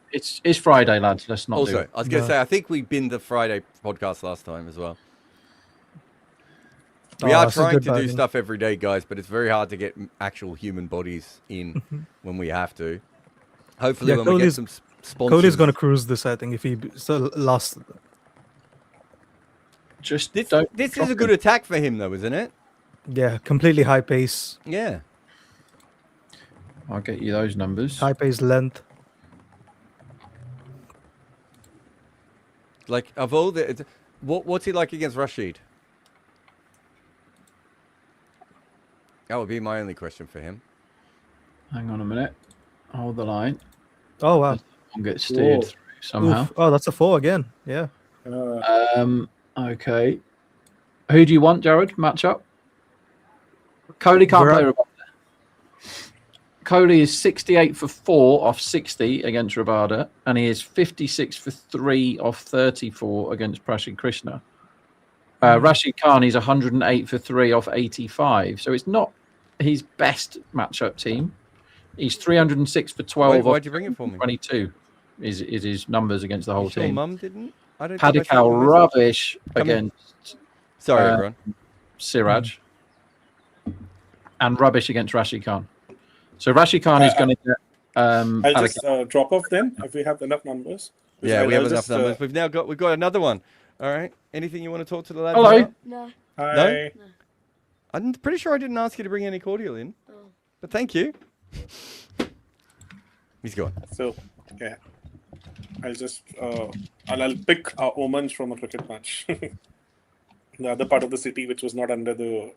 it's Friday, lads. Let's not do Also, it. I was going to No. say, I think we binned the Friday podcast last time as well. We Oh, are that's a trying good to do bargain. stuff every day, guys, but it's very hard to get actual human bodies in when we have to. Hopefully, Yeah, when we get Kohli's- some sponsors. Cody's going to cruise this, I think, if he last. Just This don't. is drop a good him. attack for him, though, isn't it? Yeah, completely high pace, Yeah. I'll get you those numbers. high pace length. Like, of all the. What's he like against Rashid? That would be my only question for him. Hang on a minute. Hold the line. Oh wow! I'll get steered Whoa. through somehow. Oof. Oh, that's a 4 again. Yeah. Okay. Who do you want, Jared? Match up. Kohli can't play Virat- Rabada. Kohli is 68 for 4 off 60 against Rabada, and he is 56 for 3 off 34 against Prashid Krishna. Rashid Khan is 108 for 3 off 85. So it's not his best matchup team. He's 306 for 12 Why'd off you bring it for me? 22 is his numbers against the whole Your team. mum didn't? I don't think I sent Padikal you a message. rubbish Come in. against Sorry, uh, everyone. Siraj and rubbish against Rashid Khan. So Rashid Khan is going to get I'll Padikal. just drop off then if we have enough numbers. Yeah, we I'll have enough just, numbers. We've got another one. All right. Anything you want to talk to the lads Hello. about? No. Hi. I'm pretty sure I didn't ask you to bring any cordial in, but thank you. He's gone. So yeah, I'll just I'll pick omens from a cricket match. The other part of the city which was not under the.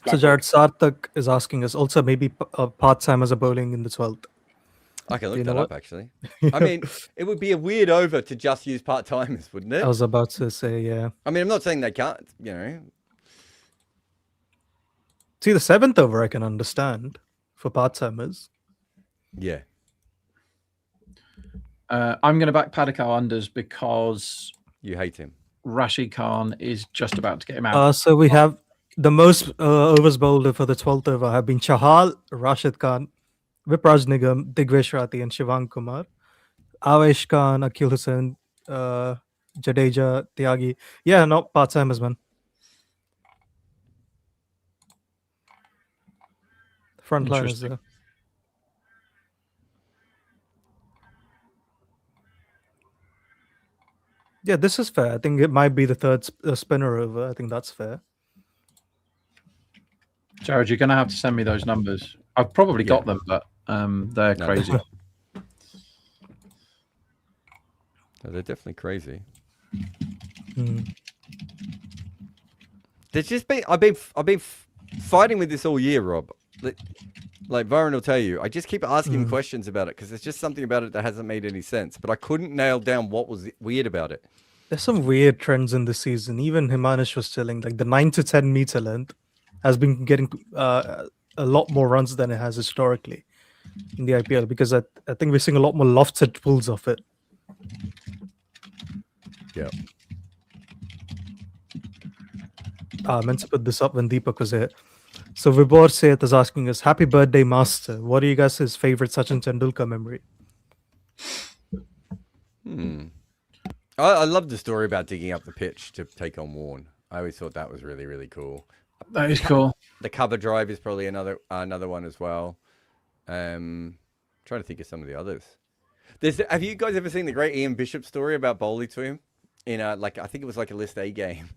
So Jared Sarthak is asking us also maybe part-timers are bowling in the 12th. I can look You know that up, what? actually. I mean, it would be a weird over to just use part-timers, wouldn't it? I was about to say, yeah. I mean, I'm not saying they can't, you know. See, the 7th over I can understand for part-timers. Yeah. I'm going to back Padikal unders because You hate him. Rashid Khan is just about to get him out. So we have the most overs bowled for the 12th over have been Chahal, Rashid Khan, Vipraj Nigam, Digvesh Rathi, and Shivang Kumar. Avesh Khan, Akhil Hussain, Jadeja, Tyagi. Yeah, not part-timers, man. Frontliners Interesting. there. Yeah, this is fair. I think it might be the third spinner over. I think that's fair. Jared, you're going to have to send me those numbers. I've probably got them, but they're No. crazy. No, they're definitely crazy. Mm. There's just been I've been fighting with this all year, Rob. like Varun will tell you, I just keep asking questions about it because there's just something about it that hasn't made any sense. But I couldn't nail down what was weird about it. There's some weird trends in the season. Even Himanish was telling, like the 9 to 10 meter length has been getting a lot more runs than it has historically in the IPL, because I think we're seeing a lot more lofted pulls of it. Yeah. I meant to put this up when Deepak was here. So Vibor Seth is asking us, happy birthday, Master. What are you guys' favorite Sachin Tendulkar memory? I love the story about digging up the pitch to take on Warne. I always thought that was really, really cool. That is cool. The cover drive is probably another one as well. Trying to think of some of the others. Have you guys ever seen the great Ian Bishop story about bowling to him in I think it was like a List A game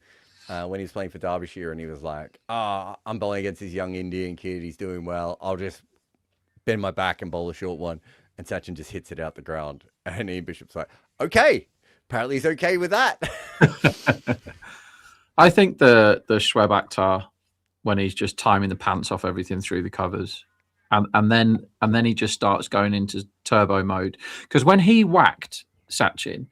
when he was playing for Derbyshire, and he was like, I'm bowling against this young Indian kid. He's doing well. I'll just bend my back and bowl a short one. And Sachin just hits it out the ground. And Ian Bishop's like, okay. Apparently he's okay with that. I think the Shweb Akhtar, when he's just timing the pants off everything through the covers, and then he just starts going into turbo mode. Because when he whacked Sachin,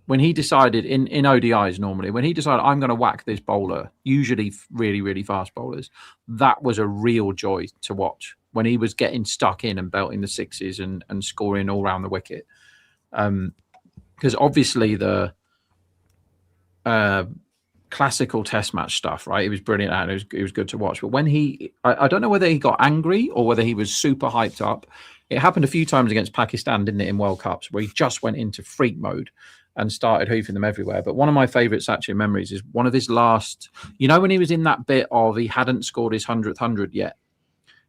when he decided in ODIs normally, when he decided I'm going to whack this bowler, usually really, really fast bowlers, that was a real joy to watch. When he was getting stuck in and belting the sixes and scoring all around the wicket. Because obviously the classical test match stuff, right? It was brilliant and it was good to watch. But when I don't know whether he got angry or whether he was super hyped up. It happened a few times against Pakistan, didn't it, in World Cups, where he just went into freak mode and started hoofing them everywhere. But one of my favourite Sachin memories is one of his last, when he was in that bit of he hadn't scored his 100th 100 yet.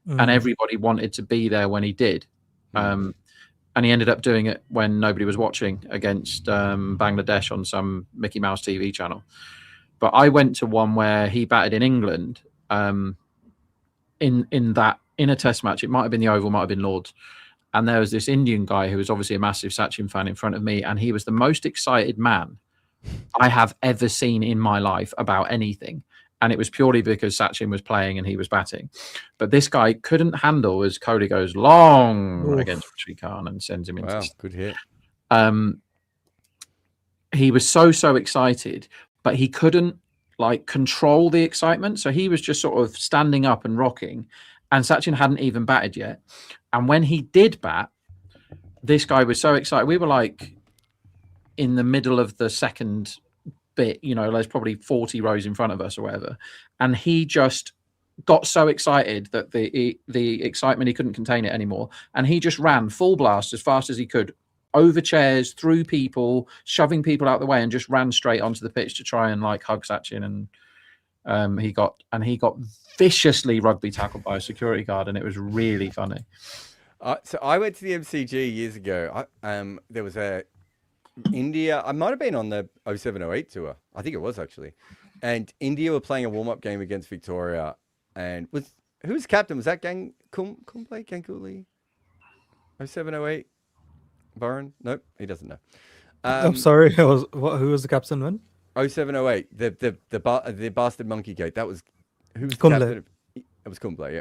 And everybody wanted to be there when he did. And he ended up doing it when nobody was watching against Bangladesh on some Mickey Mouse TV channel. But I went to one where he batted in England in a test match. It might have been the Oval, might have been Lord's. And there was this Indian guy who was obviously a massive Sachin fan in front of me. And he was the most excited man I have ever seen in my life about anything. And it was purely because Sachin was playing and he was batting. But this guy couldn't handle as Kohli goes long against Sri Khan and sends him into... Wow, good hit. He was so excited, but he couldn't control the excitement. So he was just sort of standing up and rocking. And Sachin hadn't even batted yet. And when he did bat, this guy was so excited. We were in the middle of the second bit, there's probably 40 rows in front of us or whatever, and he just got so excited that the excitement, he couldn't contain it anymore, and he just ran full blast as fast as he could over chairs, through people, shoving people out the way, and just ran straight onto the pitch to try and hug Sachin. And he got viciously rugby tackled by a security guard, and it was really funny. So I went to the MCG years ago. There was India, I might have been on the 07-08 tour. I think it was actually. And India were playing a warm-up game against Victoria. And who was captain? Was that Kumble Ganguly? 07-08? Varun? Nope, he doesn't know. I'm sorry. Who was the captain when? 07-08. The bastard monkey gate. That was who was the Kumble. captain? It was Kumble, yeah.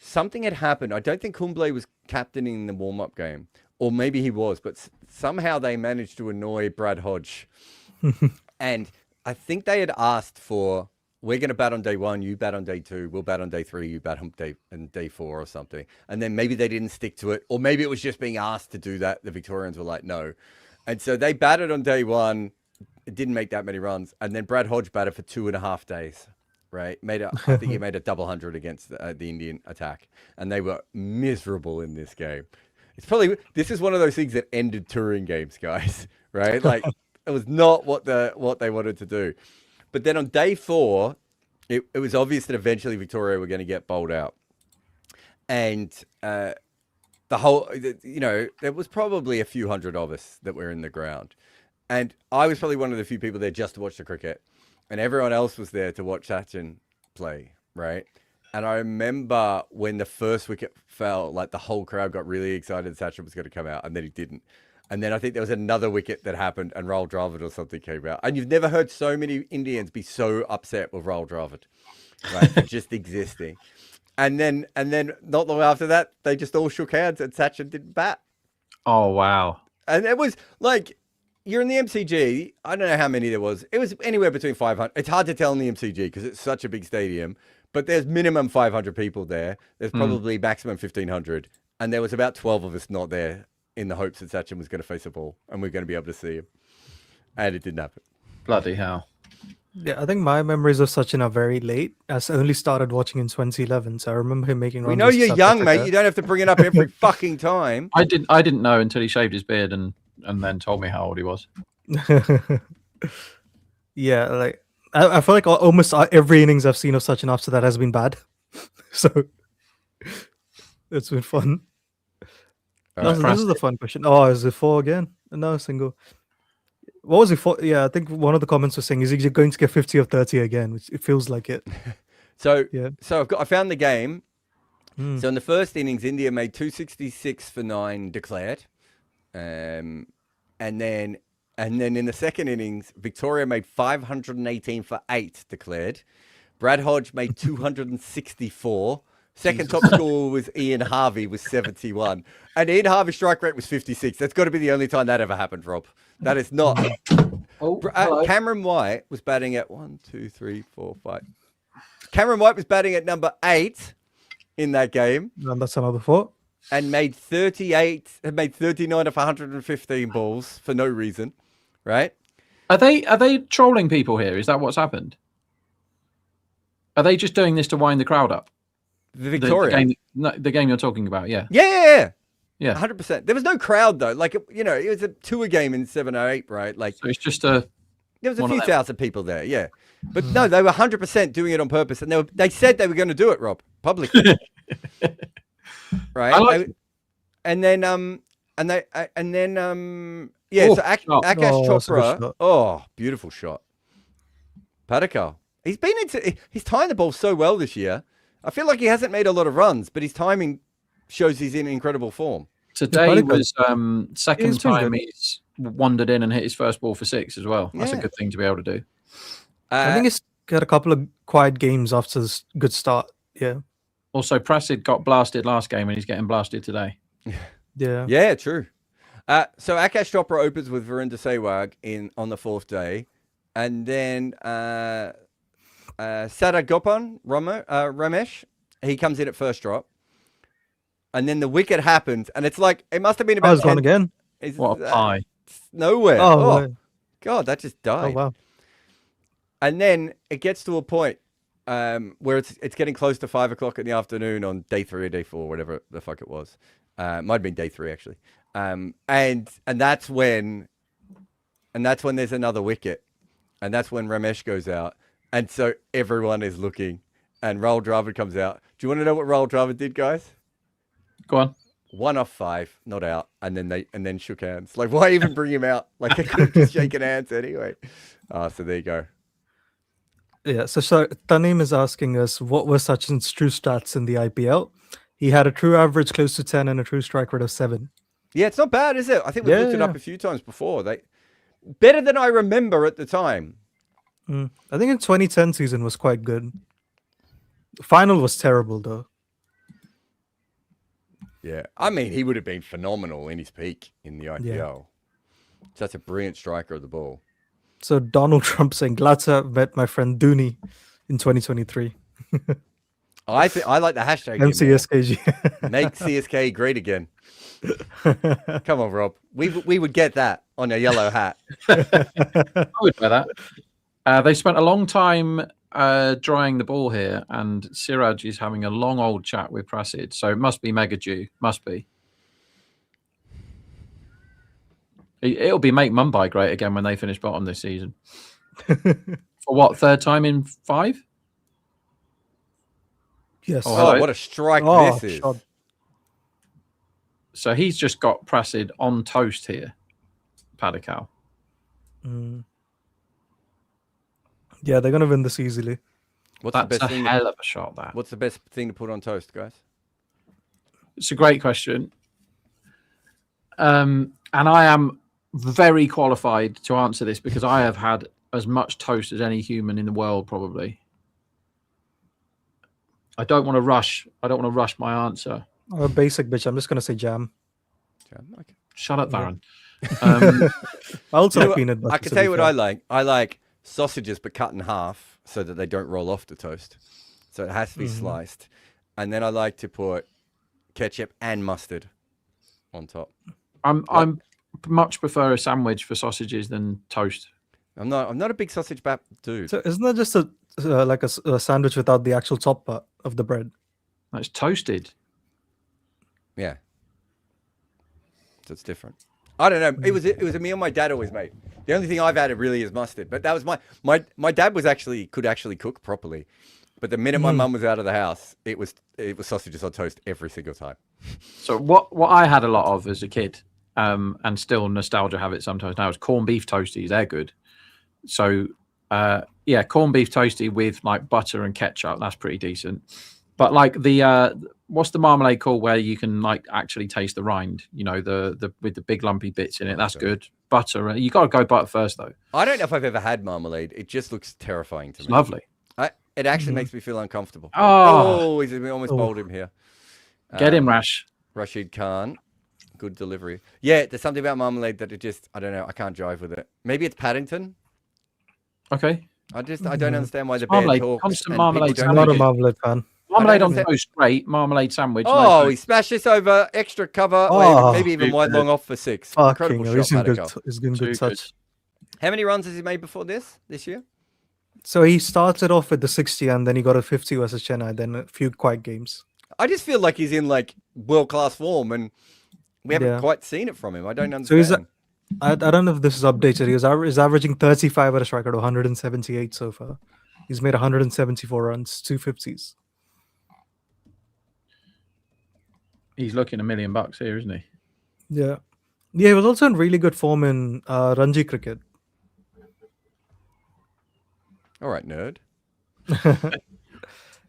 Something had happened. I don't think Kumble was captaining the warm-up game. Or maybe he was, but somehow they managed to annoy Brad Hodge. And I think they had asked for, we're going to bat on day 1, you bat on day 2, we'll bat on day 3, you bat on day 4 or something. And then maybe they didn't stick to it, or maybe it was just being asked to do that. The Victorians were like, no. And so they batted on day 1, it didn't make that many runs. And then Brad Hodge batted for 2.5 days, right? I think he made a double 100 against the Indian attack. And they were miserable in this game. This is one of those things that ended touring games, guys, right? It was not what they wanted to do. But then on day 4, it was obvious that eventually Victoria were going to get bowled out. And there was probably a few hundred of us that were in the ground. And I was probably one of the few people there just to watch the cricket. And everyone else was there to watch Sachin play, right? And I remember when the first wicket fell, the whole crowd got really excited Sachin was going to come out, and then he didn't. And then I think there was another wicket that happened, and Rahul Dravid or something came out. And you've never heard so many Indians be so upset with Rahul Dravid, right, for just existing. And then not long after that, they just all shook hands and Sachin didn't bat. Oh, wow. And it was like, you're in the MCG. I don't know how many there was. It was anywhere between 500. It's hard to tell in the MCG because it's such a big stadium. But there's minimum 500 people there. There's probably maximum 1,500. And there was about 12 of us not there in the hopes that Sachin was going to face a ball and we're going to be able to see him. And it didn't happen. Bloody hell. Yeah, I think my memories of Sachin are very late. I only started watching in 2011, so I remember him making. We know you're young, mate. You don't have to bring it up every fucking time. I didn't know until he shaved his beard and then told me how old he was. Yeah, like I feel like almost every innings I've seen of Sachin after that has been bad. So it's been fun. This is a fun question. Oh, is it 4 again? No, single. What was it for? Yeah, I think one of the comments was saying, is he going to get 50 or 30 again? Which it feels like it. So yeah. So I found the game. So in the first innings, India made 266 for 9 declared. And then in the second innings, Victoria made 518 for 8 declared. Brad Hodge made 264. Second top scorer was Ian Harvey with 71. And Ian Harvey's strike rate was 56. That's got to be the only time that ever happened, Rob. That is not. Cameron White was batting at 1, 2, 3, 4, 5. Cameron White was batting at number 8 in that game. And that's another 4. And made 39 of 115 balls for no reason, right? Are they trolling people here? Is that what's happened? Are they just doing this to wind the crowd up? The Victoria. The game you're talking about, yeah. Yeah. Yeah. 100%. There was no crowd, though. Like, it was a tour game in 708, right? Like, so it's just there was a few thousand people there, yeah. But no, they were 100% doing it on purpose. And they said they were going to do it, Rob, publicly. Right? So Akash Chopra. Oh, beautiful shot. Padikal. He's tying the ball so well this year. I feel like he hasn't made a lot of runs, but his timing shows he's in incredible form. Today was second time he's wandered in and hit his first ball for 6 as well. That's a good thing to be able to do. I think he's got a couple of quiet games after this good start. Yeah. Also, Prasid got blasted last game and he's getting blasted today. Yeah. Yeah, true. So Akash Chopra opens with Virender Sehwag on the 4th day. And then Sadagopan Ramesh, he comes in at first drop. And then the wicket happens, and it's like, it must have been about 10... gone again. What a pie. Nowhere. Oh, God, that just died. Oh, wow. And then it gets to a point where it's getting close to 5 o'clock in the afternoon on day 3 or day 4, whatever the fuck it was. Might have been day 3, actually. And that's when there's another wicket. And that's when Ramesh goes out. And so everyone is looking. And Rahul Dravid comes out. Do you want to know what Rahul Dravid did, guys? Go on. 1 off 5, not out, and then shook hands. Like, why even bring him out? Like, they could have just shaken hands anyway. So there you go. Yeah. So Taneem is asking us, what were Sachin's true stats in the IPL? He had a true average close to 10 and a true strike rate of 7. Yeah, it's not bad, is it? I think we looked it up a few times before. Better than I remember at the time. I think in 2010 season was quite good. The final was terrible though. Yeah, I mean, he would have been phenomenal in his peak in the IPL. Yeah. Such a brilliant striker of the ball. So Donald Trump saying, glad to have met my friend Dooney in 2023. I like the hashtag. MCSKG. Make CSK great again. Come on, Rob. We would get that on a yellow hat. I would wear that. They spent a long time drying the ball here, and Siraj is having a long old chat with Prasid, so it must be Mega Jew. Must be. It'll be make Mumbai great again when they finish bottom this season. For what, 3rd time in 5? Yes. Oh, what a strike this is. Shot. So he's just got Prasid on toast here, Padikal. Yeah, they're going to win this easily. That's a hell of a shot, that. What's the best thing to put on toast, guys? It's a great question. And I am very qualified to answer this because I have had as much toast as any human in the world, probably. I don't want to rush. I don't want to rush my answer. A basic bitch. I'm just gonna say jam. Okay. Shut up, Varun. I also You know like what? peanut butter. I can tell you what I like. I like sausages, but cut in half so that they don't roll off the toast. So it has to be sliced. And then I like to put ketchup and mustard on top. I'm much prefer a sandwich for sausages than toast. I'm not a big sausage bap dude. So isn't that just a sandwich without the actual top part of the bread? That's toasted. Yeah. So it's different. I don't know. It was a meal my dad always made. The only thing I've added really is mustard. But that was my dad could actually cook properly. But the minute my mum was out of the house, it was sausages on toast every single time. So what I had a lot of as a kid, and still nostalgia have it sometimes now, is corned beef toasties. They're good. So yeah, corned beef toasty with like butter and ketchup. That's pretty decent. But like the what's the marmalade called where you can like actually taste the rind? You know, the with the big lumpy bits in it. That's good. Butter. You got to go butter first though. I don't know if I've ever had marmalade. It just looks terrifying to me. It's lovely. It actually makes me feel uncomfortable. Oh, he's almost bowled him here. Get him, Rash. Rashid Khan. Good delivery. Yeah, there's something about marmalade that I don't know. I can't jive with it. Maybe it's Paddington. Okay. I don't understand why the Marmalade, bear talks. constant and marmalade people I'm don't not a eat it. marmalade fan. Marmalade on understand. toast, great. Marmalade sandwich. Oh, no he smashed this over extra cover. Oh, maybe even wide long off for 6. Fucking Incredible hell, shot, he's in good. Paddock. He's in Too good touch. How many runs has he made before this year? So he started off with the 60 and then he got a 50 versus Chennai, then a few quiet games. I just feel like he's in like world-class form and we haven't Yeah. quite seen it from him. I don't So understand. I don't know if this is updated. He's averaging 35 at a strike rate of 178 so far. He's made 174 runs, 250s. He's looking $1 million here, isn't he? Yeah. Yeah, he was also in really good form in Ranji cricket. All right, nerd.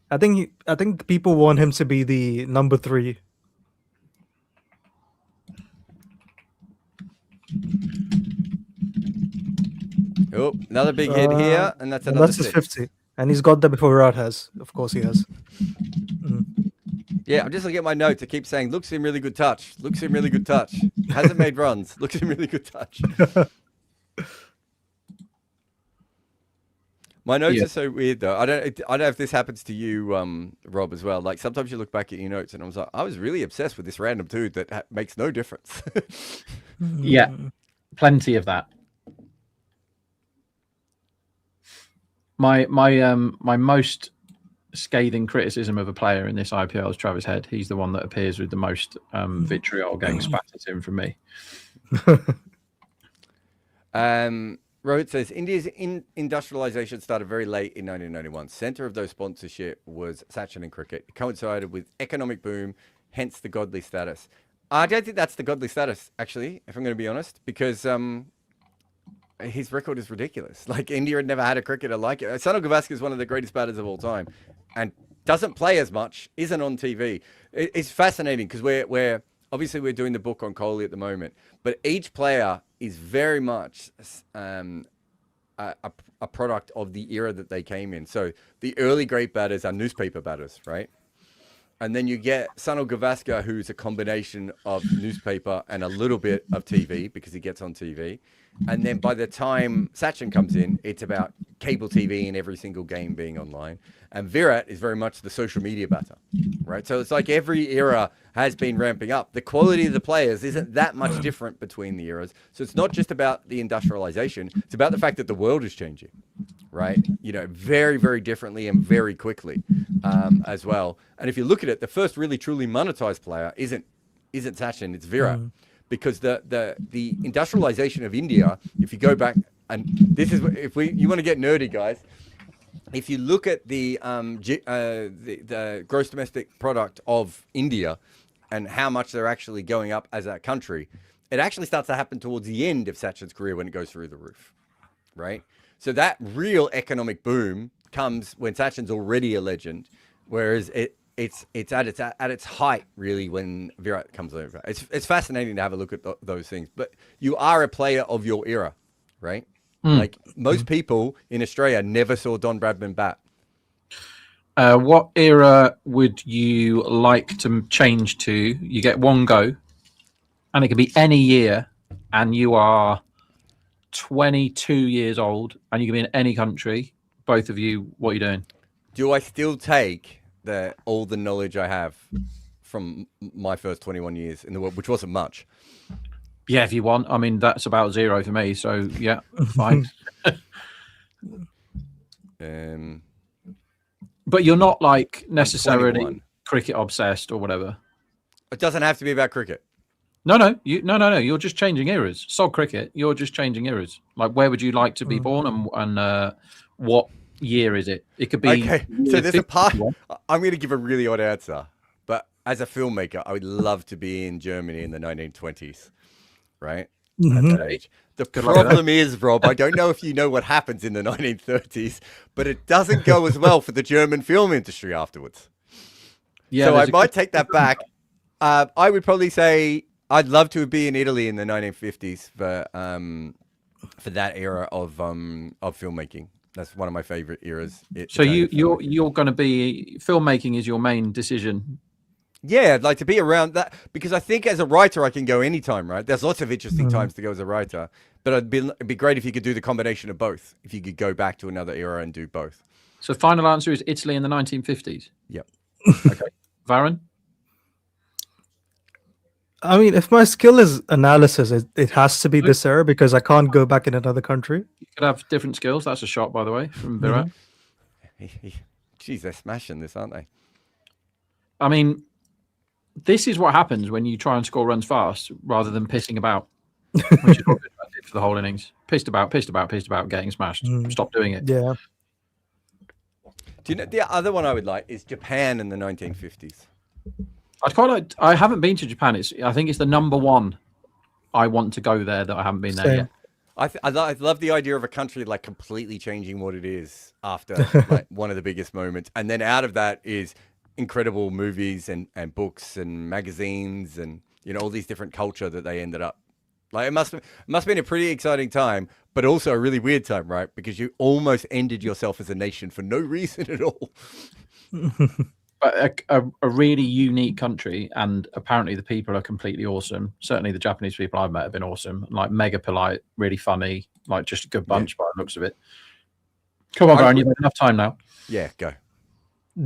I think people want him to be the number 3. Oh, another big hit here, and that's And another that's his 6. 50. And he's got that before Virat has. Of course he has. Yeah, I'm just looking at my notes. I keep saying, looks in really good touch. Looks in really good touch. Hasn't made runs. Looks in really good touch. My notes are so weird though. I don't know if this happens to you, Rob, as well. Like sometimes you look back at your notes and I was like, I was really obsessed with this random dude that makes no difference. Yeah, plenty of that. My most scathing criticism of a player in this IPL is Travis Head. He's the one that appears with the most vitriol getting spat at him from me. Rohit says, India's industrialization started very late in 1991. Center of those sponsorship was Sachin in cricket. It coincided with economic boom, hence the godly status. I don't think that's the godly status, actually, if I'm going to be honest, because his record is ridiculous. Like, India had never had a cricketer like it. Sundar Gavaskar is one of the greatest batters of all time and doesn't play as much, isn't on TV. It's fascinating because we're obviously we're doing the book on Kohli at the moment, but each player is very much a product of the era that they came in. So the early great batters are newspaper batters, right? And then you get Sundar Gavaskar, who's a combination of newspaper and a little bit of TV because he gets on TV. And then by the time Sachin comes in, it's about cable TV and every single game being online. And Virat is very much the social media batter, right? So it's like every era has been ramping up. The quality of the players isn't that much different between the eras. So it's not just about the industrialization. It's about the fact that the world is changing, right? You know, very, very differently and very quickly as well. And if you look at it, the first really truly monetized player isn't Sachin, it's Virat. Because the industrialization of India, if you go back, and this is you want to get nerdy, guys. If you look at the gross domestic product of India and how much they're actually going up as a country, it actually starts to happen towards the end of Sachin's career when it goes through the roof, right? So that real economic boom comes when Sachin's already a legend, whereas it's at its height really when Virat comes over. It's fascinating to have a look at those things. But you are a player of your era, right? Like most people in Australia never saw Don Bradman bat. What era would you like to change to? You get one go, and it can be any year, and you are 22 years old, and you can be in any country. Both of you, what are you doing? Do I still take all the knowledge I have from my first 21 years in the world, which wasn't much? Yeah, if you want. I mean, that's about 0 for me. So yeah, fine. But you're not like necessarily cricket obsessed or whatever. It doesn't have to be about cricket. No. You're just changing eras. Sod cricket. You're just changing eras. Like, where would you like to be born, and what year is it? It could be. Okay, so there's a part. I'm going to give a really odd answer, but as a filmmaker, I would love to be in Germany in the 1920s, right? At that age. The problem is, Rob, I don't know if you know what happens in the 1930s, but it doesn't go as well for the German film industry afterwards. Yeah, so I might take that back. I would probably say I'd love to be in Italy in the 1950s for that era of filmmaking. That's one of my favorite eras. So you're going to be filmmaking is your main decision. Yeah, I'd like to be around that because I think as a writer I can go anytime, right? There's lots of interesting times to go as a writer, but it'd be great if you could do the combination of both. If you could go back to another era and do both. So final answer is Italy in the 1950s. Yep. Okay, Varun. I mean, if my skill is analysis, it has to be this era because I can't go back in another country. You could have different skills. That's a shot, by the way, from Virat. Jeez, they're smashing this, aren't they? I mean, this is what happens when you try and score runs fast rather than pissing about, which is what I did for the whole innings. Pissed about, getting smashed. Stop doing it. Yeah. Do you know the other one I would like is Japan in the 1950s? I'd quite like. I haven't been to Japan. I think it's the number one. I want to go there that I haven't been there yet. I love the idea of a country like completely changing what it is after like one of the biggest moments, and then out of that is incredible movies and books and magazines and all these different culture that they ended up. Like it must have been a pretty exciting time, but also a really weird time, right? Because you almost ended yourself as a nation for no reason at all. But a really unique country, and apparently the people are completely awesome. Certainly the Japanese people I've met have been awesome, like mega polite, really funny, like just a good bunch by the looks of it. Come on, Baron, you've had enough time now. Yeah, go.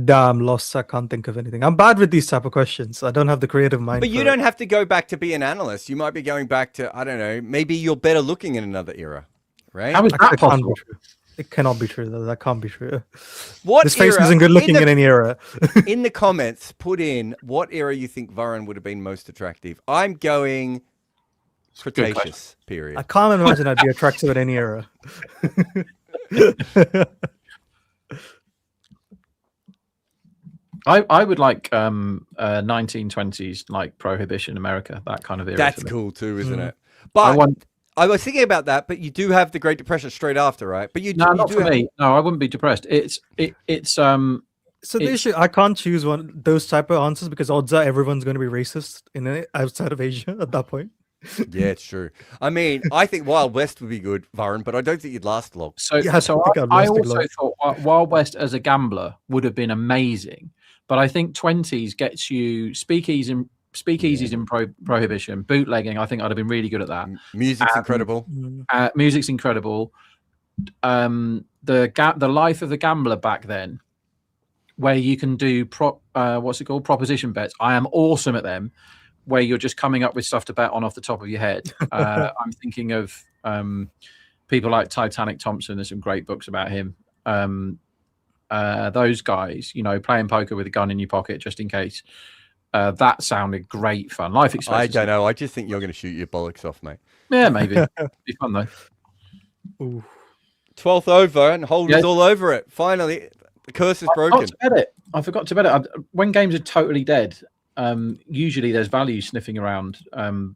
Damn, lost. I can't think of anything. I'm bad with these type of questions. I don't have the creative mind. But you don't have to go back to be an analyst. You might be going back to, I don't know, maybe you're better looking in another era, right? How is that possible? It cannot be true. That can't be true. This face isn't good looking in any era. In the comments, put in what era you think Varun would have been most attractive. I'm going Cretaceous period. I can't imagine I'd be attractive at any era. I would like 1920s, like Prohibition America, that kind of era. That's cool too, isn't it? But I was thinking about that, but you do have the Great Depression straight after, right? But not for me. No, I wouldn't be depressed. So the issue, I can't choose those type of answers because odds are everyone's going to be racist outside of Asia at that point. Yeah, it's true. I mean, I think Wild West would be good, Varun, but I don't think you'd last long. So I also thought Wild West as a gambler would have been amazing, but I think 20s gets you speakeasies in Prohibition, bootlegging. I think I'd have been really good at that. Music's incredible. Music's incredible. The life of the gambler back then, where you can do proposition bets. I am awesome at them, where you're just coming up with stuff to bet on off the top of your head. I'm thinking of people like Titanic Thompson. There's some great books about him. Those guys, playing poker with a gun in your pocket just in case. That sounded great fun. Life expectancy. I don't know. I just think you're going to shoot your bollocks off, mate. Yeah, maybe. It'd be fun though. Ooh. 12th over and Holden's all over it. Finally, the curse is broken. I forgot to bet it. When games are totally dead, usually there's value sniffing around.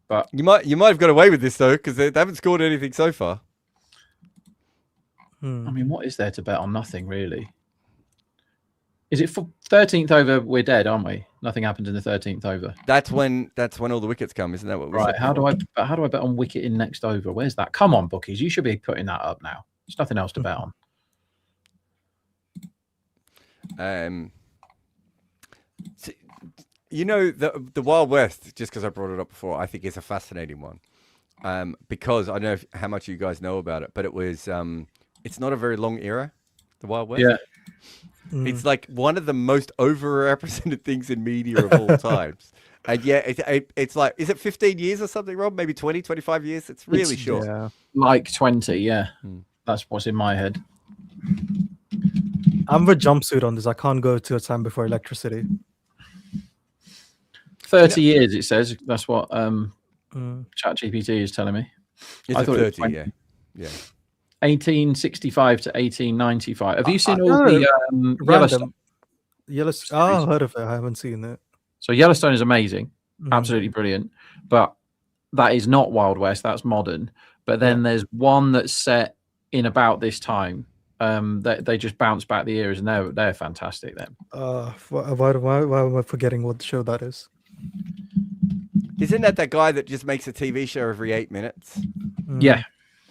But you might have got away with this though, because they haven't scored anything so far. I mean, what is there to bet on? Nothing really. Is it for 13th over? We're dead, aren't we? Nothing happens in the 13th over. That's when all the wickets come, isn't that what we said? Right. How do I bet on wicket in next over? Where's that? Come on, bookies. You should be putting that up now. There's nothing else to bet on. So, you know, the Wild West, just because I brought it up before, I think is a fascinating one. Because I don't know how much you guys know about it, but it was it's not a very long era, the Wild West. Yeah. It's like one of the most overrepresented things in media of all times. And yeah, it's like, is it 15 years or something, Rob? Maybe 20, 25 years? It's really short. Yeah. Like 20, yeah. That's what's in my head. I'm with jumpsuit on this. I can't go to a time before electricity. 30 years, it says. That's what ChatGPT is telling me. It's I thought it was 30, 20. yeah. 1865 to 1895. Have you seen all No, the Yellowstone? Yellowstone. Oh, I heard of it. I haven't seen it. So Yellowstone is amazing, absolutely brilliant. But that is not Wild West. That's modern. But then there's one that's set in about this time. They just bounce back the eras, and they're fantastic. Then. Why am I forgetting what show that is? Isn't that guy that just makes a TV show every 8 minutes? Yeah.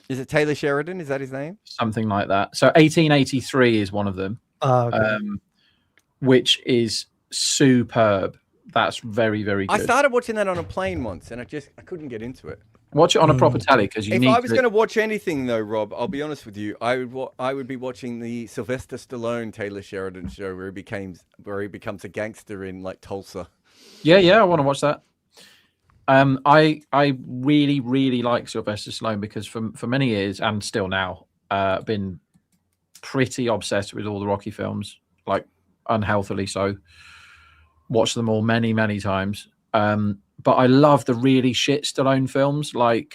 Is it Taylor Sheridan? Is that his name? Something like that. So 1883 is one of them, Okay. which is superb. That's very, very good. I started watching that on a plane once, and I couldn't get into it. Watch it on a proper telly because If I was going to watch anything, though, Rob, I'll be honest with you, I would be watching the Sylvester Stallone Taylor Sheridan show where he becomes a gangster in like Tulsa. Yeah, I want to watch that. I really, really like Sylvester Stallone because for many years and still now, been pretty obsessed with all the Rocky films, like unhealthily so. Watched them all many, many times. But I love the really shit Stallone films, like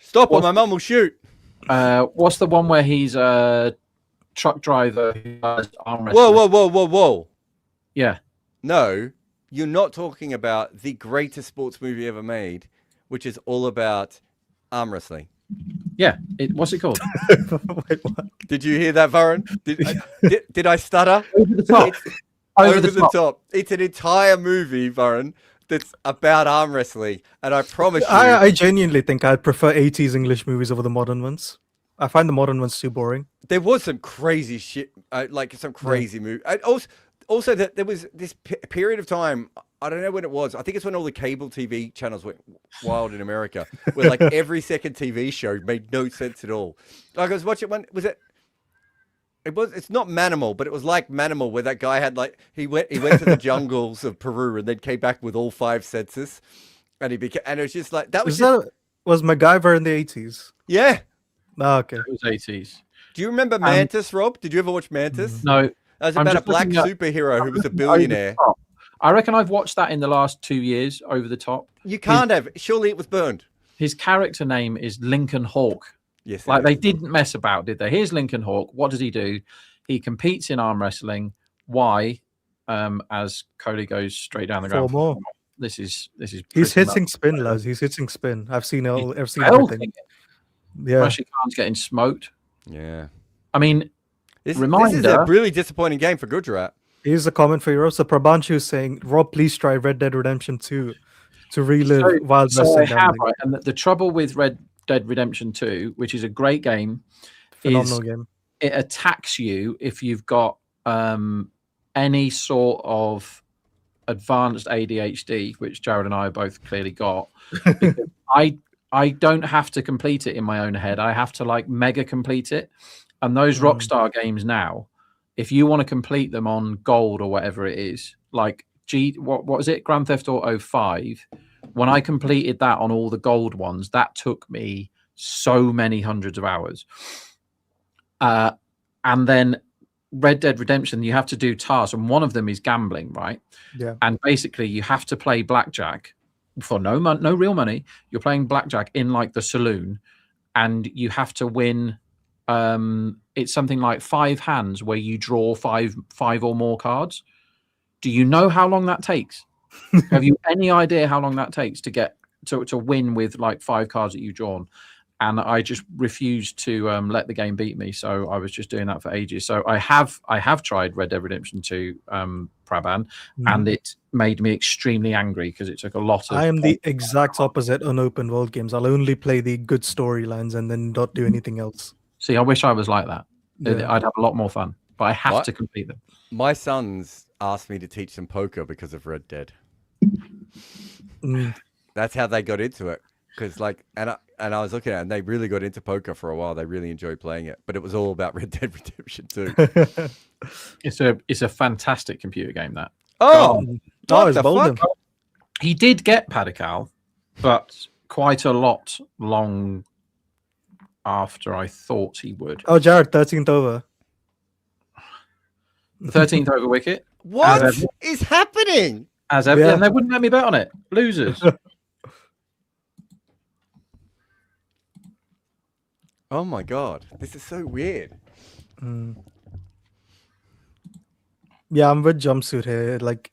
Stop or my mum will shoot. What's the one where he's a truck driver who does arm wrestling? Whoa. Yeah. No, you're not talking about the greatest sports movie ever made, which is all about arm wrestling. Yeah. What's it called? Wait, what? Did you hear that, Varun? Did I stutter? Over the top. Over the top. It's an entire movie, Varun, that's about arm wrestling, and I promise you, I genuinely think I'd prefer 80s English movies over the modern ones. I find the modern ones too boring. there was some crazy shit, like some crazy movie. Also, that there was this period of time. I don't know when it was. I think it's when all the cable TV channels went wild in America, where like every second TV show made no sense at all. Like I was watching one. Was it? It's not Manimal, but it was like Manimal, where that guy had like he went to the jungles of Peru and then came back with all 5 senses, and it was just like that was was MacGyver in the 80s? Yeah. Oh, okay. It was 80s. Do you remember Mantis, Rob? Did you ever watch Mantis? No. That was about a black superhero who was a billionaire. I reckon I've watched that in the last 2 years, Over the Top. You can't have. Surely it was burned. His character name is Lincoln Hawk. Yes. Like they didn't mess about, did they? Here's Lincoln Hawk. What does he do? He competes in arm wrestling. Why? As Kohli goes straight down the ground. 4 more. This is. He's hitting spin, lads. He's hitting spin. I've seen everything. Yeah. Rashid Khan's getting smoked. Yeah. I mean, this is reminder. a really disappointing game for Gujarat. Here's a comment for Europe. So Prabhanshu saying, Rob, please try Red Dead Redemption 2 to relive Wild West. I have, right? And the trouble with Red Dead Redemption 2, which is a great game, phenomenal game. It attacks you if you've got any sort of advanced ADHD, which Jared and I both clearly got. I don't have to complete it in my own head. I have to like mega complete it. And those Rockstar games now, if you want to complete them on gold or whatever it is, like what was it? Grand Theft Auto 5. When I completed that on all the gold ones, that took me so many hundreds of hours. And then Red Dead Redemption, you have to do tasks, and one of them is gambling, right? Yeah. And basically, you have to play blackjack for no real money. You're playing blackjack in like the saloon, and you have to win. It's something like 5 hands where you draw five or more cards. Do you know how long that takes? Have you any idea how long that takes to get to win with like 5 cards that you've drawn? And I just refused to let the game beat me. So I was just doing that for ages. So I have tried Red Dead Redemption 2, Prabhan, and it made me extremely angry because it took a lot of... I am the exact opposite on open world games. I'll only play the good storylines and then not do anything else. See, I wish I was like that. Yeah. I'd have a lot more fun, but I have to complete them. My sons asked me to teach them poker because of Red Dead. That's how they got into it. Because and I was looking at it, and they really got into poker for a while. They really enjoyed playing it, but it was all about Red Dead Redemption 2. It's a fantastic computer game, that. It's Bolden. He did get Padikal, but quite a lot long after I thought he would. Oh, Jared, 13th over. 13th over wicket. What is happening? As ever, and they wouldn't let me bet on it. Losers. Oh my god, this is so weird. Yeah, I'm with Jumpsuit here. Like,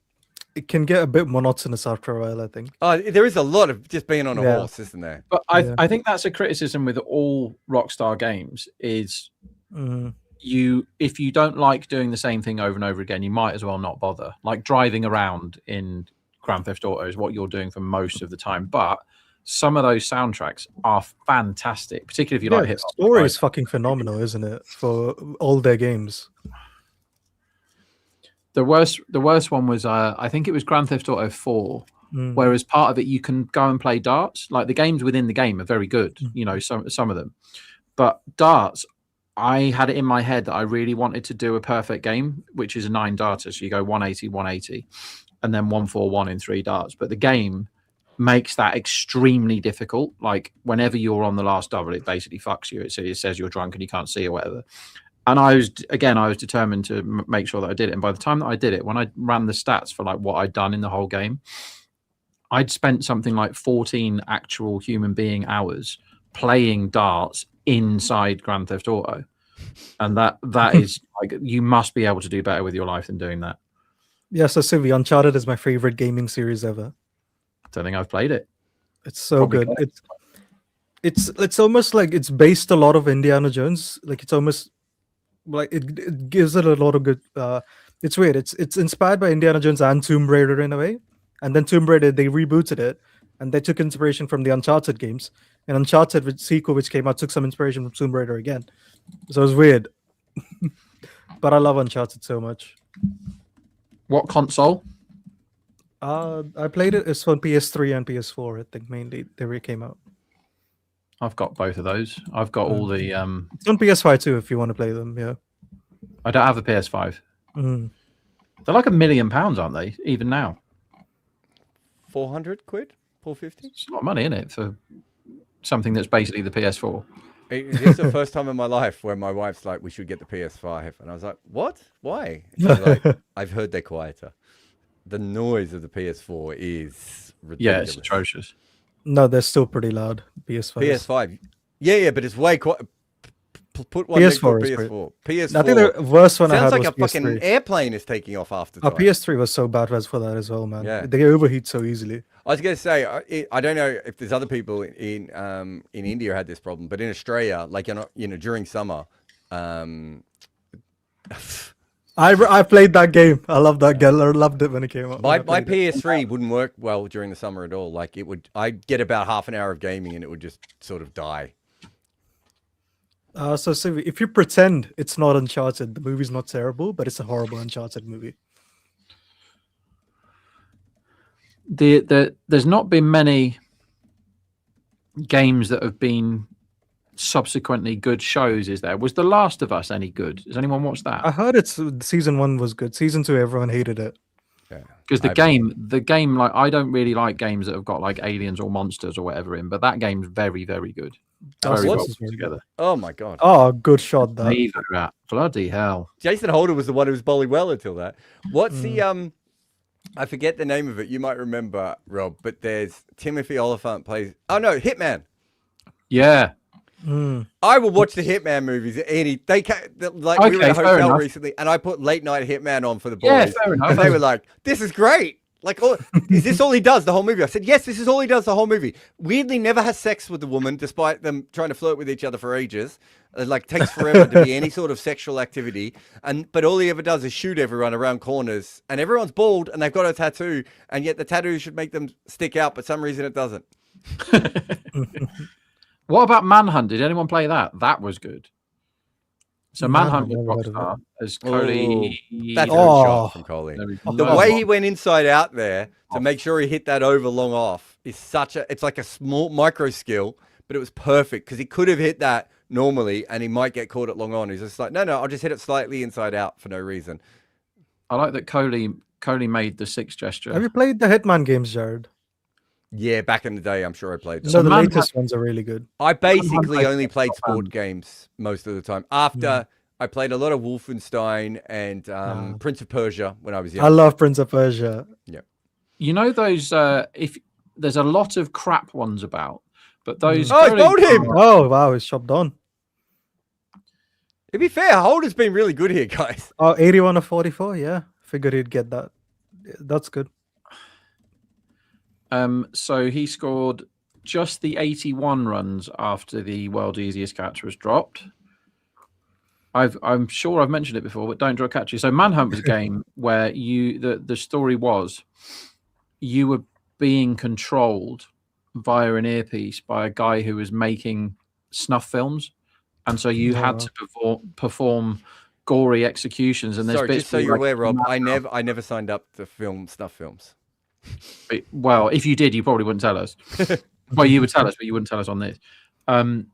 it can get a bit monotonous after a while, I think. Oh, there is a lot of just being on a horse, isn't there? But I think that's a criticism with all Rockstar games is if you don't like doing the same thing over and over again, you might as well not bother. Like driving around in Grand Theft Auto is what you're doing for most of the time. But some of those soundtracks are fantastic, particularly if you like hip hop. The story is fucking phenomenal, isn't it? For all their games. The worst one was I think it was Grand Theft Auto 4, where as part of it you can go and play darts. Like the games within the game are very good, you know, some of them. But darts, I had it in my head that I really wanted to do a perfect game, which is a 9-darter. So you go 180, 180, and then 141 in 3 darts. But the game makes that extremely difficult. Like whenever you're on the last double, it basically fucks you. It says you're drunk and you can't see or whatever. And I was determined to make sure that I did it. And by the time that I did it, when I ran the stats for like what I'd done in the whole game, I'd spent something like 14 actual human being hours playing darts inside Grand Theft Auto. And that is like, you must be able to do better with your life than doing that. Yeah, so Civi, Uncharted is my favorite gaming series ever. Don't think I've played it. It's so good. It's almost like it's based a lot of Indiana Jones. Like it's almost like it gives it a lot of good. It's weird. It's inspired by Indiana Jones and Tomb Raider in a way. And then Tomb Raider, they rebooted it, and they took inspiration from the Uncharted games. And Uncharted, with sequel which came out, took some inspiration from Tomb Raider again. So it was weird. But I love Uncharted so much. What console? I played it. It's on PS3 and PS4. I think mainly they came out. I've got both of those. I've got all the. It's on PS5 too if you want to play them. Yeah. I don't have a PS5. They're like £1 million, aren't they? Even now. 400 quid, 450. It's a lot of money, isn't it, for something that's basically the PS4? It's the first time in my life where my wife's like, "We should get the PS5," and I was like, "What? Why?" She's like, "I've heard they're quieter. The noise of the PS4 is ridiculous." Yeah, it's atrocious. No, they're still pretty loud. PS5. PS5. Yeah, but it's way quiet. Put one PS4 next to is PS4. PS4. I think the worst one I had sounds like was a PS3. fucking airplane is taking off after Our time. PS3 was so bad for that as well, man. Yeah. They overheat so easily. I was going to say, I don't know if there's other people in India had this problem, but in Australia, like during summer, I played that game. I love that game. I loved it when it came out. my PS3 wouldn't work well during the summer at all. Like I'd get about half an hour of gaming and it would just sort of die. So Civi, if you pretend it's not Uncharted, the movie's not terrible, but it's a horrible Uncharted movie. There's not been many games that have been subsequently good shows, is there? Was The Last of Us any good? Has anyone watched that? I heard season 1 was good. Season 2, everyone hated it. Because the game, like, I don't really like games that have got like aliens or monsters or whatever in, but that game's very, very good. Very well put together. Oh my god! Oh, good shot. That. Bloody hell! Jason Holder was the one who was bowling well until that. What's the I forget the name of it. You might remember, Rob, but there's Timothy Oliphant plays. Oh no, Hitman. Yeah. I will watch the Hitman movies. We were in a hotel recently, and I put Late Night Hitman on for the boys. Yeah, fair enough. And they were like, "This is great." Like, is this all he does the whole movie? I said, yes, this is all he does the whole movie. Weirdly, never has sex with the woman, despite them trying to flirt with each other for ages. Like, takes forever to be any sort of sexual activity. But all he ever does is shoot everyone around corners. And everyone's bald, and they've got a tattoo. And yet the tattoo should make them stick out, but for some reason it doesn't. What about Manhunt? Did anyone play that? That was good. So Manhunt, Manhunt with never heard of it. Rockstar as Kohli. That's a good Oh. shot from Kohli. There we The go. way he went inside out there to make sure he hit that over long off is it's like a small micro skill, but it was perfect because he could have hit that normally and he might get caught at long on. He's just like, no, I'll just hit it slightly inside out for no reason. I like that Kohli made the 6 gesture. Have you played the Hitman games, Jared? Yeah, back in the day, I'm sure I played them. No, the Manhunt- latest ones are really good. I basically Manhunt- only played sport games most of the time. After I played a lot of Wolfenstein and Prince of Persia when I was young. I love Prince of Persia. Yeah. You know those if there's a lot of crap ones about, but those Oh, I bowled him! Oh, wow, it's chopped on. To be fair, Holder's been really good here, guys. Oh, 81 of 44, yeah. Figured he'd get that. That's good. So he scored just the 81 runs after the world's easiest catch was dropped. I'm sure I've mentioned it before, but don't draw catches. So Manhunt was a game where the story was you were being controlled via an earpiece by a guy who was making snuff films, and so you had to perform gory executions. And there's Sorry, bits just so where you're like, aware, Rob, I never signed up to film snuff films. Well, if you did, you probably wouldn't tell us. Well, you would tell us, but you wouldn't tell us on this. And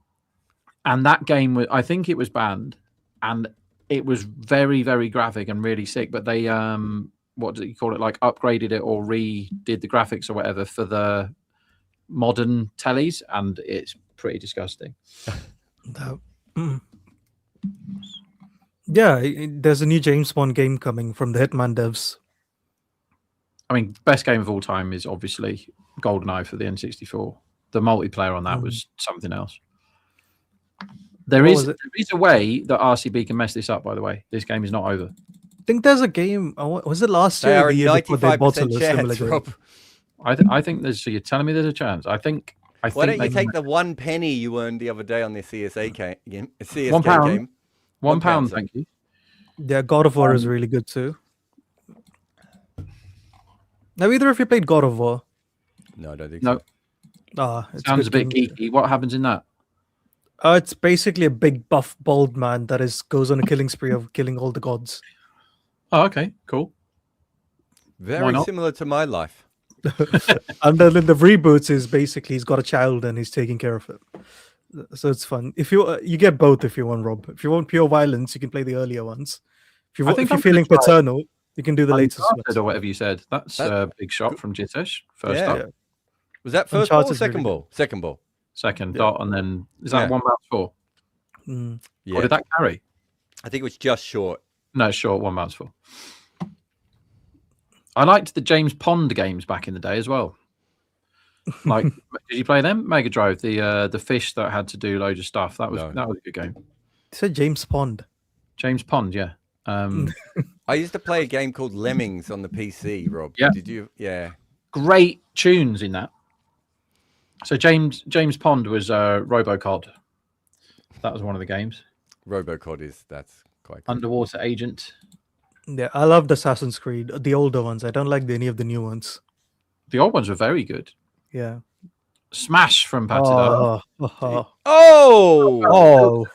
that game was, I think it was banned, and it was very, very graphic and really sick. But they, what do you call it? Like upgraded it or redid the graphics or whatever for the modern tellies, and it's pretty disgusting. Yeah, there's a new James Bond game coming from the Hitman devs. I mean, best game of all time is obviously GoldenEye for the N64. The multiplayer on that was something else. There is a way that RCB can mess this up, by the way. This game is not over. I think there's a game. Was it last They year? are or a the year before they bought 95% a chance, similar game? Rob. I think there's. So you're telling me there's a chance? I think. Why don't you take the 1 penny you earned the other day on the CSA game? CSK £1. game. £1, sorry. thank you. Yeah, God of War is really good too. Have either of you played God of War? No, I don't think No. so. It's Sounds a good bit game. geeky. What happens in that? It's basically a big, buff, bald man that goes on a killing spree of killing all the gods. Oh, okay, cool. Very not? similar to my life. And then in the reboots is basically he's got a child and he's taking care of it. So it's fun. If you get both if you want, Rob. If you want pure violence, you can play the earlier ones. If I think if you're I'm feeling gonna try paternal, you can do the latest Uncharted ones. or whatever you said. That's a big shot from Jitesh. First Yeah. up, Was that first ball or Uncharted's second really ball? Second ball. second dot, and then is that Yeah. 1 bounce 4? Mm. Yeah. Or did that carry? I think it was just short. No, short 1 bounce 4. I liked the James Pond games back in the day as well. Like, did you play them? Mega Drive, the fish that had to do loads of stuff. That was No. a good game. You said James Pond. James Pond, yeah. I used to play a game called Lemmings on the PC, Rob. Yeah. Did you? Yeah. Great tunes in that. So James Pond was Robocod. That was one of the games. Robocod that's quite good. Underwater Agent. Yeah, I loved Assassin's Creed, the older ones. I don't like any of the new ones. The old ones were very good. Yeah. Smash from Patidar. Oh!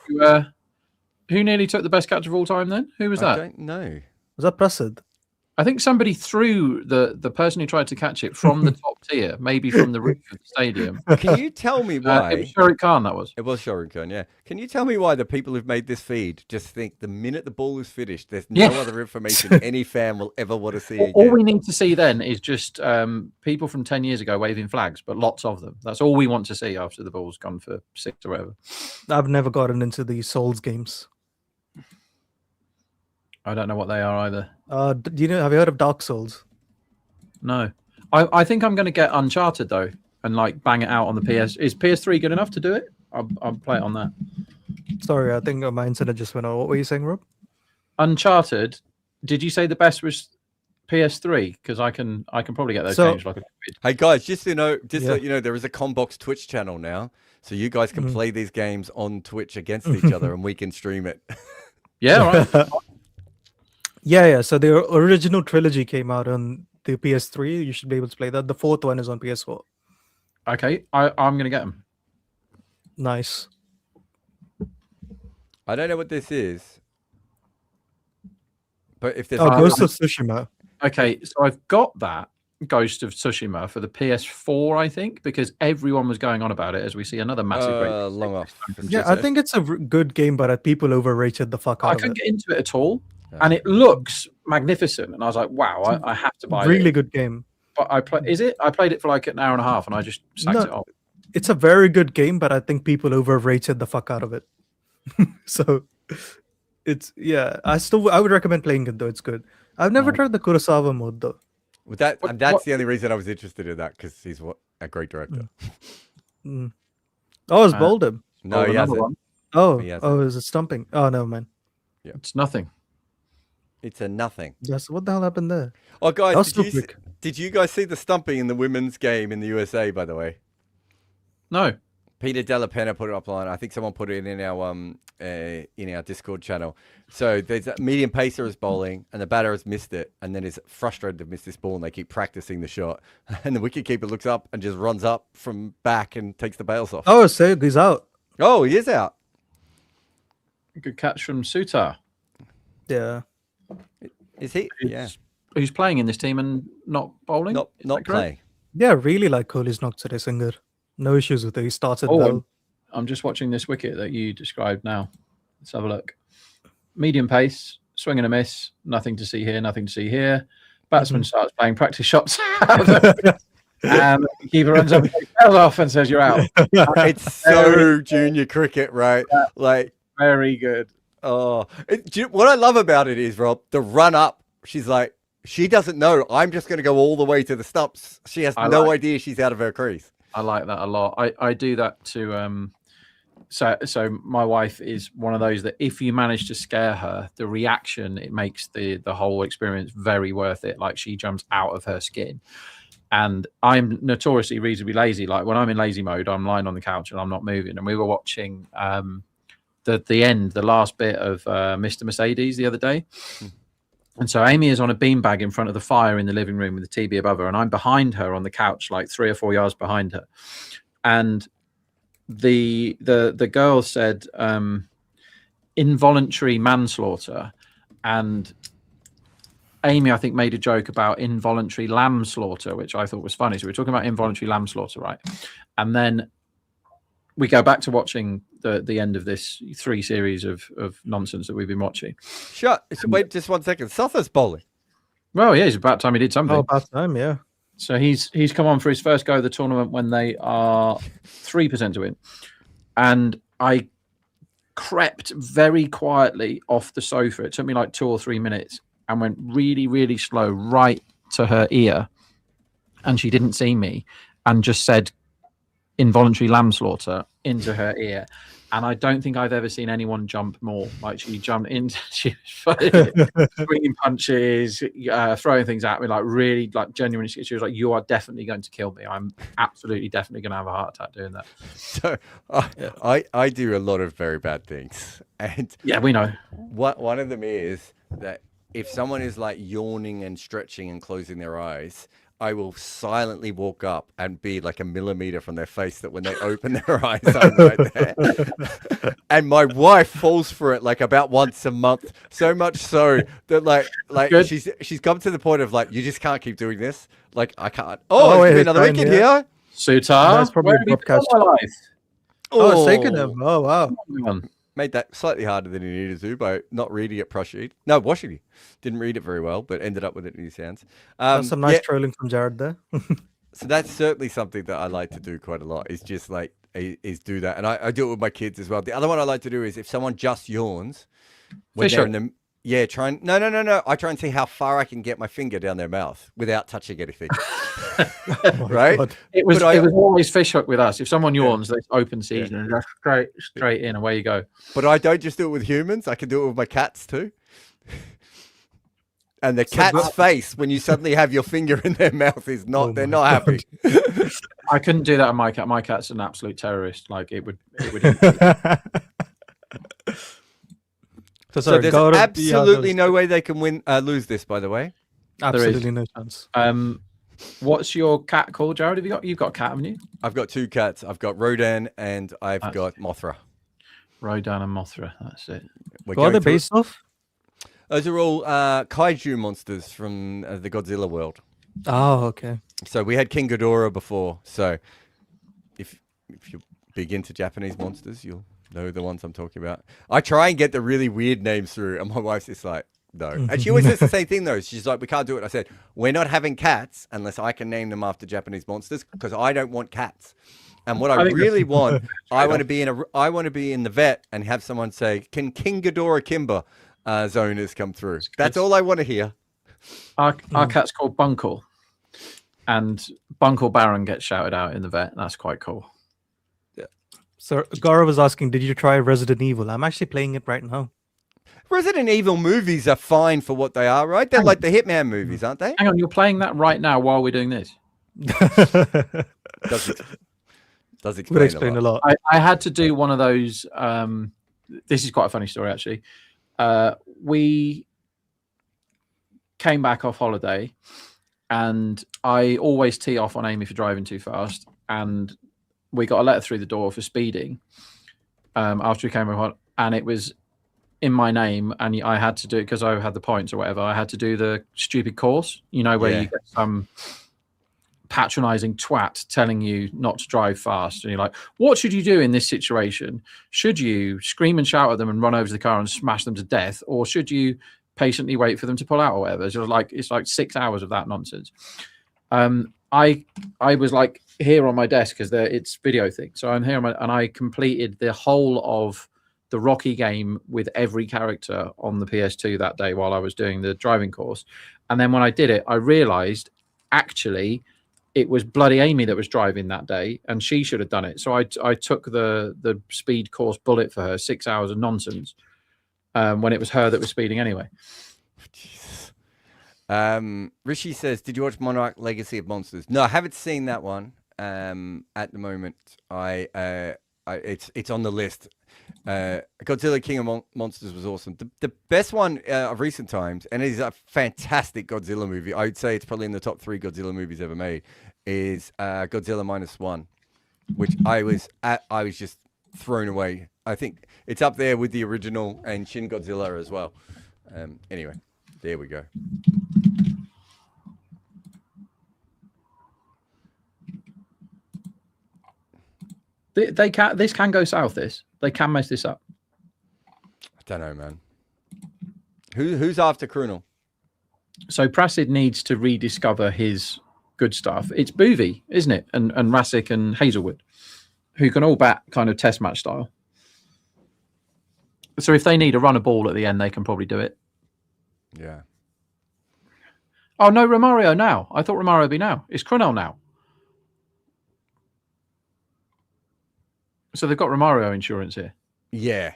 Who nearly took the best catch of all time then? Who was I that? don't know. Was that Prasad? I think somebody threw the person who tried to catch it from the top tier, maybe from the roof of the stadium. Can you tell me why? It was Shahrukh Khan, that was. It was Shahrukh Khan, yeah. Can you tell me why the people who've made this feed just think the minute the ball is finished, there's no Yeah. other information any fan will ever want to see again? All we need to see then is just people from 10 years ago waving flags, but lots of them. That's all we want to see after the ball's gone for 6 or whatever. I've never gotten into the Souls games. I don't know what they are either. Do you know? Have you heard of Dark Souls? No. I think I'm going to get Uncharted though and like bang it out on the PS. Is PS3 good enough to do it? I'll play it on that. Sorry, I think my internet just went out. What were you saying, Rob? Uncharted. Did you say the best was PS3? Because I can probably get those So- changed like a bit. Hey guys, just so Yeah. you know, there is a Combox Twitch channel now, so you guys can play these games on Twitch against each other, and we can stream it. Yeah, all right. Yeah. So the original trilogy came out on the PS3. You should be able to play that. The fourth one is on PS4. Okay, I'm going to get them. Nice. I don't know what this is. But if there's Oh, Ghost of Tsushima. Okay, so I've got that Ghost of Tsushima for the PS4, I think, because everyone was going on about it as we see another massive long off. Yeah, I think it's a good game, but people overrated the fuck out I of couldn't it. get into it at all. And it looks magnificent. And I was like, wow, I have to buy it. Really good game. But I played it for like an hour and a half and I just sacked it off. It's a very good game, but I think people overrated the fuck out of it. So it's I would recommend playing it though. It's good. I've never tried the Kurosawa mode though. With that, that's the only reason I was interested in that, because he's a great director. Oh, it's Boldham. No, he hasn't. Oh, He hasn't. is it stumping? Oh no, man. Yeah. It's nothing. It's a nothing. Yes. What the hell happened there? Oh, That was guys, so quick. did you guys see the stumping in the women's game in the USA? By the way, No. Peter Della Penna put it up online. I think someone put it in our Discord channel. So there's a medium pacer is bowling, and the batter has missed it, and then is frustrated to miss this ball, and they keep practicing the shot. And the wicketkeeper looks up and just runs up from back and takes the bails off. Oh, so he's out. Oh, he is out. Good catch from Sundar. Yeah. Is he? Yeah. Who's playing in this team and not bowling? Not playing. Yeah, really like Kohli's not today singer. No issues with it. He started well. I'm just watching this wicket that you described now. Let's have a look. Medium pace, swing and a miss. Nothing to see here, nothing to see here. Batsman starts playing practice shots. Keeper runs up, tails off and says, you're out. It's so junior cricket, right? Like, very good. Oh, what I love about it is, Rob, the run up. She's like, she doesn't know. I'm just going to go all the way to the stumps. She has no idea she's out of her crease. I like that a lot. I do that to so my wife is one of those that if you manage to scare her, the reaction, it makes the whole experience very worth it. Like she jumps out of her skin. And I'm notoriously reasonably lazy. Like when I'm in lazy mode, I'm lying on the couch and I'm not moving. And we were watching the last bit of Mr. Mercedes the other day. And so Amy is on a beanbag in front of the fire in the living room with the TV above her, and I'm behind her on the couch, like 3 or 4 yards behind her. And the girl said involuntary manslaughter, and Amy, I think, made a joke about involuntary lamb slaughter, which I thought was funny. So we're talking about involuntary lamb slaughter, right? And then we go back to watching the end of this 3 series of nonsense that we've been watching. Wait just 1 second. Suther's bowling. Well, yeah, it's about time he did something. Oh, about time, yeah. So he's come on for his first go of the tournament when they are 3% to win. And I crept very quietly off the sofa. It took me like 2 or 3 minutes and went really, really slow right to her ear. And she didn't see me and just said involuntary lamb slaughter into her ear. And I don't think I've ever seen anyone jump more. Like she jumped in, she was swinging punches, throwing things at me, like really, like genuinely. She was like, "You are definitely going to kill me. I'm absolutely, definitely going to have a heart attack doing that." So I do a lot of very bad things, and yeah, we know. One of them is that if someone is like yawning and stretching and closing their eyes, I will silently walk up and be like a millimeter from their face, that when they open their eyes, I'm right there. And my wife falls for it like about once a month, so much so that like she's come to the point of like, you just can't keep doing this. Like I can't. Oh, wait, another wicket here. Sundar, that's probably where have you been all my life? Oh, it's taken him. Oh, wow. Made that slightly harder than he needed to by not reading it Prashid. No, Washington didn't read it very well, but ended up with it in his hands. That's some nice trolling from Jared there. So that's certainly something that I like to do quite a lot. Is just like do that, and I do it with my kids as well. The other one I like to do is if someone just yawns when they're in the no. I try and see how far I can get my finger down their mouth without touching anything. Right? It was always fish hook with us. If someone yawns, it's open season and just straight in, away you go. But I don't just do it with humans. I can do it with my cats too. And the cat's face when you suddenly have your finger in their mouth is not. They're not happy. I couldn't do that on my cat. My cat's an absolute terrorist. Like it would. So there's absolutely no way they can lose this. By the way, absolutely no chance. What's your cat called, Jared? You've got a cat, haven't you? I've got 2 cats. I've got Rodan and I've got Mothra. Rodan and Mothra. That's it. What are they based off? Those are all kaiju monsters from the Godzilla world. Oh, okay. So we had King Ghidorah before. So if you're big into Japanese monsters, you'll know the ones I'm talking about. I try and get the really weird names through, and my wife's just like, no. And she always says the same thing, though. She's like, we can't do it. I said, we're not having cats unless I can name them after Japanese monsters, because I don't want cats. And what I really want, I want to be in the vet and have someone say, can King Ghidorah Kimber zoners come through? That's all I want to hear. Our cat's called Bunkle, and Bunkle Baron gets shouted out in the vet. That's quite cool. Yeah. So Gara was asking, did you try Resident Evil? I'm actually playing it right now. Resident Evil movies are fine for what they are, right? They're like the Hitman movies, aren't they? Hang on, you're playing that right now while we're doing this? Does Would explain a lot. I had to do one of those. This is quite a funny story, actually. We came back off holiday, and I always tee off on Amy for driving too fast. And we got a letter through the door for speeding after we came back, and it was in my name, and I had to do it because I had the points or whatever. I had to do the stupid course, you know, where you get some patronizing twat telling you not to drive fast, and you're like, what should you do in this situation? Should you scream and shout at them and run over to the car and smash them to death, or should you patiently wait for them to pull out or whatever? So it's like 6 hours of that nonsense. I was like here on my desk because it's video thing, so I'm here and I completed the whole of the Rocky game with every character on the PS2 that day while I was doing the driving course. And then when I did it, I realized actually it was bloody Amy that was driving that day, and she should have done it. So I took the speed course bullet for her, 6 hours of nonsense, when it was her that was speeding anyway. Rishi says, did you watch Monarch Legacy of Monsters? No, I haven't seen that one at the moment. It's on the list. Godzilla King of Monsters was awesome. The best one of recent times, and it is a fantastic Godzilla movie. I would say it's probably in the top 3 Godzilla movies ever made, is Godzilla -1, which I was just thrown away. I think it's up there with the original and Shin Godzilla as well. Anyway, there we go. This can go south. They can mess this up. I don't know, man. Who's after Krunel? So Prasid needs to rediscover his good stuff. It's Boovy, isn't it? And Rasic and Hazelwood, who can all bat kind of test match style. So if they need to run a ball at the end, they can probably do it. Yeah. Oh, no, Romario now. I thought Romario would be now. It's Krunel now. So they've got Romario insurance here. Yeah.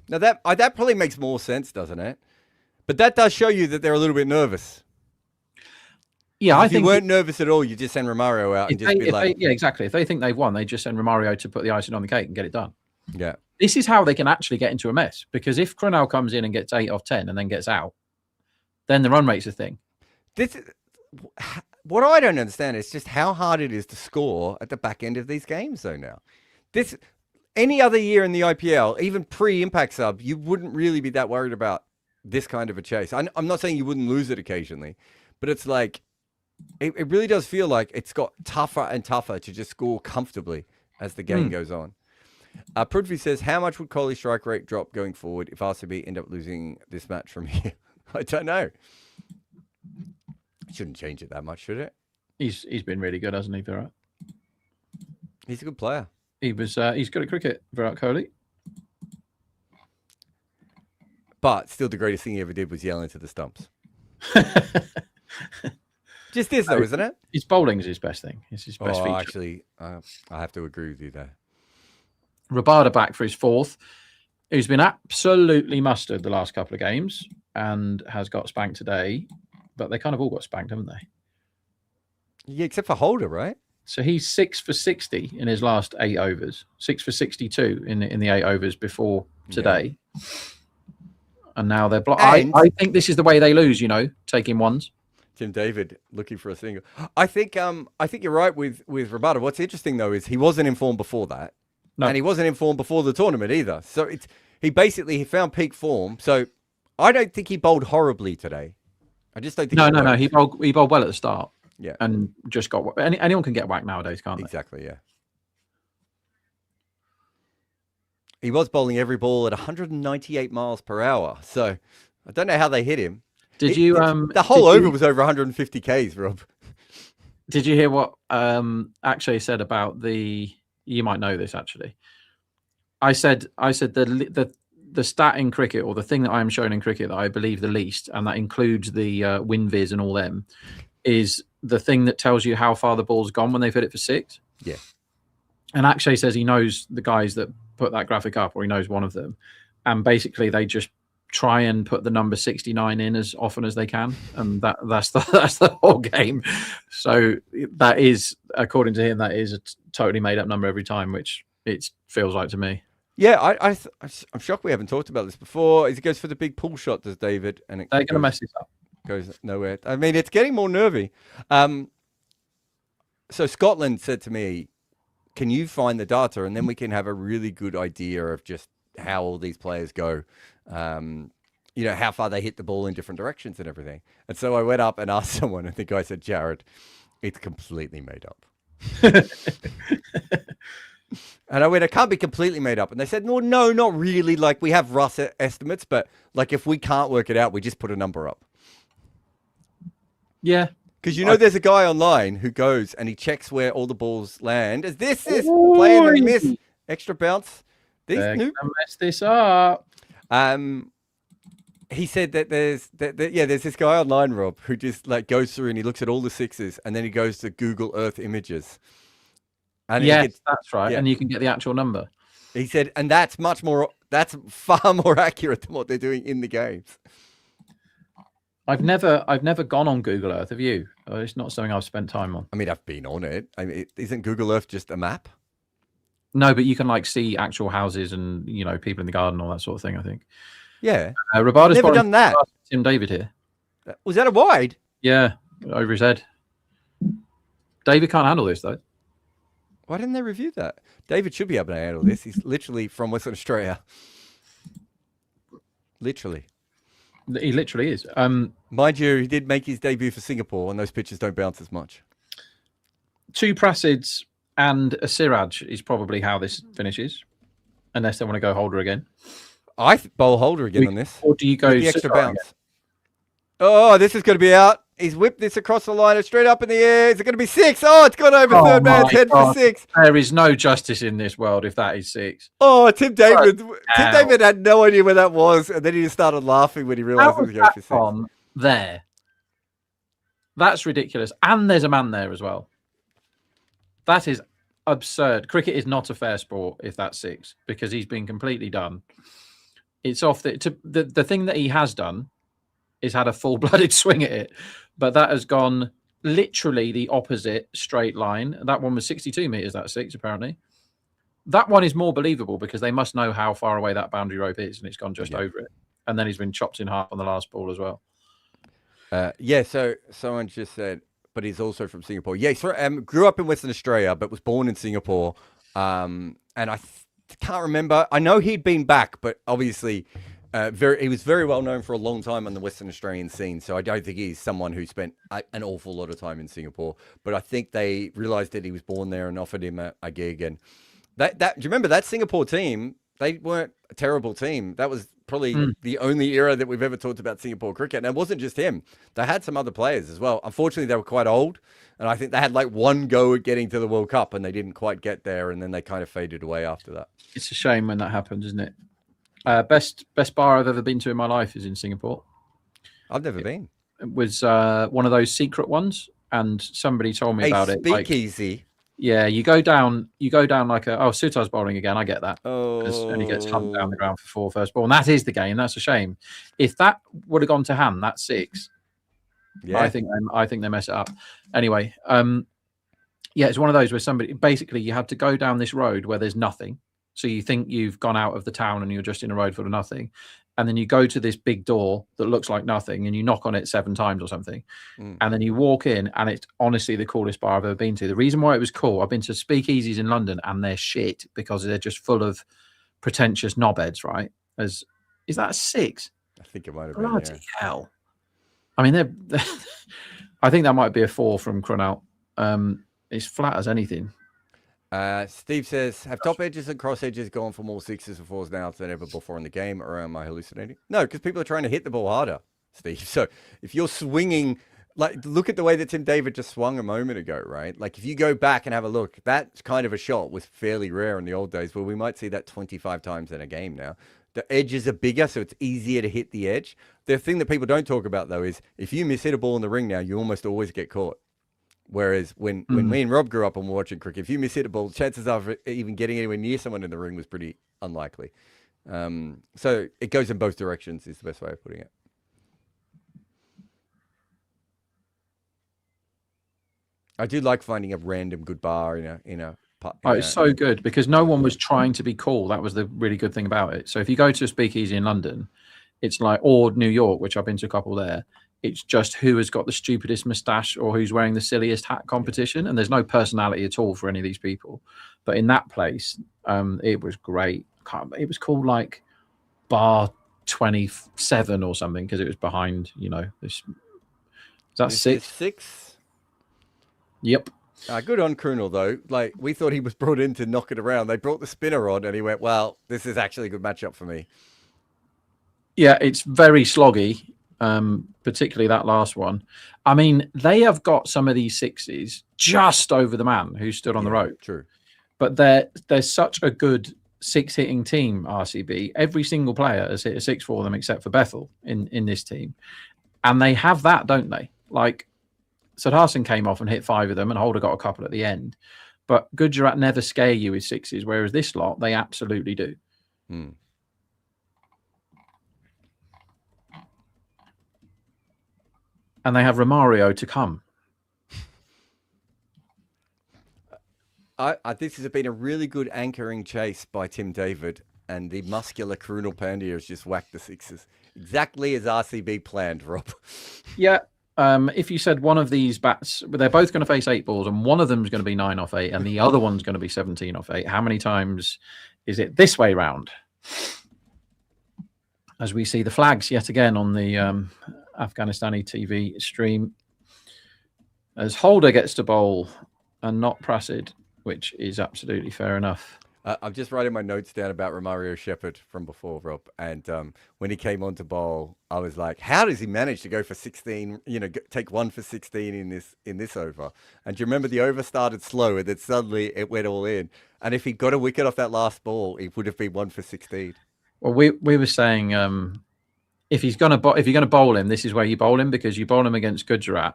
Now that probably makes more sense, doesn't it? But that does show you that they're a little bit nervous. Yeah, I think if you weren't nervous at all, you just send Romario out and just be like, yeah, exactly. If they think they've won, they just send Romario to put the icing on the cake and get it done. Yeah. This is how they can actually get into a mess, because if Krunel comes in and gets 8 off 10 and then gets out, then the run rate's a thing. What I don't understand is just how hard it is to score at the back end of these games, though. Now, any other year in the IPL, even pre-impact sub, you wouldn't really be that worried about this kind of a chase. I'm not saying you wouldn't lose it occasionally, but it's like it really does feel like it's got tougher and tougher to just score comfortably as the game goes on. Prudvi says, how much would Kohli's strike rate drop going forward if RCB end up losing this match from here? I don't know. Shouldn't change it that much, should it? He's been really good, hasn't he, Virat? He's a good player. He's good at cricket, Virat Kohli. But still, the greatest thing he ever did was yell into the stumps. Just this, though, isn't it? His bowling is his best thing. It's his best feature. Actually, I have to agree with you there. Rabada back for his 4th, who's been absolutely mustard the last couple of games and has got spanked today. But they kind of all got spanked, haven't they? Yeah, except for Holder, right? So he's 6 for 60 in his last 8 overs. 6 for 62 in the 8 overs before today. Yeah. And now they're blocked. I think this is the way they lose, taking ones. Tim David looking for a single. I think you're right with Rabada. What's interesting though is he wasn't informed before that. and he wasn't in form before the tournament either. So he found peak form. So I don't think he bowled horribly today. I just don't think. No. He bowled well at the start. Yeah, and just got anyone can get whacked nowadays, can't they? Exactly. Yeah. He was bowling every ball at 198 miles per hour. So I don't know how they hit him. Did you? The whole over was over 150 Ks, Rob. Did you hear what Akshay said about the? You might know this actually. I said the stat in cricket, or the thing that I am shown in cricket that I believe the least, and that includes the WinViz and all them, is the thing that tells you how far the ball's gone when they've hit it for 6. Yeah. And Akshay says he knows the guys that put that graphic up, or he knows one of them, and basically they just try and put the number 69 in as often as they can, and that's the whole game. So that is, according to him, that is a totally made up number every time, which it feels like to me. Yeah, I'm shocked we haven't talked about this before. He goes for the big pull shot, does David? And they're going to mess this up. Goes nowhere. I mean, it's getting more nervy. So Scotland said to me, can you find the data, and then we can have a really good idea of just how all these players go, how far they hit the ball in different directions and everything. And so I went up and asked someone, and the guy said, Jared, it's completely made up. And I went, it can't be completely made up. And they said, no, not really. Like, we have rough estimates, but like if we can't work it out, we just put a number up. Yeah. Because there's a guy online who goes and he checks where all the balls land. As this is playing a miss, extra bounce. They're gonna mess this up. He said that there's this guy online, Rob, who just like goes through and he looks at all the 6s, and then he goes to Google Earth images. And that's right. Yeah. And you can get the actual number. He said, and that's far more accurate than what they're doing in the games. I've never gone on Google Earth. Have you? It's not something I've spent time on. I mean, I've been on it. I mean, isn't Google Earth just a map? No, but you can like see actual houses and people in the garden, all that sort of thing. I think. Yeah. Rabada's never done that. Tim David here. Was that a wide? Yeah, over his head. David can't handle this though. Why didn't they review that? David should be able to handle this. He's literally from Western Australia. Literally. He literally is. Mind you, he did make his debut for Singapore, and those pitches don't bounce as much. 2 Prasids and a Siraj is probably how this finishes, unless they want to go Holder again. I bowl Holder again on this. Or do you go the extra bounce? Again? Oh, this is going to be out. He's whipped this across the line, straight up in the air. Is it going to be 6? Oh, it's gone over third man's head for 6. There is no justice in this world if that is 6. Oh, Tim David had no idea where that was, and then he just started laughing when he realised it was going for 6. On there. That's ridiculous. And there's a man there as well. That is absurd. Cricket is not a fair sport if that's 6, because he's been completely done. It's off the thing that he has done is had a full-blooded swing at it, but that has gone literally the opposite straight line. That one was 62 meters, that 6 apparently. That one is more believable because they must know how far away that boundary rope is, and it's gone just over it. And then he's been chopped in half on the last ball as well. So someone just said, but he's also from Singapore. Yeah, grew up in Western Australia, but was born in Singapore. And I can't remember. I know he'd been back, but obviously he was very well known for a long time on the Western Australian scene. So I don't think he's someone who spent an awful lot of time in Singapore. But I think they realized that he was born there and offered him a gig. And do you remember that Singapore team? They weren't a terrible team. That was probably the only era that we've ever talked about Singapore cricket. And it wasn't just him. They had some other players as well. Unfortunately, they were quite old. And I think they had like one go at getting to the World Cup, and they didn't quite get there. And then they kind of faded away after that. It's a shame when that happens, isn't it? Best bar I've ever been to in my life is in Singapore. I've never been. It was one of those secret ones, and somebody told me about it. Speakeasy. Yeah, you go down like Sutar's bowling again. I get that. Oh. And he gets humped down the ground for 4 first ball. And that is the game. That's a shame. If that would have gone to hand, that's 6. Yeah. I think they mess it up. Anyway, it's one of those where somebody basically you have to go down this road where there's nothing. So you think you've gone out of the town and you're just in a road full of nothing. And then you go to this big door that looks like nothing and you knock on it 7 times or something. And then you walk in and it's honestly the coolest bar I've ever been to. The reason why it was cool, I've been to speakeasies in London and they're shit because they're just full of pretentious knobheads, right? Is that a 6? I think it might have been. Bloody hell. I mean, they're I think that might be a 4 from Cronalt. It's flat as anything. Steve says, have top edges and cross edges gone for more 6s and 4s now than ever before in the game, or am I hallucinating? No, because people are trying to hit the ball harder, Steve. So if you're swinging, like, look at the way that Tim David just swung a moment ago, right? Like, if you go back and have a look, that kind of a shot was fairly rare in the old days, but we might see that 25 times in a game now. The edges are bigger, so it's easier to hit the edge. The thing that people don't talk about, though, is if you miss hit a ball in the ring now, you almost always get caught. Whereas when me and Rob grew up and were watching cricket, if you miss hit a ball, chances of even getting anywhere near someone in the ring was pretty unlikely. So it goes in both directions is the best way of putting it. I do like finding a random good bar It's so good because no one was trying to be cool. That was the really good thing about it. So if you go to a speakeasy in London, it's like, or New York, which I've been to a couple there, it's just who has got the stupidest moustache or who's wearing the silliest hat competition. And there's no personality at all for any of these people. But in that place, it was great. It was called like Bar 27 or something because it was behind, this. Is that 6? 6? Yep. Good on Krunel, though. Like, we thought he was brought in to knock it around. They brought the spinner on and he went, well, this is actually a good matchup for me. Yeah, it's very sloggy. Particularly that last one. I mean, they have got some of these 6s just over the man who stood on the rope. True. But they're such a good 6-hitting team, RCB. Every single player has hit a 6 for them except for Bethel in this team. And they have that, don't they? Like, Sadharsan came off and hit 5 of them and Holder got a couple at the end. But Gujarat never scare you with 6s, whereas this lot, they absolutely do. And they have Romario to come. This has been a really good anchoring chase by Tim David, and the muscular Krunal Pandya has just whacked the 6s. Exactly as RCB planned, Rob. Yeah. If you said one of these bats, they're both going to face 8 balls, and one of them is going to be 9 off 8, and the other one's going to be 17 off 8, how many times is it this way round? As we see the flags yet again on the Afghanistani TV stream, as Holder gets to bowl and not Prasid, which is absolutely fair enough. I'm just writing my notes down about Romario Shepherd from before, Rob. And when he came on to bowl, I was like, how does he manage to go for 16, take 1 for 16 in this over? And do you remember the over started slow and then suddenly it went all in? And if he got a wicket off that last ball, it would have been 1 for 16. Well, we were saying if you're going to bowl him, this is where you bowl him, because you bowl him against Gujarat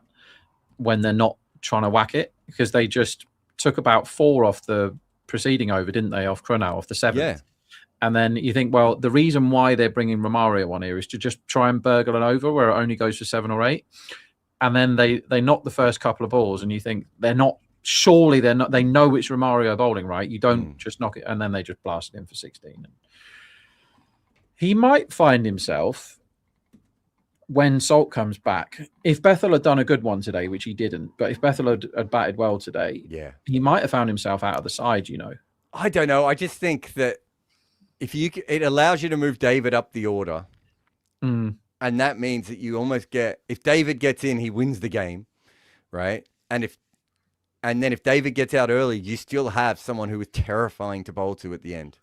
when they're not trying to whack it, because they just took about 4 off the preceding over, didn't they, off Krunal, off the 7th? Yeah. And then you think, well, the reason why they're bringing Romario on here is to just try and burgle an over where it only goes for 7 or 8. And then they knock the first couple of balls and you think they know it's Romario bowling, right? You don't just knock it, and then they just blast it in for 16. He might find himself, when Salt comes back, if Bethel had done a good one today, which he didn't, but if Bethel had batted well today, he might have found himself out of the side, I don't know. I just think that it allows you to move David up the order. And that means that you almost if David gets in, he wins the game, right? And then if David gets out early, you still have someone who is terrifying to bowl to at the end.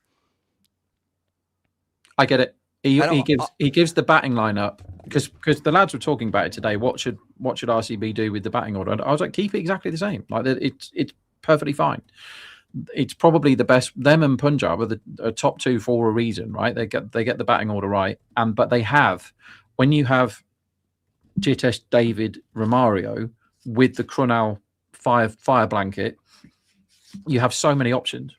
I get it. He gives the batting lineup, because the lads were talking about it today. What should RCB do with the batting order? And I was like, keep it exactly the same. Like, it's perfectly fine. It's probably the best. Them and Punjab are the top 2 for a reason, right? They get the batting order right, but they have, when you have Jitesh, David, Romario with the Krunal fire blanket, you have so many options.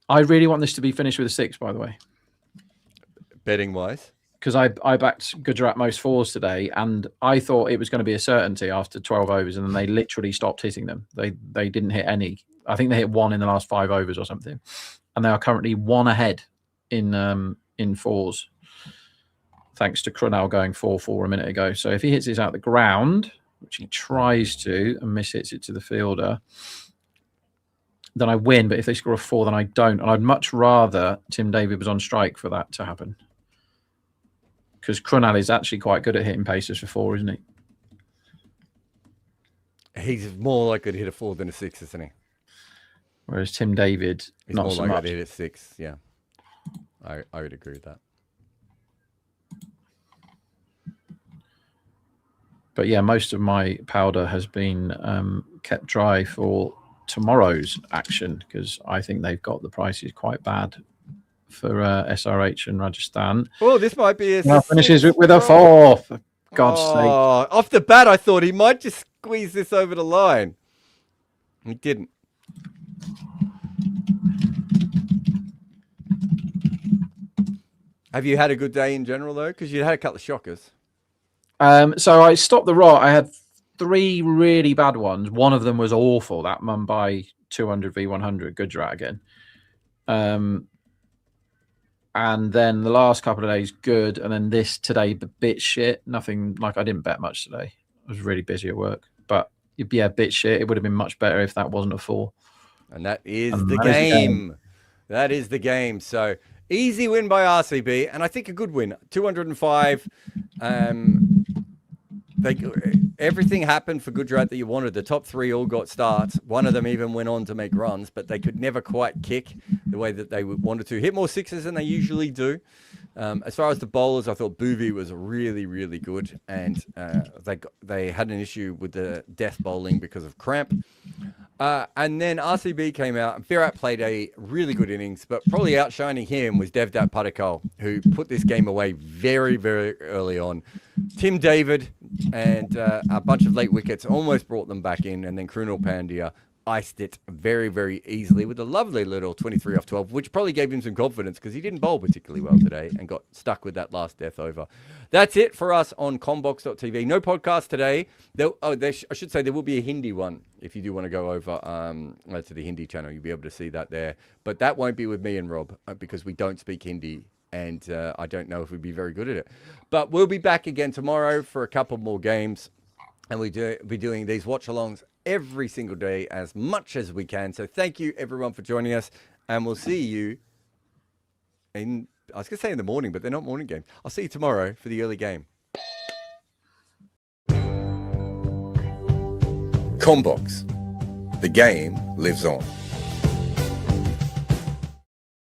I really want this to be finished with a 6, by the way. Betting wise? Because I backed Gujarat most 4s today, and I thought it was going to be a certainty after 12 overs, and then they literally stopped hitting them. They didn't hit any. I think they hit 1 in the last 5 overs or something, and they are currently 1 ahead in fours, thanks to Crunell going 4-4 a minute ago. So if he hits this out the ground, which he tries to, and mishits it to the fielder, then I win. But if they score a 4, then I don't. And I'd much rather Tim David was on strike for that to happen, because Crunell is actually quite good at hitting paces for 4, isn't he? He's more likely to hit a 4 than a 6, isn't he? Whereas Tim David, He's not more so likely much. to hit a 6. Yeah, I would agree with that. But yeah, most of my powder has been kept dry for tomorrow's action, because I think they've got the prices quite bad for SRH and Rajasthan. Well, this might be a finishes with a 4. For God's sake! Off the bat, I thought he might just squeeze this over the line. He didn't. Have you had a good day in general though? Because you had a couple of shockers. So I stopped the rot. I had 3 really bad ones. One of them was awful. That Mumbai 200 v100 Gujarat again. And then the last couple of days good, and then this today a bit shit. Nothing, like, I didn't bet much today. I was really busy at work, but yeah, bit shit. It would have been much better if that wasn't a 4. And that is the game. That is the game. So easy win by RCB, and I think a good win. 205. Everything happened for Gujarat that you wanted. The top 3 all got starts. One of them even went on to make runs, but they could never quite kick the way that they wanted to. Hit more 6s than they usually do. As far as the bowlers, I thought Bhuvi was really, really good, and they had an issue with the death bowling because of cramp. And then RCB came out, and Virat played a really good innings, but probably outshining him was Devdutt Padikkal, who put this game away very, very early on. Tim David and a bunch of late wickets almost brought them back in, and then Krunal Pandya iced it very, very easily with a lovely little 23 off 12, which probably gave him some confidence because he didn't bowl particularly well today and got stuck with that last death over. That's it for us on Combox.tv. No podcast today. I should say there will be a Hindi one if you do want to go over to the Hindi channel. You'll be able to see that there. But that won't be with me and Rob because we don't speak Hindi, and I don't know if we'd be very good at it. But we'll be back again tomorrow for a couple more games, and we'll be doing these watch-alongs every single day as much as we can. So thank you everyone for joining us, and we'll see you in, I was going to say in the morning, but they're not morning games. I'll see you tomorrow for the early game. Combox. The game lives on.